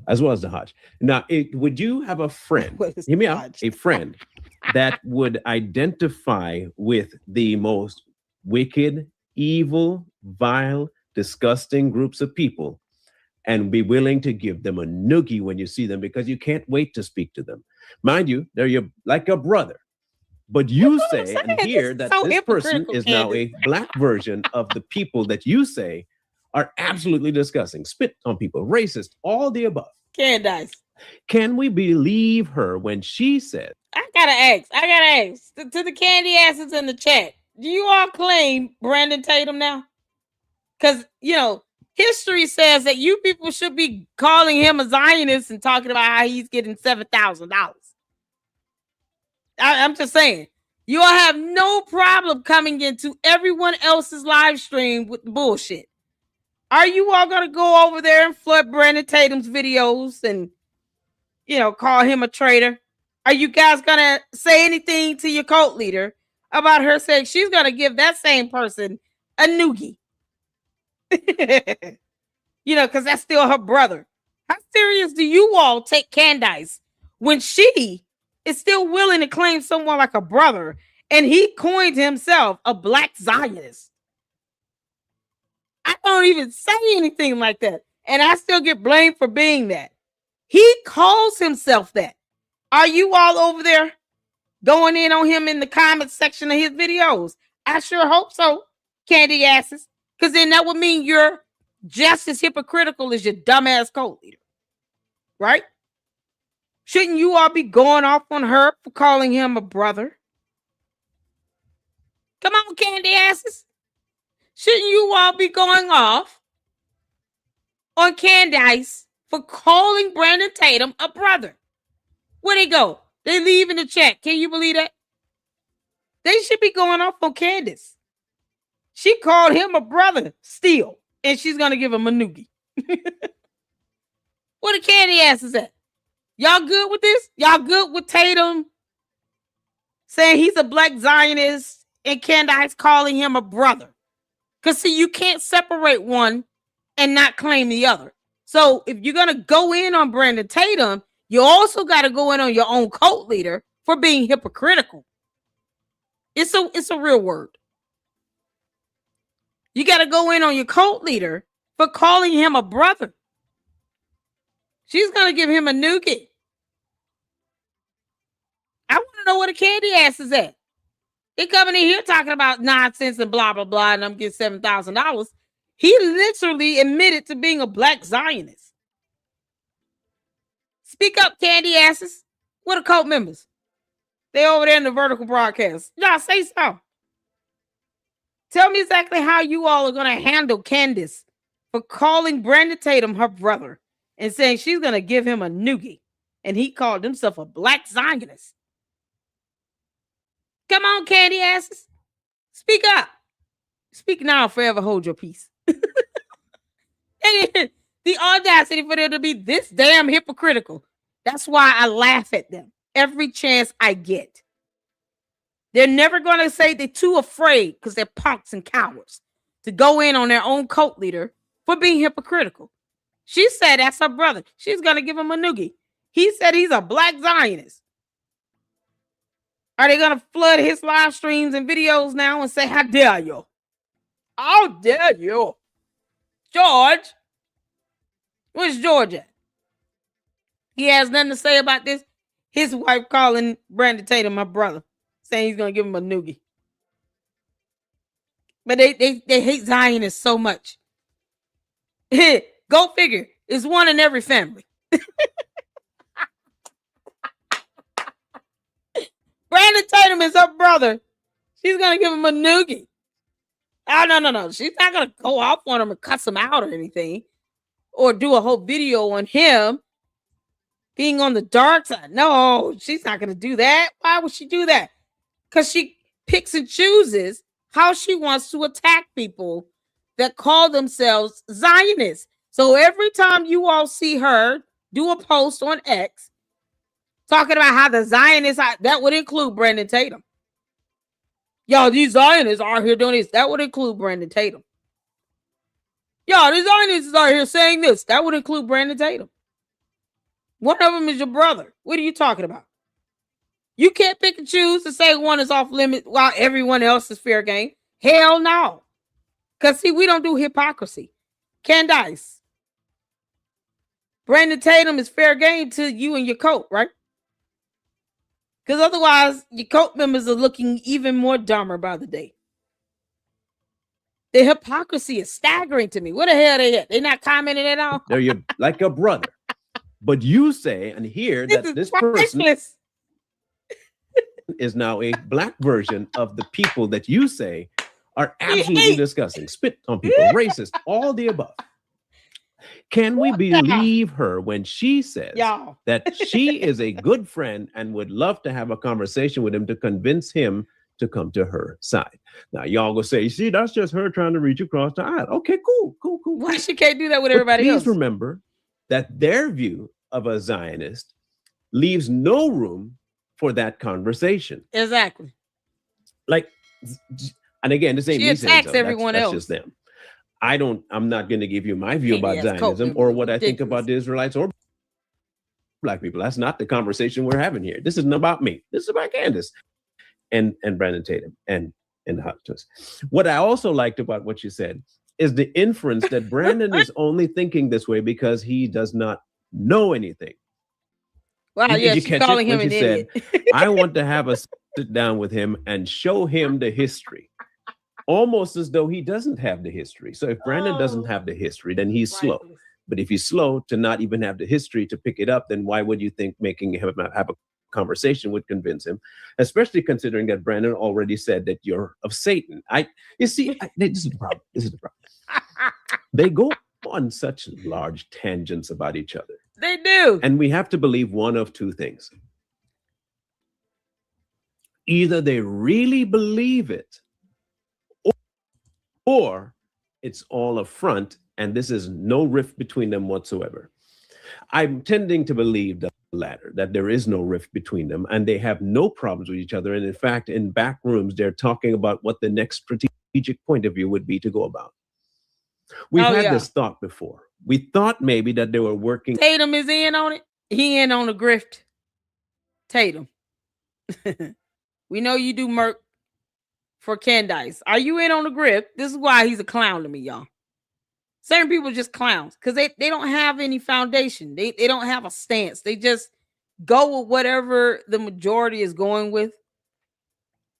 as well as the Hajj? Now, would you have a friend, hear me out, a friend that would identify with the most wicked, evil, vile, disgusting groups of people and be willing to give them a noogie when you see them because you can't wait to speak to them? Mind you, they're like a brother. But you say and hear that this person is now a black version of the people that you say are absolutely disgusting, spit on people, racist, all the above. Candace. Can we believe her when she said, I gotta ask to the candy asses in the chat, do you all claim Brandon Tatum now? Because, history says that you people should be calling him a Zionist and talking about how he's getting $7,000. I'm just saying, you all have no problem coming into everyone else's live stream with the bullshit. Are you all going to go over there and flood Brandon Tatum's videos and, call him a traitor? Are you guys going to say anything to your cult leader about her saying she's going to give that same person a noogie? Because that's still her brother. How serious do you all take Candace when she is still willing to claim someone like a brother, and he coined himself a black Zionist? I don't even say anything like that, and I still get blamed for being that. He calls himself that. Are you all over there going in on him in the comments section of his videos? I sure hope so, candy asses, because then that would mean you're just as hypocritical as your dumbass cult leader, right? Shouldn't you all be going off on her for calling him a brother? Come on, candy asses. Shouldn't you all be going off on Candace for calling Brandon Tatum a brother? Where'd he go? They leave in the chat. Can you believe that? They should be going off on Candace. She called him a brother still, and she's going to give him a noogie. Where the candy asses at? Y'all good with this? Y'all good with Tatum saying he's a black Zionist and Candace calling him a brother? Because, see, you can't separate one and not claim the other. So if you're going to go in on Brandon Tatum, you also got to go in on your own cult leader for being hypocritical. It's a real word. You got to go in on your cult leader for calling him a brother. She's going to give him a noogie. I want to know where the candy ass is at. They coming in here talking about nonsense and blah, blah, blah, and I'm getting $7,000. He literally admitted to being a black Zionist. Speak up, candy asses. What are cult members? They over there in the vertical broadcast. Y'all say so. Tell me exactly how you all are going to handle Candace for calling Brandon Tatum her brother and saying she's going to give him a noogie. And he called himself a black Zionist. Come on, candy asses. Speak up. Speak now, forever hold your peace. The audacity for them to be this damn hypocritical. That's why I laugh at them every chance I get. They're never going to say they're too afraid because they're punks and cowards to go in on their own cult leader for being hypocritical. She said that's her brother. She's going to give him a noogie. He said he's a black Zionist. Are they going to flood his live streams and videos now and say, how dare you? How dare you? George? Where's George at? He has nothing to say about this. His wife calling Brandon Tatum my brother, saying he's going to give him a noogie. But they hate Zionists so much. Go figure. It's one in every family. Brandon Tatum is her brother. She's going to give him a noogie. Oh, no. She's not going to go off on him and cuss him out or anything. Or do a whole video on him being on the dark side. No, she's not going to do that. Why would she do that? Because she picks and chooses how she wants to attack people that call themselves Zionists. So every time you all see her do a post on X talking about how the Zionists, that would include Brandon Tatum. Yo, these Zionists are here doing this. That would include Brandon Tatum. Yo, these Zionists are here saying this. That would include Brandon Tatum. One of them is your brother. What are you talking about? You can't pick and choose to say one is off limit while everyone else is fair game. Hell no. Because, see, we don't do hypocrisy. Candace. Brandon Tatum is fair game to you and your cult, right? Because otherwise, your cult members are looking even more dumber by the day. The hypocrisy is staggering to me. What the hell are they at? They're not commenting at all? They're like a brother. But you say and hear that this person is now a black version of the people that you say are absolutely disgusting, spit on people, racist, all the above. Can we believe her when she says that she is a good friend and would love to have a conversation with him to convince him to come to her side? Now, y'all gonna say, see, that's just her trying to reach across the aisle. Okay, cool. Why she can't do that with everybody else? Please remember that their view of a Zionist leaves no room for that conversation. Exactly. Like, and again, this ain't she me attacks saying so. everyone that's else. Just them. I'm not going to give you my view about Zionism or what I think about the Israelites or black people. That's not the conversation we're having here. This isn't about me. This is about Candace and Brandon Tatum and the Hot Toast. What I also liked about what you said is the inference that Brandon is only thinking this way because he does not know anything. Wow, yeah, she's calling him an idiot. I want to have a sit down with him and show him the history. Almost as though he doesn't have the history. So if Brandon doesn't have the history, then he's slow. But if he's slow to not even have the history to pick it up, then why would you think making him have a conversation would convince him? Especially considering that Brandon already said that you're of Satan. This is the problem. They go on such large tangents about each other. They do. And we have to believe one of two things. Either they really believe it, or it's all a front, and this is no rift between them whatsoever. I'm tending to believe the latter, that there is no rift between them, and they have no problems with each other. And in fact, in back rooms, they're talking about what the next strategic point of view would be to go about. We've had this thought before. We thought maybe that they were working. Tatum is in on it. He in on the grift. Tatum. We know you do Merc for Candace. Are you in on the grip? This is why he's a clown to me, y'all. Certain people are just clowns because they don't have any foundation. They don't have a stance. They just go with whatever the majority is going with.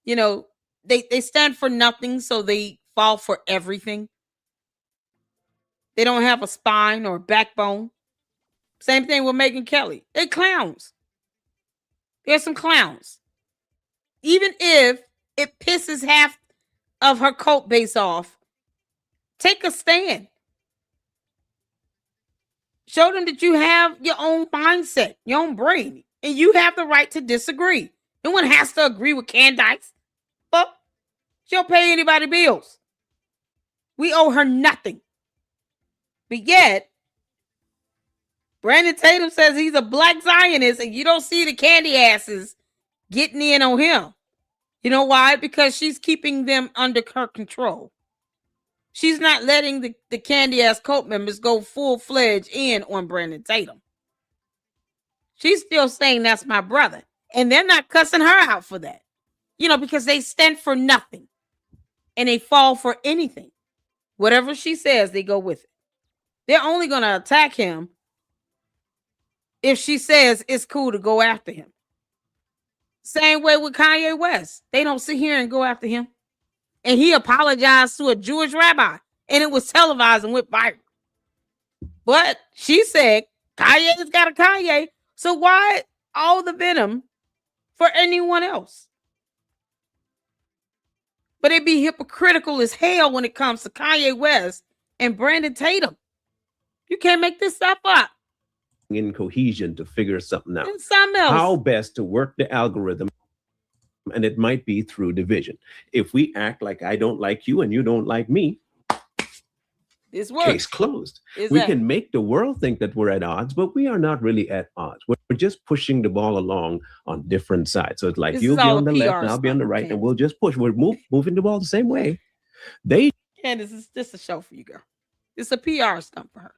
You know, they stand for nothing, so they fall for everything. They don't have a spine or a backbone. Same thing with Megyn Kelly. They clowns. There's some clowns. Even if it pisses half of her cult base off, take a stand. Show them that you have your own mindset, your own brain, and you have the right to disagree. No one has to agree with Candace. But she don't pay anybody bills. We owe her nothing. But yet, Brandon Tatum says he's a black Zionist, and you don't see the candy asses getting in on him. You know why? Because she's keeping them under her control. She's not letting the candy ass cult members go full-fledged in on Brandon Tatum. She's still saying that's my brother. And they're not cussing her out for that. You know, because they stand for nothing. And they fall for anything. Whatever she says, they go with it. They're only going to attack him if she says it's cool to go after him. Same way with Kanye West. They don't sit here and go after him. And he apologized to a Jewish rabbi. And it was televised and went viral. But she said, Kanye's got a Kanye. So why all the venom for anyone else? But it'd be hypocritical as hell when it comes to Kanye West and Brandon Tatum. You can't make this stuff up. In cohesion to figure something out. It's something else. How best to work the algorithm, and it might be through division. If we act like I don't like you and you don't like me, this works. Case closed. We can make the world think that we're at odds, but we are not really at odds. We're just pushing the ball along on different sides. So it's like you'll be on the left and I'll be on the right, and we'll just push. We're moving the ball the same way. Candace, is this a show for you, girl? It's a PR stunt for her.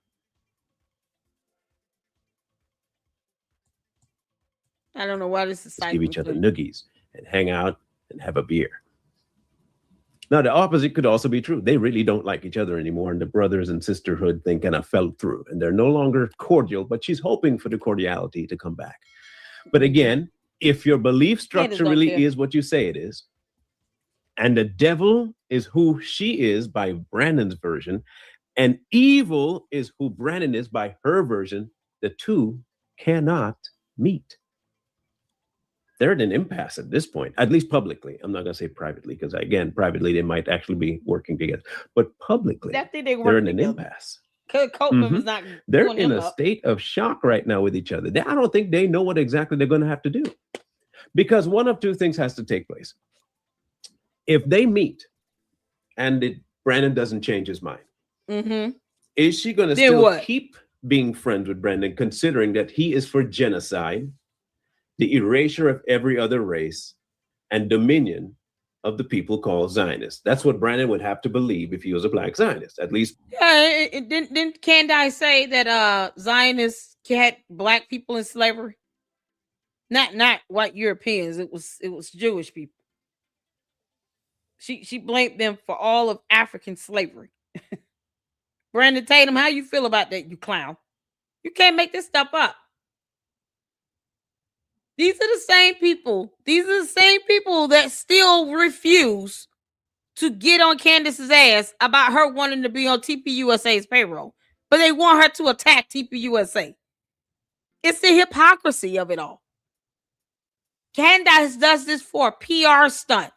I don't know why this is. Give each other noogies and hang out and have a beer. Now, the opposite could also be true. They really don't like each other anymore, and the brothers and sisterhood thing kind of fell through, and they're no longer cordial, but she's hoping for the cordiality to come back. But again, if your belief structure really is what you say it is, and the devil is who she is by Brandon's version, and evil is who Brandon is by her version, the two cannot meet. They're at an impasse at this point, at least publicly. I'm not going to say privately, because again, privately, they might actually be working together. But publicly, they're in an impasse. They're in a state of shock right now with each other. I don't think they know what exactly they're going to have to do. Because one of two things has to take place. If they meet and Brandon doesn't change his mind, is she going to still keep being friends with Brandon, considering that he is for genocide, the erasure of every other race, and dominion of the people called Zionists? That's what Brandon would have to believe if he was a black Zionist, at least. Yeah, didn't Candace say that Zionists had black people in slavery? Not white Europeans. It was Jewish people. She blamed them for all of African slavery. Brandon Tatum, how you feel about that, you clown? You can't make this stuff up. These are the same people. These are the same people that still refuse to get on Candace's ass about her wanting to be on TPUSA's payroll. But they want her to attack TPUSA. It's the hypocrisy of it all. Candace does this for a PR stunt.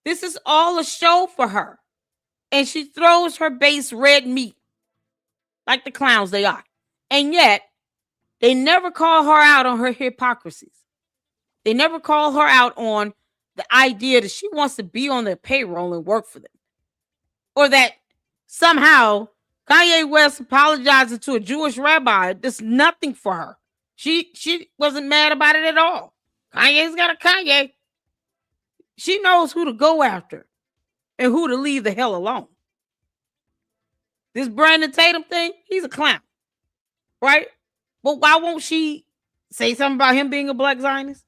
This is all a show for her. And she throws her base red meat like the clowns they are. And yet, they never call her out on her hypocrisies. They never call her out on the idea that she wants to be on their payroll and work for them. Or that somehow Kanye West apologizing to a Jewish rabbi, that's nothing for her. She wasn't mad about it at all. Kanye's got a Kanye. She knows who to go after and who to leave the hell alone. This Brandon Tatum thing, he's a clown. Right? But why won't she say something about him being a black Zionist?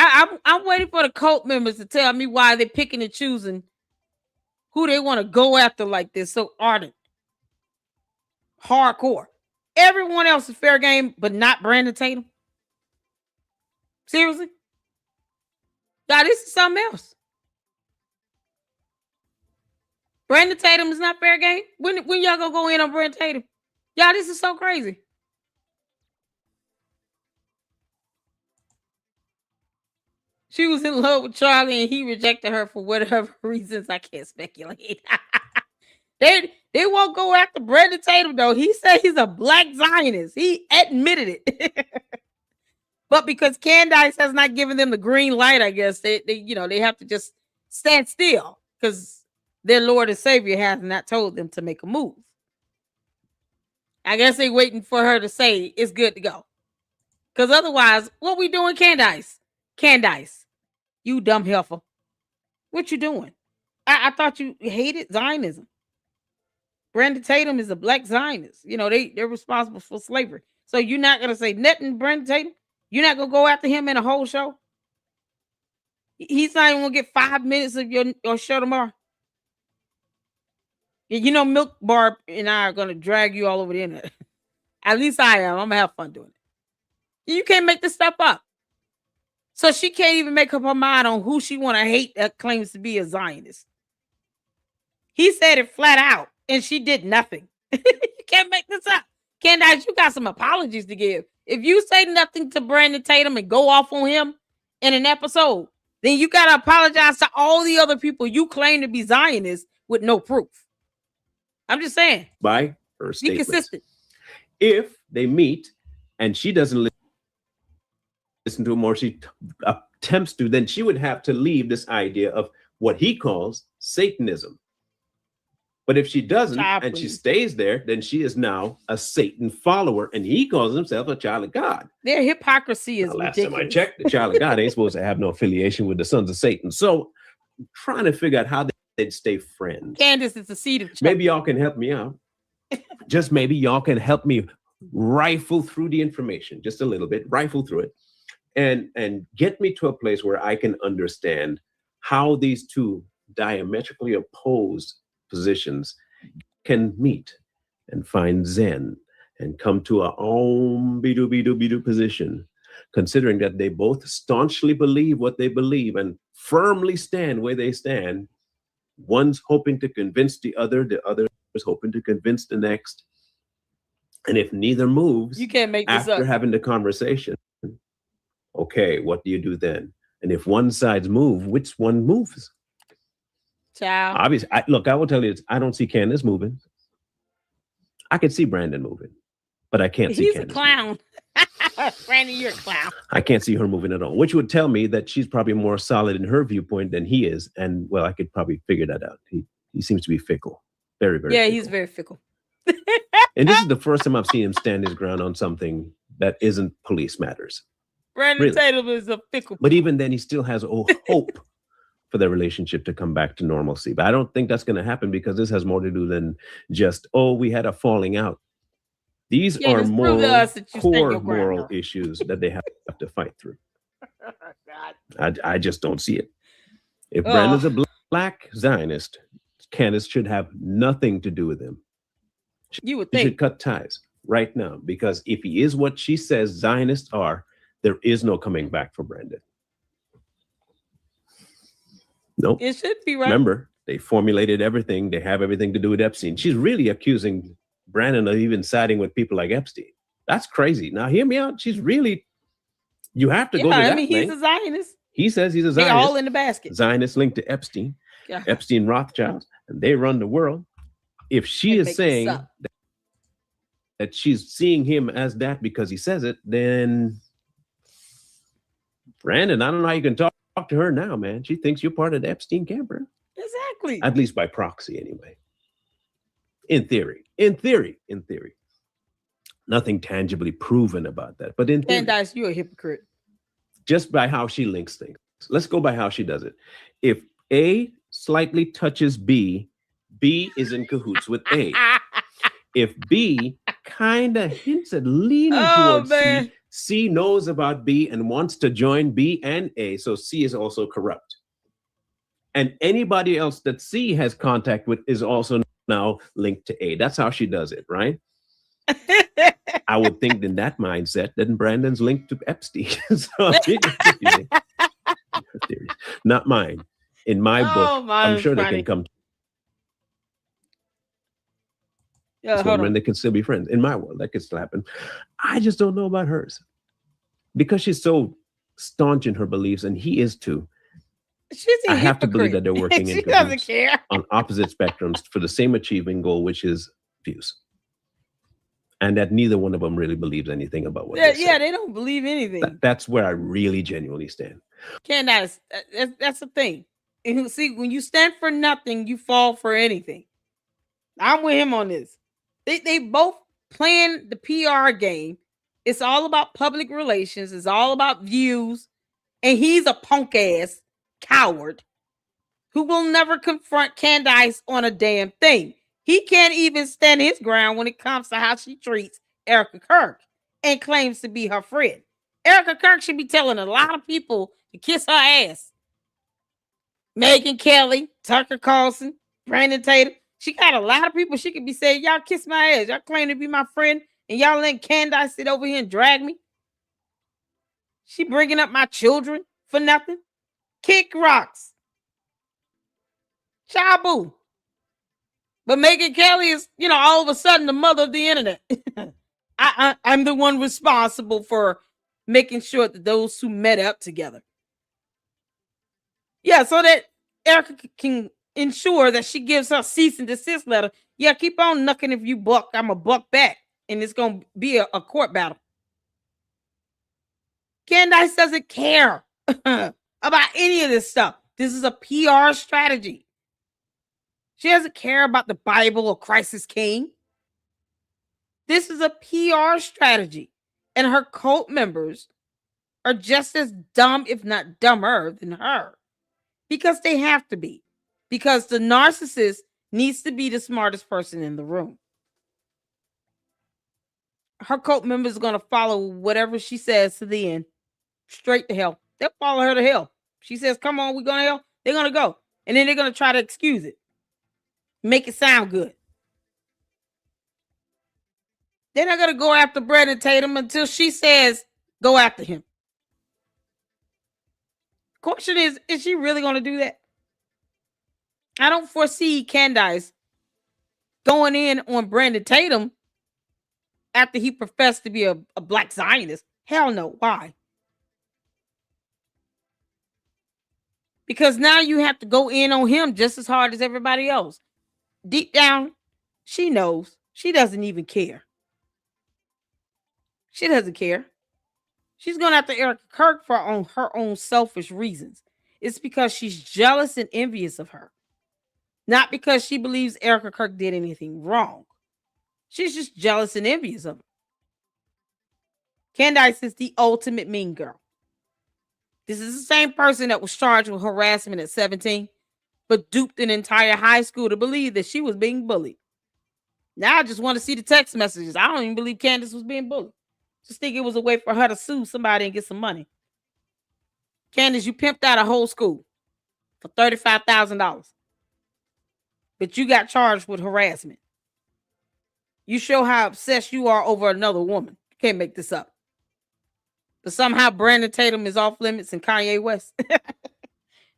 I'm waiting for the cult members to tell me why they're picking and choosing who they want to go after like this, so ardent, hardcore. Everyone else is fair game, but not Brandon Tatum. Seriously? God, this is something else. Brandon Tatum is not fair game? When y'all gonna go in on Brandon Tatum? Y'all, this is so crazy. She was in love with Charlie and he rejected her for whatever reasons. I can't speculate. They won't go after Brandon Tatum, though. He said he's a black Zionist. He admitted it. But because Candace has not given them the green light, I guess they have to just stand still because their Lord and Savior has not told them to make a move. I guess they're waiting for her to say it's good to go. Because otherwise, what we doing, Candace? Candace, you dumb heifer. What you doing? I thought you hated Zionism. Brandon Tatum is a black Zionist. They're responsible for slavery. So you're not going to say nothing, Brandon Tatum? You're not going to go after him in a whole show? He's not even going to get 5 minutes of your show tomorrow? You Milk Bar and I are going to drag you all over the internet. At least I am. I'm going to have fun doing it. You can't make this stuff up. So she can't even make up her mind on who she want to hate that claims to be a Zionist. He said it flat out, and she did nothing. You can't make this up. Candace, you got some apologies to give. If you say nothing to Brandon Tatum and go off on him in an episode, then you got to apologize to all the other people you claim to be Zionists with no proof. I'm just saying. By her statement. Be consistent. If they meet and she doesn't listen to him or she attempts to, then she would have to leave this idea of what he calls Satanism. But if she doesn't and she stays there, then she is now a Satan follower, and he calls himself a child of God. Their hypocrisy is last ridiculous. time I checked, the child of God ain't supposed to have no affiliation with the sons of Satan. So I'm trying to figure out how they'd stay friends. Candace is the seed of Chuck. Maybe y'all can help me out. Just maybe y'all can help me rifle through the information just a little bit, rifle through it, and get me to a place where I can understand how these two diametrically opposed positions can meet and find Zen and come to a bidu position, considering that they both staunchly believe what they believe and firmly stand where they stand. One's hoping to convince the other is hoping to convince the next. And if neither moves, you can't make this after up. having the conversation, okay, what do you do then? And if one side's move, which one moves? Child. Obviously, I will tell you, I don't see Candace moving. I could see Brandon moving, but I can't see Candace. He's a clown. Brandon, you're a clown. I can't see her moving at all, which would tell me that she's probably more solid in her viewpoint than he is. And well, I could probably figure that out. He seems to be fickle. Very, very Yeah, fickle. he's very fickle. And this is the first time I've seen him stand his ground on something that isn't police matters. Brandon Tatum is a fickle. But even then, he still has hope for their relationship to come back to normalcy. But I don't think that's going to happen because this has more to do than just, we had a falling out. These are core moral issues that they have to fight through. I just don't see it. If Brandon's a black Zionist, Candace should have nothing to do with him. You would She think. should cut ties right now, because if he is what she says Zionists are, there is no coming back for Brandon. Nope. It should be right. Remember, they formulated everything. They have everything to do with Epstein. She's really accusing Brandon of even siding with people like Epstein. That's crazy. Now, hear me out. She's really, you have to go to that he's thing. a Zionist. He says he's a They Zionist. all in the basket. Zionist linked to Epstein, Yeah. Epstein Rothschilds, and they run the world. If she is saying that she's seeing him as that because he says it, then Brandon, I don't know how you can talk to her now, man. She thinks you're part of the Epstein camper. Exactly. At least by proxy, anyway. In theory. Nothing tangibly proven about that. But in theory, Candace, you're a hypocrite. just by how she links things. Let's go by how she does it. If A slightly touches B, B is in cahoots with A. If B kind of hints at leaning towards C, C knows about B and wants to join B and A, so C is also corrupt. And anybody else that C has contact with is also now linked to A. That's how she does it, right? I would think in that mindset, then Brandon's linked to Epstein. So, not mine. In my book, I'm sure they can come. Yeah, hold on. They can still be friends. In my world, that could still happen. I just don't know about hers. Because she's so staunch in her beliefs, and he is too. I have to believe that they're working she doesn't care. on opposite spectrums for the same achieving goal, which is views. And that neither one of them really believes anything about what they say. They don't believe anything. That's where I really genuinely stand. Candace, that's the thing. And see, when you stand for nothing, you fall for anything. I'm with him on this. They both playing the PR game. It's all about public relations. It's all about views. And he's a punk ass coward who will never confront Candace on a damn thing. He can't even stand his ground when it comes to how she treats Erica Kirk and claims to be her friend. Erica Kirk should be telling a lot of people to kiss her ass. Megyn Kelly, Tucker Carlson, Brandon Tatum. She got a lot of people she could be saying, y'all kiss my ass. Y'all claim to be my friend and y'all let Candace sit over here and drag me. She bringing up my children for nothing. Kick rocks. Chabu. But Megyn Kelly is, all of a sudden the mother of the internet. I'm the one responsible for making sure that those two met up together. Yeah, so that Erica can ensure that she gives her cease and desist letter. Yeah, keep on knucking if you buck. I'm a buck back. And it's going to be a court battle. Candace doesn't care about any of this stuff. This is a PR strategy. She doesn't care about the Bible or Christ is King. This is a PR strategy. And her cult members are just as dumb, if not dumber, than her. Because they have to be. Because the narcissist needs to be the smartest person in the room. Her cult members are going to follow whatever she says to the end. Straight to hell. They'll follow her to hell. She says, come on, we're going to hell. They're going to go. And then they're going to try to excuse it. Make it sound good. They're not going to go after Brandon Tatum until she says, go after him. Question is she really going to do that? I don't foresee Candace going in on Brandon Tatum after he professed to be a black Zionist. Hell no. Why? Because now you have to go in on him just as hard as everybody else. Deep down, she knows. She doesn't even care. She doesn't care. She's going after Erica Kirk for her own selfish reasons. It's because she's jealous and envious of her. Not because she believes Erica Kirk did anything wrong. She's just jealous and envious of her. Candace is the ultimate mean girl. This is the same person that was charged with harassment at 17, but duped an entire high school to believe that she was being bullied. Now I just want to see the text messages. I don't even believe Candace was being bullied. Just think it was a way for her to sue somebody and get some money. Candace, you pimped out a whole school for $35,000. But you got charged with harassment. You show how obsessed you are over another woman. You can't make this up. But somehow Brandon Tatum is off limits and Kanye West.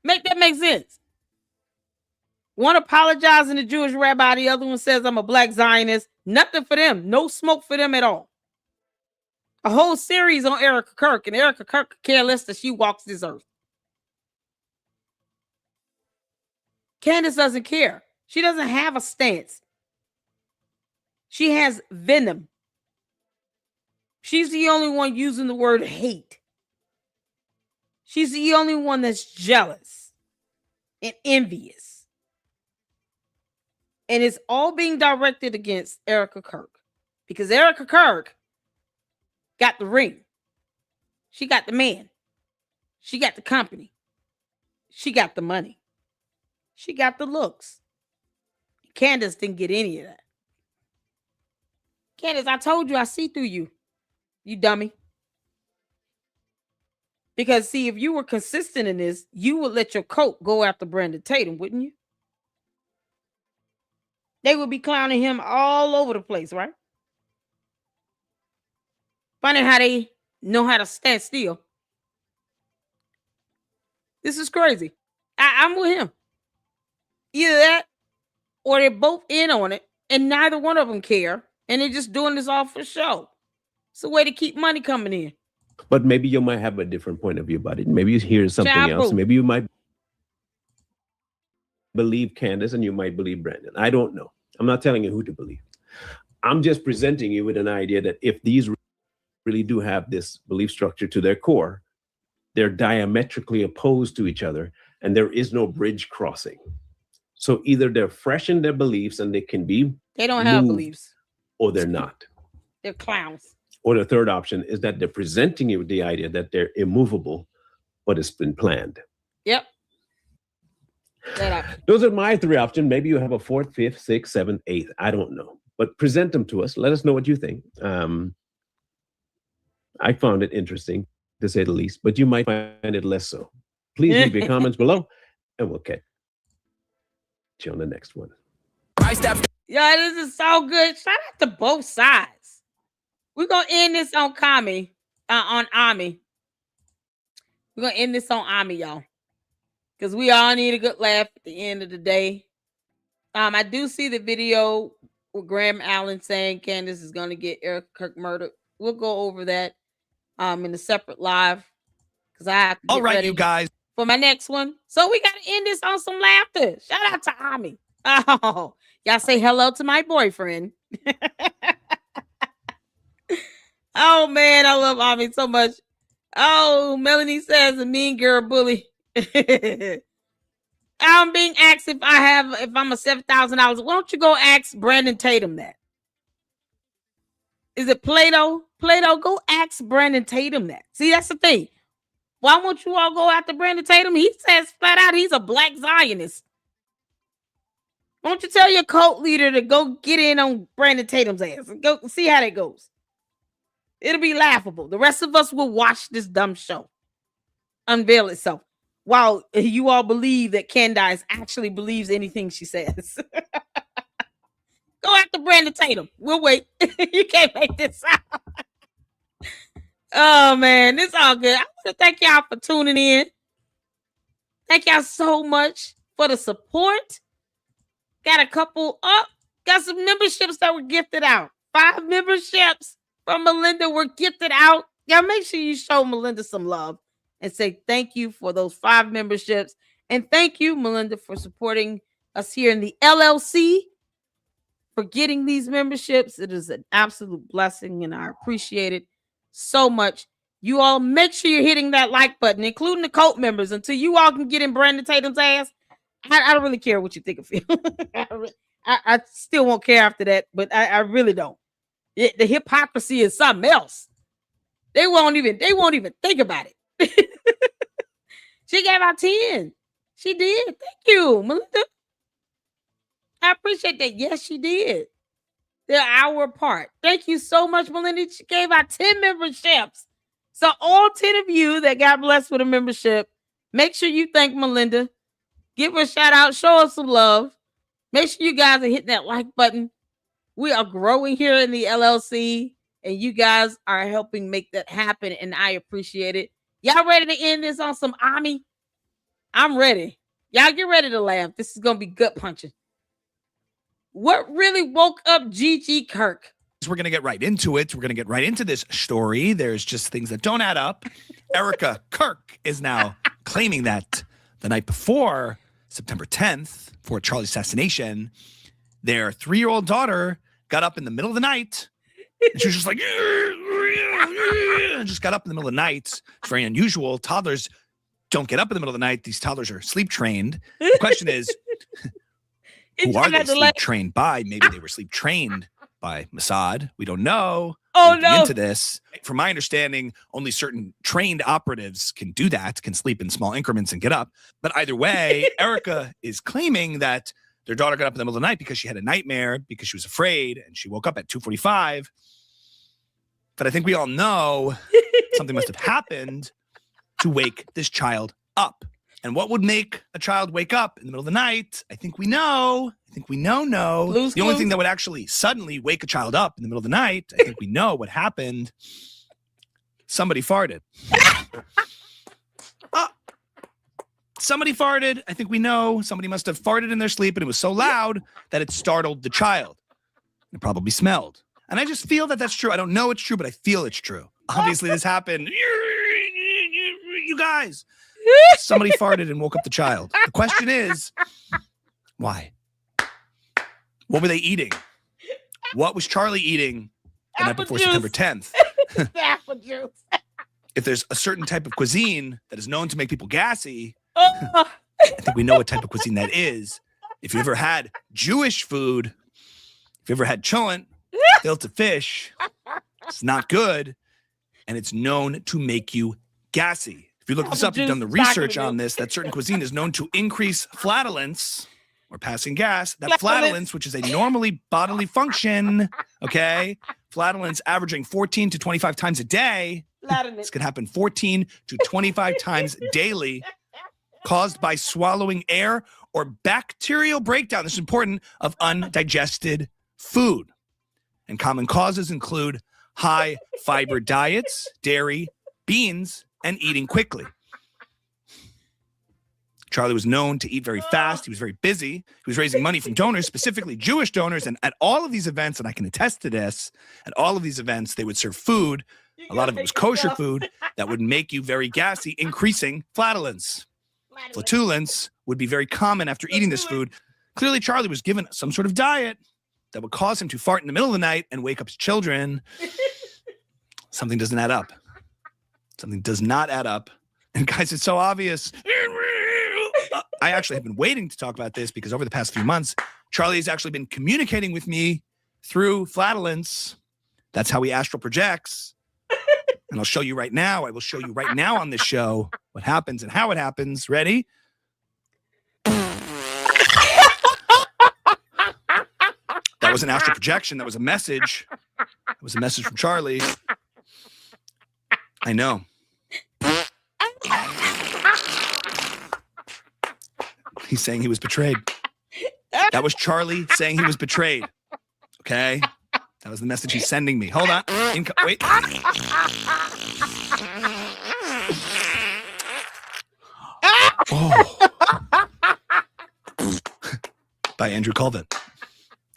Make that make sense. One apologizing to Jewish rabbi, the other one says I'm a black Zionist. Nothing for them. No smoke for them at all. A whole series on Erica Kirk, and Erica Kirk could care less that she walks this earth. Candace doesn't care. She doesn't have a stance. She has venom. She's the only one using the word hate. She's the only one that's jealous and envious. And it's all being directed against Erica Kirk. Because Erica Kirk got the ring. She got the man. She got the company. She got the money. She got the looks. Candace didn't get any of that. Candace, I told you I see through you. You dummy. Because see, if you were consistent in this, you would let your coat go after Brandon Tatum, wouldn't you? They would be clowning him all over the place, right? Funny how they know how to stand still. This is crazy. I'm with him. Either that or they're both in on it and neither one of them care. And they're just doing this all for show. It's a way to keep money coming in. But maybe you might have a different point of view about it. Maybe you hear something else. Maybe you might believe Candace and you might believe Brandon. I don't know. I'm not telling you who to believe. I'm just presenting you with an idea that if these really do have this belief structure to their core, they're diametrically opposed to each other and there is no bridge crossing. So either they're fresh in their beliefs and they can be They don't have beliefs. Or they're not. They're clowns. Or the third option is that they're presenting you with the idea that they're immovable, but it's been planned. Yep. That option. Those are my three options. Maybe you have a fourth, fifth, sixth, seventh, eighth. I don't know. But present them to us. Let us know what you think. I found it interesting, to say the least, but you might find it less so. Please leave your comments below, and we'll catch you on the next one. Yeah, this is so good. Shout out to both sides. We're gonna end this on on Ami. We're gonna end this on Ami, y'all, because we all need a good laugh at the end of the day. I do see the video with Graham Allen saying Candace is gonna get Eric Kirk murdered. We'll go over that in a separate live because I have to get ready you guys, for my next one. So we gotta end this on some laughter. Shout out to Ami. Oh, y'all say hello to my boyfriend. Oh man, I love Ami so much. Oh, Melanie says a mean girl bully. I'm being asked if I'm a $7,000. Why don't you go ask Brandon Tatum that? Is it Plato? Plato, go ask Brandon Tatum that. See, that's the thing. Why won't you all go after Brandon Tatum? He says flat out he's a black Zionist. Why don't you tell your cult leader to go get in on Brandon Tatum's ass and go see how that goes? It'll be laughable. The rest of us will watch this dumb show unveil itself while you all believe that Candace actually believes anything she says. Go after Brandon Tatum. We'll wait. You can't make this out. Oh, man. It's all good. I want to thank y'all for tuning in. Thank y'all so much for the support. Got a couple up. Got some memberships that were gifted out. 5 memberships from Melinda were gifted out. Y'all make sure you show Melinda some love and say thank you for those 5 memberships. And thank you, Melinda, for supporting us here in the LLC, for getting these memberships. It is an absolute blessing, and I appreciate it so much. You all make sure you're hitting that like button, including the cult members, until you all can get in Brandon Tatum's ass. I don't really care what you think of him. I still won't care after that, but I really don't. The hypocrisy is something else. They won't even think about it. She gave out 10. She did. Thank you, Melinda. I appreciate that. Yes, she did. They're our part. Thank you so much, Melinda. She gave out 10 memberships. So all 10 of you that got blessed with a membership, make sure you thank Melinda. Give her a shout out. Show us some love. Make sure you guys are hitting that like button. We are growing here in the LLC, and you guys are helping make that happen, and I appreciate it. Y'all ready to end this on some Ami? I'm ready. Y'all get ready to laugh. This is going to be gut punching. What really woke up Gigi Kirk? We're going to get right into it. We're going to get right into this story. There's just things that don't add up. Erica Kirk is now claiming that the night before, September 10th, for Charlie's assassination, their 3-year-old daughter got up in the middle of the night, and she was just like, just got up in the middle of the night. It's very unusual. Toddlers don't get up in the middle of the night. These toddlers are sleep trained. The question is, who are they sleep trained by? Maybe they were sleep trained by Mossad. We don't know. Oh, no. Into this. From my understanding, only certain trained operatives can do that, can sleep in small increments and get up. But either way, Erica is claiming that their daughter got up in the middle of the night because she had a nightmare, because she was afraid, and she woke up at 2:45. But I think we all know something must have happened to wake this child up. And what would make a child wake up in the middle of the night? I think we know. The only thing that would actually suddenly wake a child up in the middle of the night, I think we know what happened. Somebody farted. Somebody farted. I think we know. Somebody must have farted in their sleep, and it was so loud that it startled the child. It probably smelled. And I just feel that that's true. I don't know it's true, but I feel it's true. Obviously, this happened. You guys. Somebody farted and woke up the child. The question is, why? What were they eating? What was Charlie eating the night before September 10th? Apple juice. If there's a certain type of cuisine that is known to make people gassy, I think we know what type of cuisine that is. If you ever had Jewish food, if you ever had cholent, filter fish, it's not good, and it's known to make you gassy. If you look this up, you've done the research on this, that certain cuisine is known to increase flatulence or passing gas. That flatulence, which is a normally bodily function, okay? Flatulence averaging 14 to 25 times a day. This could happen 14 to 25 times daily, caused by swallowing air or bacterial breakdown, this is important, of undigested food. And common causes include high fiber diets, dairy, beans, and eating quickly. Charlie was known to eat very fast. He was very busy. He was raising money from donors, specifically Jewish donors. And at all of these events, and I can attest to this, at all of these events, they would serve food. A lot of it was kosher food that would make you very gassy, increasing flatulence. Flatulence would be very common after eating this food. Clearly, Charlie was given some sort of diet that would cause him to fart in the middle of the night and wake up his children. Something doesn't add up. Something does not add up. And guys, it's so obvious. I actually have been waiting to talk about this because over the past few months, Charlie has actually been communicating with me through flatulence. That's how he astral projects. And I'll show you right now. I will show you right now on this show what happens and how it happens. Ready? That was an astral projection. That was a message. It was a message from Charlie. I know. He's saying he was betrayed. That was Charlie saying he was betrayed. Okay? That was the message he's sending me. Hold on. Wait. Oh. By Andrew Colvin.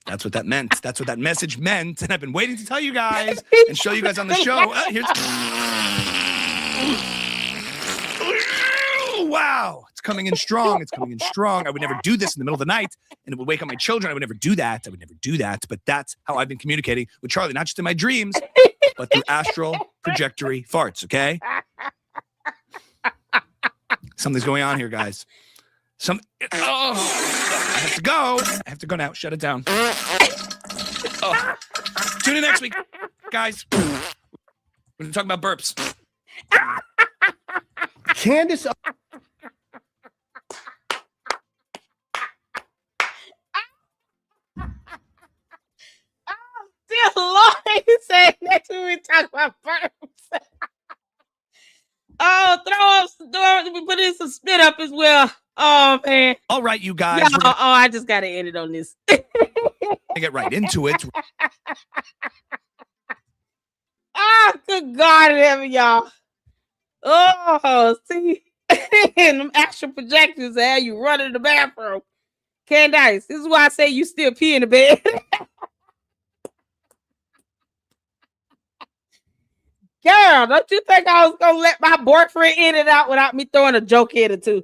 That's what that meant. That's what that message meant. And I've been waiting to tell you guys and show you guys on the show. Wow. It's coming in strong. It's coming in strong. I would never do this in the middle of the night and it would wake up my children. I would never do that. But that's how I've been communicating with Charlie, not just in my dreams, but through astral trajectory farts. Okay. Something's going on here, guys. I have to go. I have to go now. Shut it down. Oh. Tune in next week, guys. We're going to talk about burps. Candace. Dear Lord, he said next week we talk about burps. We put in some spit up as well. Oh man! All right, you guys. I just gotta end it on this. Get right into it. Good God in heaven, y'all. Oh, see, and them actual projections how you run in the bathroom. Candace, this is why I say you still pee in the bed. Girl, don't you think I was gonna let my boyfriend in and out without me throwing a joke in or two?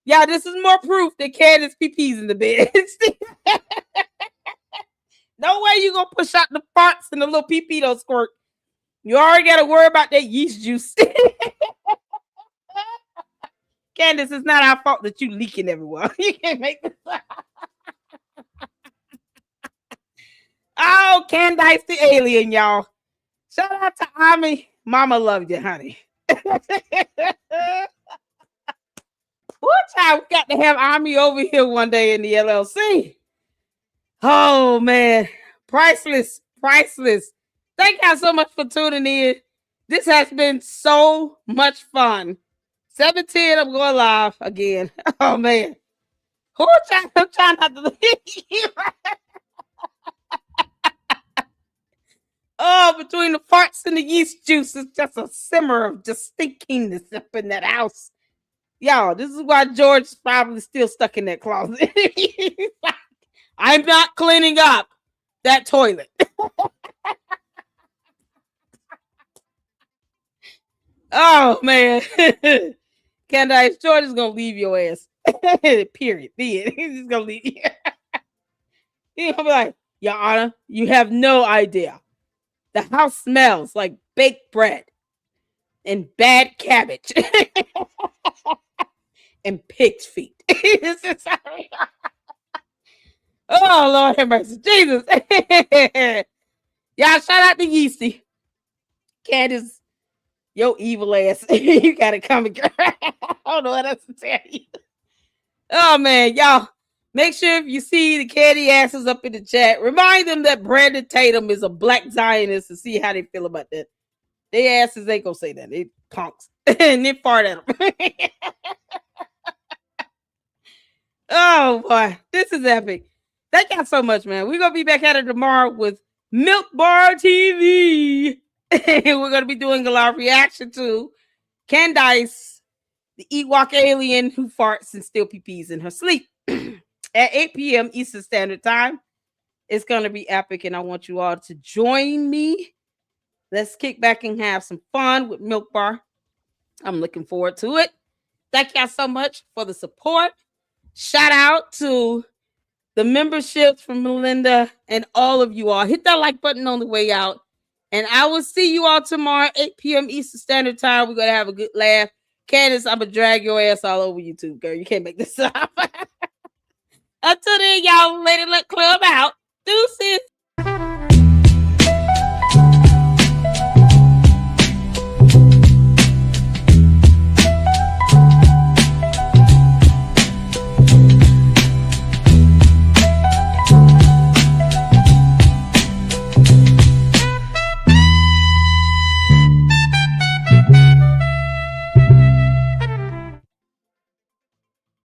Yeah, this is more proof that Candace pees in the bed. No way you gonna push out the farts and the little pee don't squirt. You already gotta worry about that yeast juice. Candace, it's not our fault that you leaking everywhere. You can't make this. Oh, Candace the alien, y'all. Shout out to Ami. Mama loved you, honey. What time we got to have Ami over here one day in the LLC? Oh man, priceless. Thank y'all so much for tuning in. This has been so much fun. 7:10, I'm going live again. Oh man. I'm trying not to leave. Oh, between the farts and the yeast juice, it's just a simmer of just stinkiness up in that house. Y'all, this is why George is probably still stuck in that closet. I'm not cleaning up that toilet. Oh man. Candace, George is gonna leave your ass. Period. He's just gonna leave you. He's gonna be like, Your Honor, you have no idea. The house smells like baked bread and bad cabbage and pig's feet. Oh, Lord have mercy. Jesus. Y'all, shout out to Yeasty. Candace, your evil ass. You got to come and I don't know what else to tell you. Oh, man. Y'all, make sure if you see the candy asses up in the chat, remind them that Brandon Tatum is a black Zionist and see how they feel about that. Their asses ain't gonna say that. They punks. And they fart at them. Oh, boy. This is epic. Thank y'all so much, man. We're going to be back at it tomorrow with Milk Bar TV. We're going to be doing a live reaction to Candace, the Ewok alien who farts and steal pee-pees in her sleep. At 8 p.m. Eastern Standard Time. It's going to be epic, and I want you all to join me. Let's kick back and have some fun with Milk Bar. I'm looking forward to it. Thank y'all so much for the support. Shout out to the memberships from Melinda and all of you all. Hit that like button on the way out. And I will see you all tomorrow, 8 p.m. Eastern Standard Time. We're going to have a good laugh. Candace, I'm going to drag your ass all over YouTube, girl. You can't make this up. Until then, y'all, Lady Luck Club out. Deuces.